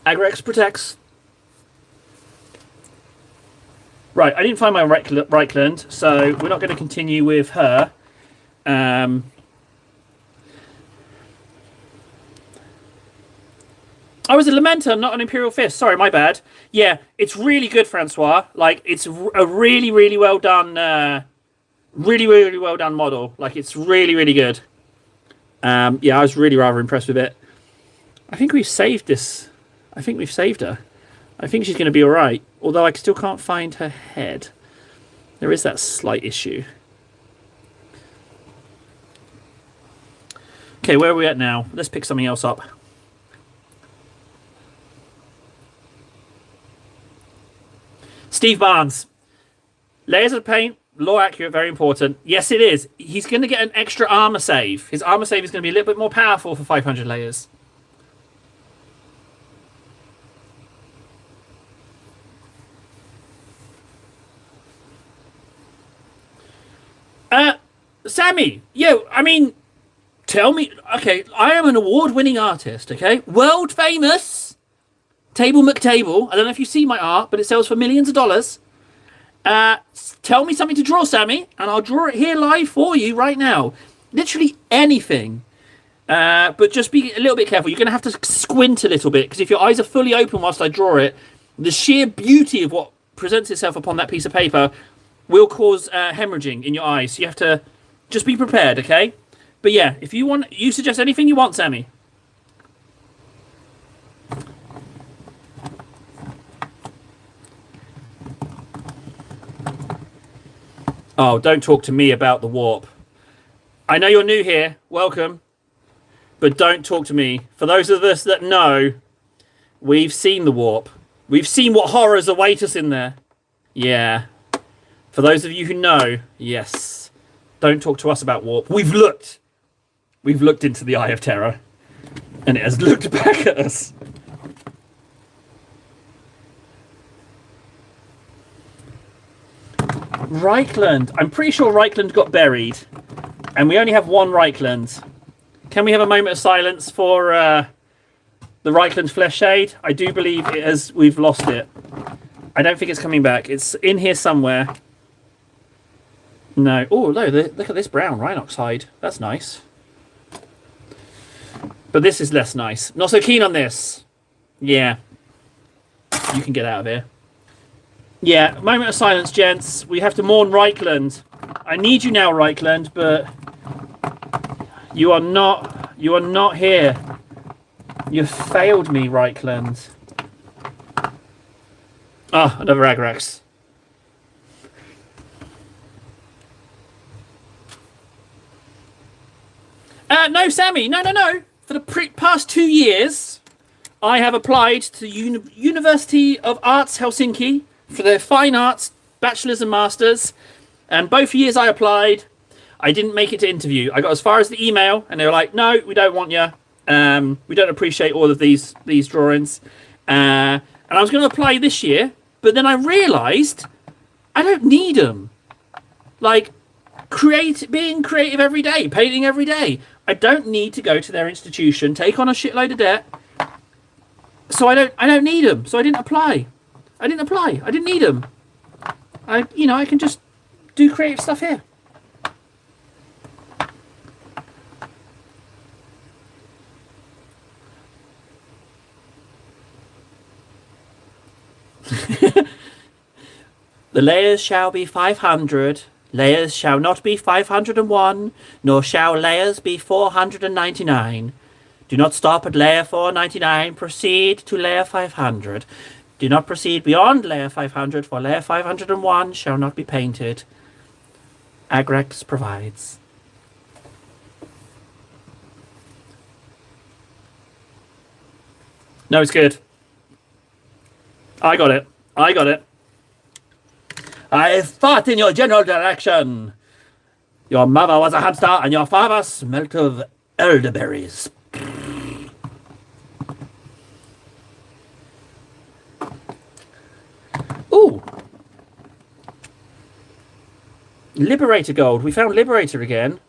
Agrax protects. Right, I didn't find my Reichland, so we're not going to continue with her. I was a Lamenter, not an Imperial Fist. Sorry, my bad. Yeah, it's really good, Francois. Like, it's a really, really well done, really, really well done model. Like, it's really, really good. Yeah, I was really rather impressed with it. I think we've saved this. I think we've saved her. I think she's going to be all right. Although I still can't find her head. There is that slight issue. Okay, where are we at now? Let's pick something else up. Steve Barnes. Layers of paint, law accurate, very important. Yes, it is. He's going to get an extra armor save. His armor save is going to be a little bit more powerful for 500 layers. Sammy, I mean, tell me. Okay, I am an award-winning artist, okay? World famous. Table McTable. I don't know if you see my art, but it sells for millions of dollars. Tell me something to draw, Sammy, and I'll draw it here live for you right now. Literally anything. But just be a little bit careful. You're going to have to squint a little bit, because if your eyes are fully open whilst I draw it, the sheer beauty of what presents itself upon that piece of paper will cause hemorrhaging in your eyes. So you have to just be prepared, okay? But yeah, if you want, you suggest anything you want, Sammy. Oh, don't talk to me about the warp. I know you're new here. Welcome. But don't talk to me. For those of us that know, we've seen the warp. We've seen what horrors await us in there. Yeah. For those of you who know, yes. Don't talk to us about warp. We've looked. We've looked into the Eye of Terror. And it has looked back at us. Reichland. I'm pretty sure Reichland got buried. And we only have one Reichland. Can we have a moment of silence for the Reichland Flesh Shade? I do believe we've lost it. I don't think it's coming back. It's in here somewhere. No. Oh, no, look at this brown Rhinox hide. That's nice. But this is less nice. Not so keen on this. Yeah. You can get out of here. Yeah, moment of silence, gents. We have to mourn Reichland. I need you now, Reichland, but you are not here. You've failed me, Reichland. Ah, another Agrax. No, Sammy, no. For the past 2 years, I have applied to the University of Arts Helsinki for their Fine Arts Bachelors and Masters. And both years I applied, I didn't make it to interview. I got as far as the email, and they were like, no, we don't want you. We don't appreciate all of these drawings. And I was going to apply this year, but then I realised I don't need them. Like, being creative every day, painting every day. I don't need to go to their institution, take on a shitload of debt. So I don't need them. So I didn't apply. I didn't need them. I can just do creative stuff here. The layers shall be 500. Layers shall not be 501, nor shall layers be 499. Do not stop at layer 499. Proceed to layer 500. Do not proceed beyond layer 500, for layer 501 shall not be painted. Agrax provides. No, it's good. I got it. I fought in your general direction. Your mother was a hamster and your father smelt of elderberries. Ooh. Liberator gold. We found Liberator again.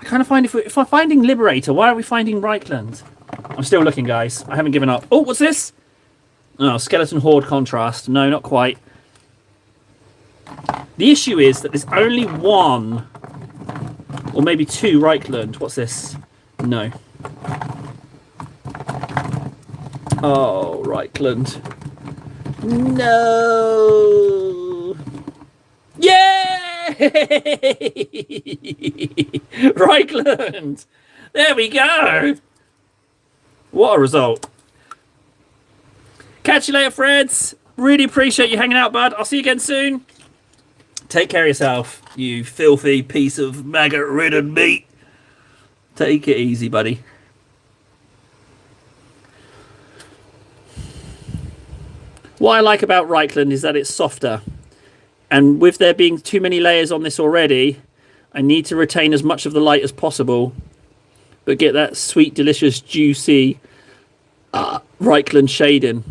I kind of find if we're finding Liberator, why are we finding Reichland? I'm still looking, guys. I haven't given up. Oh, what's this? Oh, Skeleton Horde contrast. No, not quite. The issue is that there's only one, or maybe two Reichland. What's this? No. Oh, Reichland. No. Yay! Reichland. There we go. What a result. Catch you later, friends. Really appreciate you hanging out, bud. I'll see you again soon. Take care of yourself, you filthy piece of maggot-ridden meat. Take it easy, buddy. What I like about Reichland is that it's softer. And with there being too many layers on this already, I need to retain as much of the light as possible, but get that sweet, delicious, juicy Reichland shading.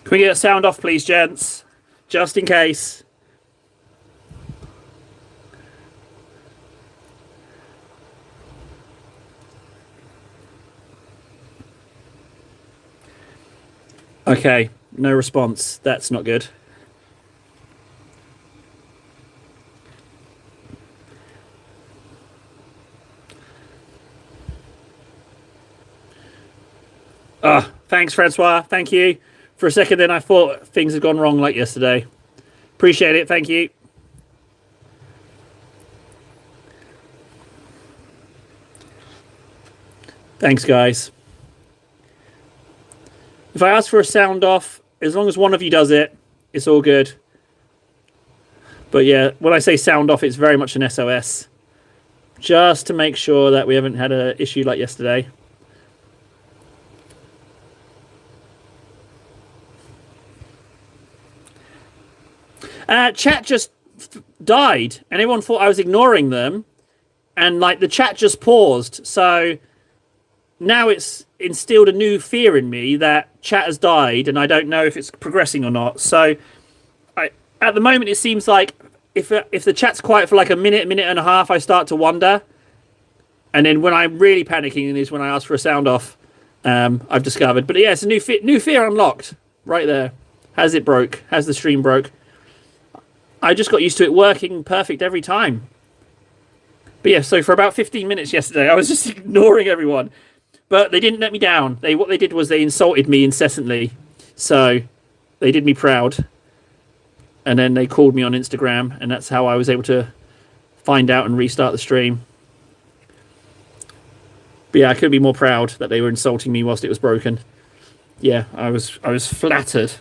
Can we get a sound off, please, gents? Just in case. Okay, no response. That's not good. Ah, thanks, Francois. Thank you. For a second, then I thought things had gone wrong like yesterday. Appreciate it. Thank you. Thanks, guys. If I ask for a sound off, as long as one of you does it, it's all good. But yeah, when I say sound off, it's very much an SOS. Just to make sure that we haven't had an issue like yesterday. Chat just died, and everyone thought I was ignoring them, and like the chat just paused. So now it's instilled a new fear in me that chat has died, and I don't know if it's progressing or not. So at the moment, it seems like if the chat's quiet for like a minute and a half, I start to wonder. And then when I'm really panicking is when I ask for a sound off. I've discovered, but yeah, it's a new fear unlocked right there. Has it broke? Has the stream broke? I just got used to it working perfect every time. But yeah, so for about 15 minutes yesterday, I was just ignoring everyone. But they didn't let me down. What they did was they insulted me incessantly. So they did me proud. And then they called me on Instagram, and that's how I was able to find out and restart the stream. But yeah, I couldn't be more proud that they were insulting me whilst it was broken. Yeah, I was flattered.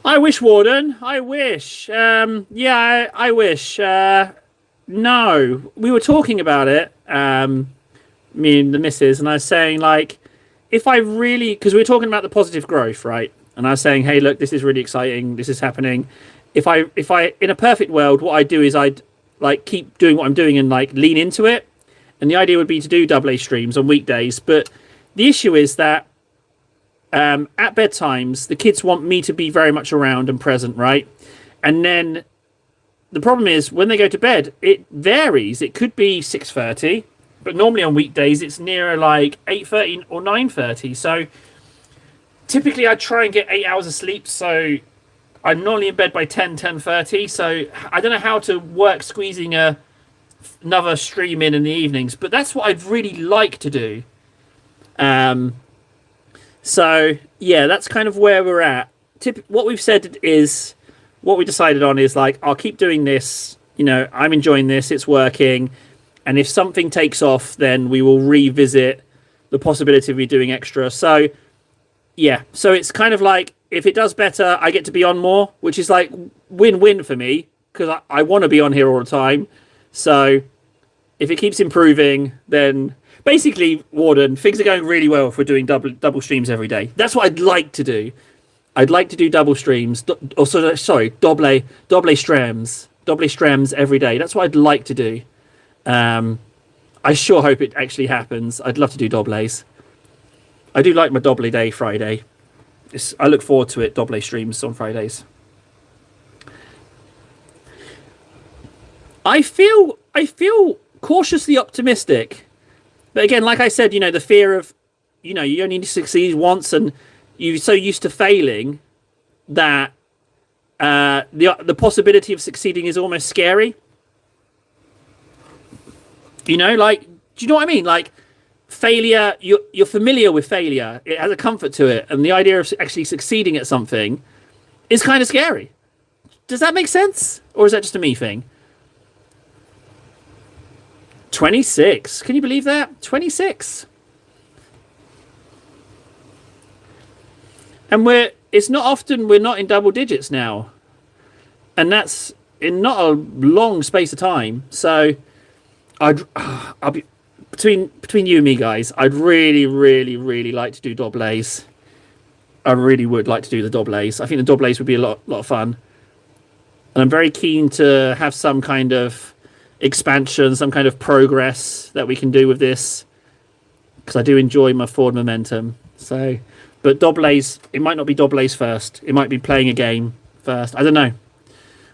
I wish, Warden. I wish. Yeah, I wish. No, we were talking about it, me and the missus, and I was saying, like, if I really, because we were talking about the positive growth, right? And I was saying, hey, look, this is really exciting. This is happening. If I, in a perfect world, what I'd do is I'd like keep doing what I'm doing and like lean into it. And the idea would be to do double A streams on weekdays. But the issue is that at bedtimes, the kids want me to be very much around and present, right? And then the problem is when they go to bed, it varies. It could be 6:30, but normally on weekdays it's nearer like 8:30 or 9:30. So typically I try and get 8 hours of sleep. So I'm normally in bed by 10:30. So I don't know how to work squeezing another stream in the evenings, but that's what I'd really like to do. So yeah, that's kind of where we're at. What we've said is, what we decided on is like, I'll keep doing this. You know, I'm enjoying this. It's working. And if something takes off, then we will revisit the possibility of me doing extra. So yeah, so it's kind of like, if it does better, I get to be on more, which is like win-win for me because I want to be on here all the time. So if it keeps improving, then basically, Warden, things are going really well if we're doing double streams every day. That's what I'd like to do. I'd like to do double streams, doble streams every day. That's what I'd like to do. I sure hope it actually happens. I'd love to do dobles. I do like my double day Friday. I look forward to it, double streams on Fridays. I feel cautiously optimistic. But again, like I said, the fear of, you only need to succeed once, and you're so used to failing that the possibility of succeeding is almost scary. Like, do you know what I mean? Like, failure, you're familiar with failure. It has a comfort to it, and the idea of actually succeeding at something is kind of scary. Does that make sense, or is that just a me thing? 26. Can you believe that? 26. And it's not often we're not in double digits now. And that's in not a long space of time. So I'll be between you and me, guys, I'd really, really, really like to do Doblays. I really would like to do the Doblays. I think the Doblays would be a lot of fun. And I'm very keen to have some kind of expansion, some kind of progress that we can do with this, because I do enjoy my forward momentum. So, but Doblays, it might not be Doblays first. It might be playing a game first. I don't know.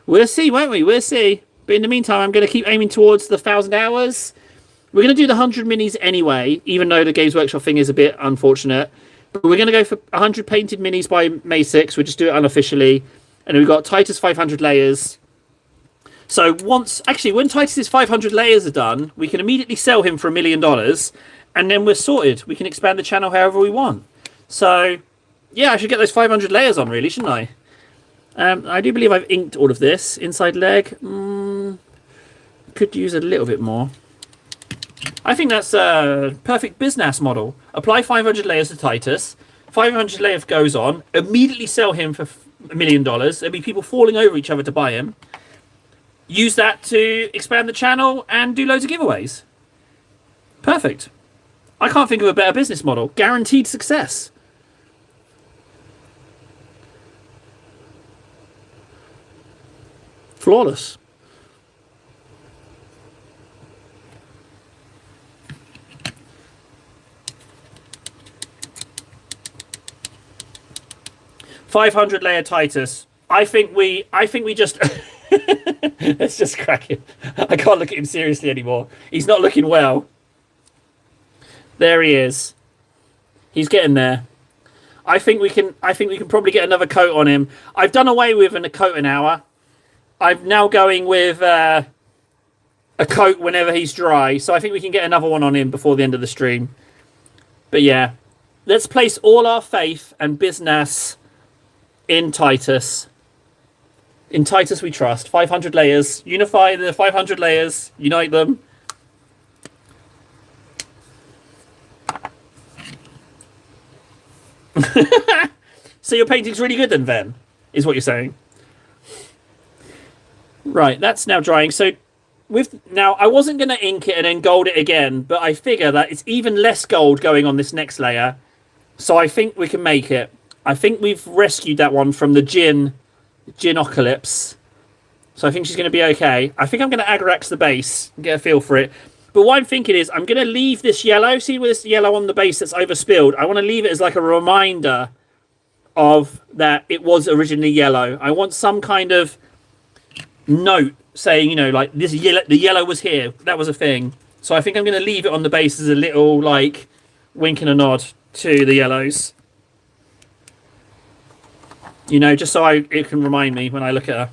We'll see, won't we? We'll see. But in the meantime, I'm going to keep aiming towards the 1,000 hours. We're going to do the 100 minis anyway, even though the Games Workshop thing is a bit unfortunate. But we're going to go for 100 painted minis by May 6th. We'll just do it unofficially. And we've got Titus 500 layers. So when Titus's 500 layers are done, we can immediately sell him for $1 million. And then we're sorted. We can expand the channel however we want. So, yeah, I should get those 500 layers on, really, shouldn't I? I do believe I've inked all of this. Inside leg. Could use a little bit more. I think that's a perfect business model. Apply 500 layers to Titus. 500 layers goes on. Immediately sell him for $1 million. There'll be people falling over each other to buy him. Use that to expand the channel and do loads of giveaways. Perfect. I can't think of a better business model. Guaranteed success. Flawless. $500 layer Titus. I think we just let's just crack him. I can't look at him seriously anymore. He's not looking well. There he is. He's getting there. I think we can probably get another coat on him. I've done away with a coat an hour. I'm now going with a coat whenever he's dry. So I think we can get another one on him before the end of the stream. But yeah, let's place all our faith and business in Titus. In Titus we trust. 500 layers. Unify the 500 layers. Unite them. So your painting's really good then, Ven? Is what you're saying? Right, that's now drying. So now I wasn't going to ink it and then gold it again, but I figure that it's even less gold going on this next layer. So I think we can make it. I think we've rescued that one from the Ginocalypse. So I think she's going to be okay. I think I'm going to Agrax the base and get a feel for it. But what I'm thinking is I'm going to leave this yellow. See with this yellow on the base that's overspilled? I want to leave it as like a reminder of that it was originally yellow. I want some kind of note saying, like this yellow, the yellow was here. That was a thing. So I think I'm going to leave it on the base as a little like wink and a nod to the yellows. Just so it can remind me when I look at her.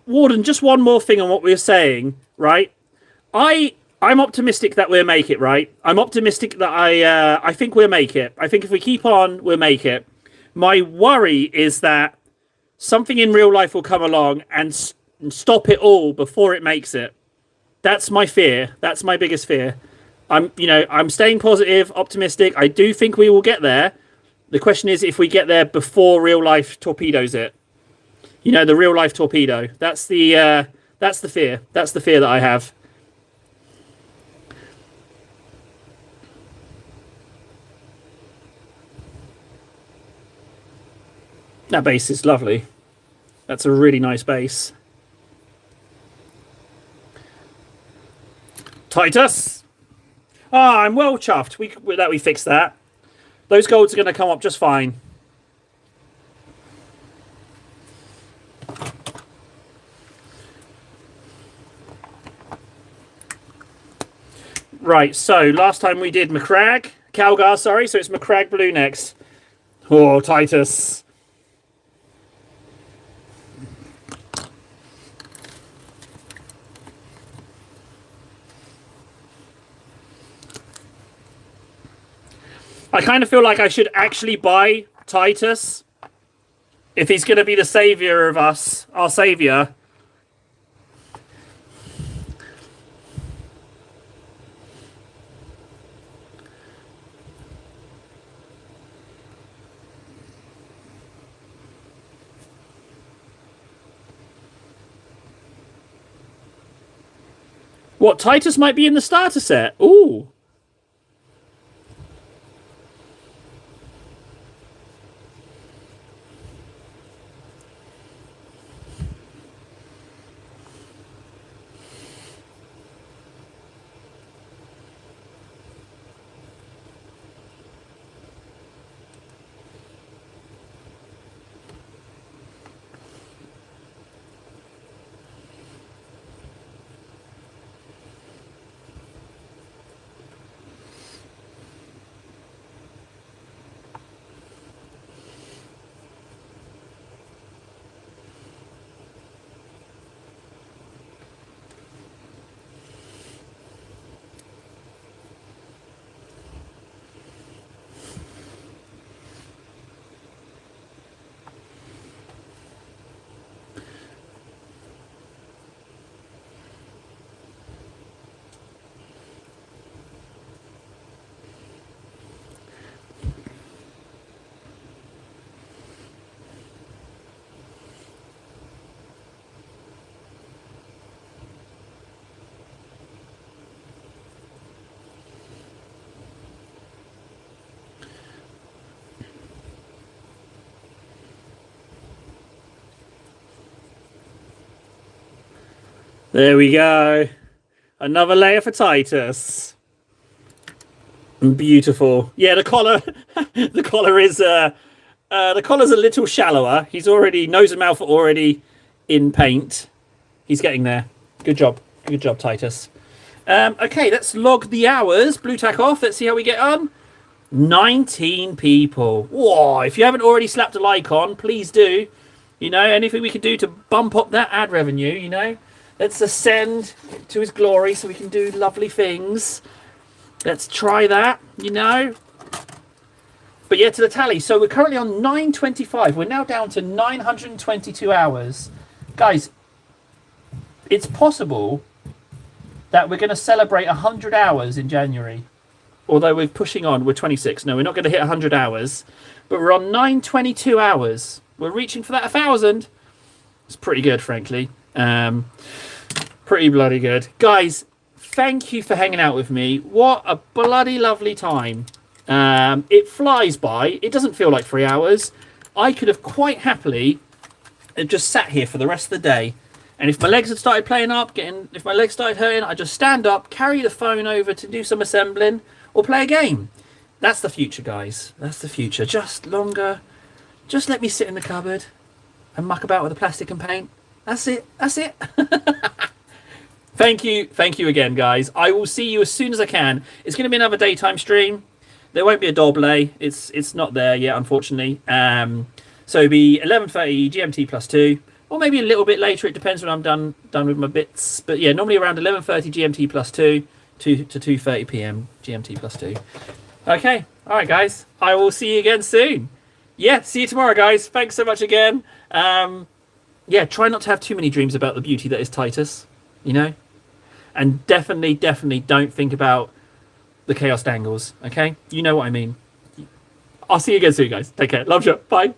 Warden, just one more thing on what we were saying, right? I'm optimistic that we'll make it, right? I'm optimistic that I think we'll make it. I think if we keep on, we'll make it. My worry is that something in real life will come along and stop it all before it makes it. That's my fear. That's my biggest fear. I'm staying positive, optimistic. I do think we will get there. The question is if we get there before real life torpedoes it. The real life torpedo. That's the fear. That's the fear that I have. That base is lovely. That's a really nice base. Titus. I'm well chuffed. We fixed that. Those golds are going to come up just fine. Right, so last time we did Macragge. Calgar, sorry, so it's Macragge Blue next. Oh, Titus. I kind of feel like I should actually buy Titus if he's going to be the savior of us, our savior. What, Titus might be in the starter set? Ooh. There we go. Another layer for Titus. Beautiful. Yeah, the collar. The collar is. The collar's a little shallower. He's already nose and mouth are already in paint. He's getting there. Good job. Good job, Titus. Okay, let's log the hours. Blue tack off. Let's see how we get on. 19 people. Whoa! If you haven't already slapped a like on, please do. Anything we can do to bump up that ad revenue. Let's ascend to his glory so we can do lovely things. Let's try that, But yeah, to the tally. So we're currently on 925. We're now down to 922 hours. Guys, it's possible that we're going to celebrate 100 hours in January. Although we're pushing on. We're 26. No, we're not going to hit 100 hours. But we're on 922 hours. We're reaching for that 1,000. It's pretty good, frankly. Pretty bloody good. Guys, thank you for hanging out with me. What a bloody lovely time. It flies by. It doesn't feel like 3 hours. I could have quite happily just sat here for the rest of the day. And if my legs had started playing up, if my legs started hurting, I'd just stand up, carry the phone over to do some assembling, or play a game. That's the future, guys. That's the future. Just longer. Just let me sit in the cupboard and muck about with the plastic and paint. That's it. That's it. Thank you again, guys. I will see you as soon as I can. It's going to be another daytime stream. There won't be a doble. It's not there yet, unfortunately. So it'll be 11:30 GMT +2. or maybe a little bit later. It depends when I'm done with my bits. But yeah, normally around 11:30 GMT plus 2 to 2:30 PM GMT plus 2. Okay, all right, guys. I will see you again soon. Yeah, see you tomorrow, guys. Thanks so much again. Yeah, try not to have too many dreams about the beauty that is Titus, you know? And definitely don't think about the Chaos Dangles, okay? You know what I mean. I'll see you again soon, guys. Take care. Love you. Bye.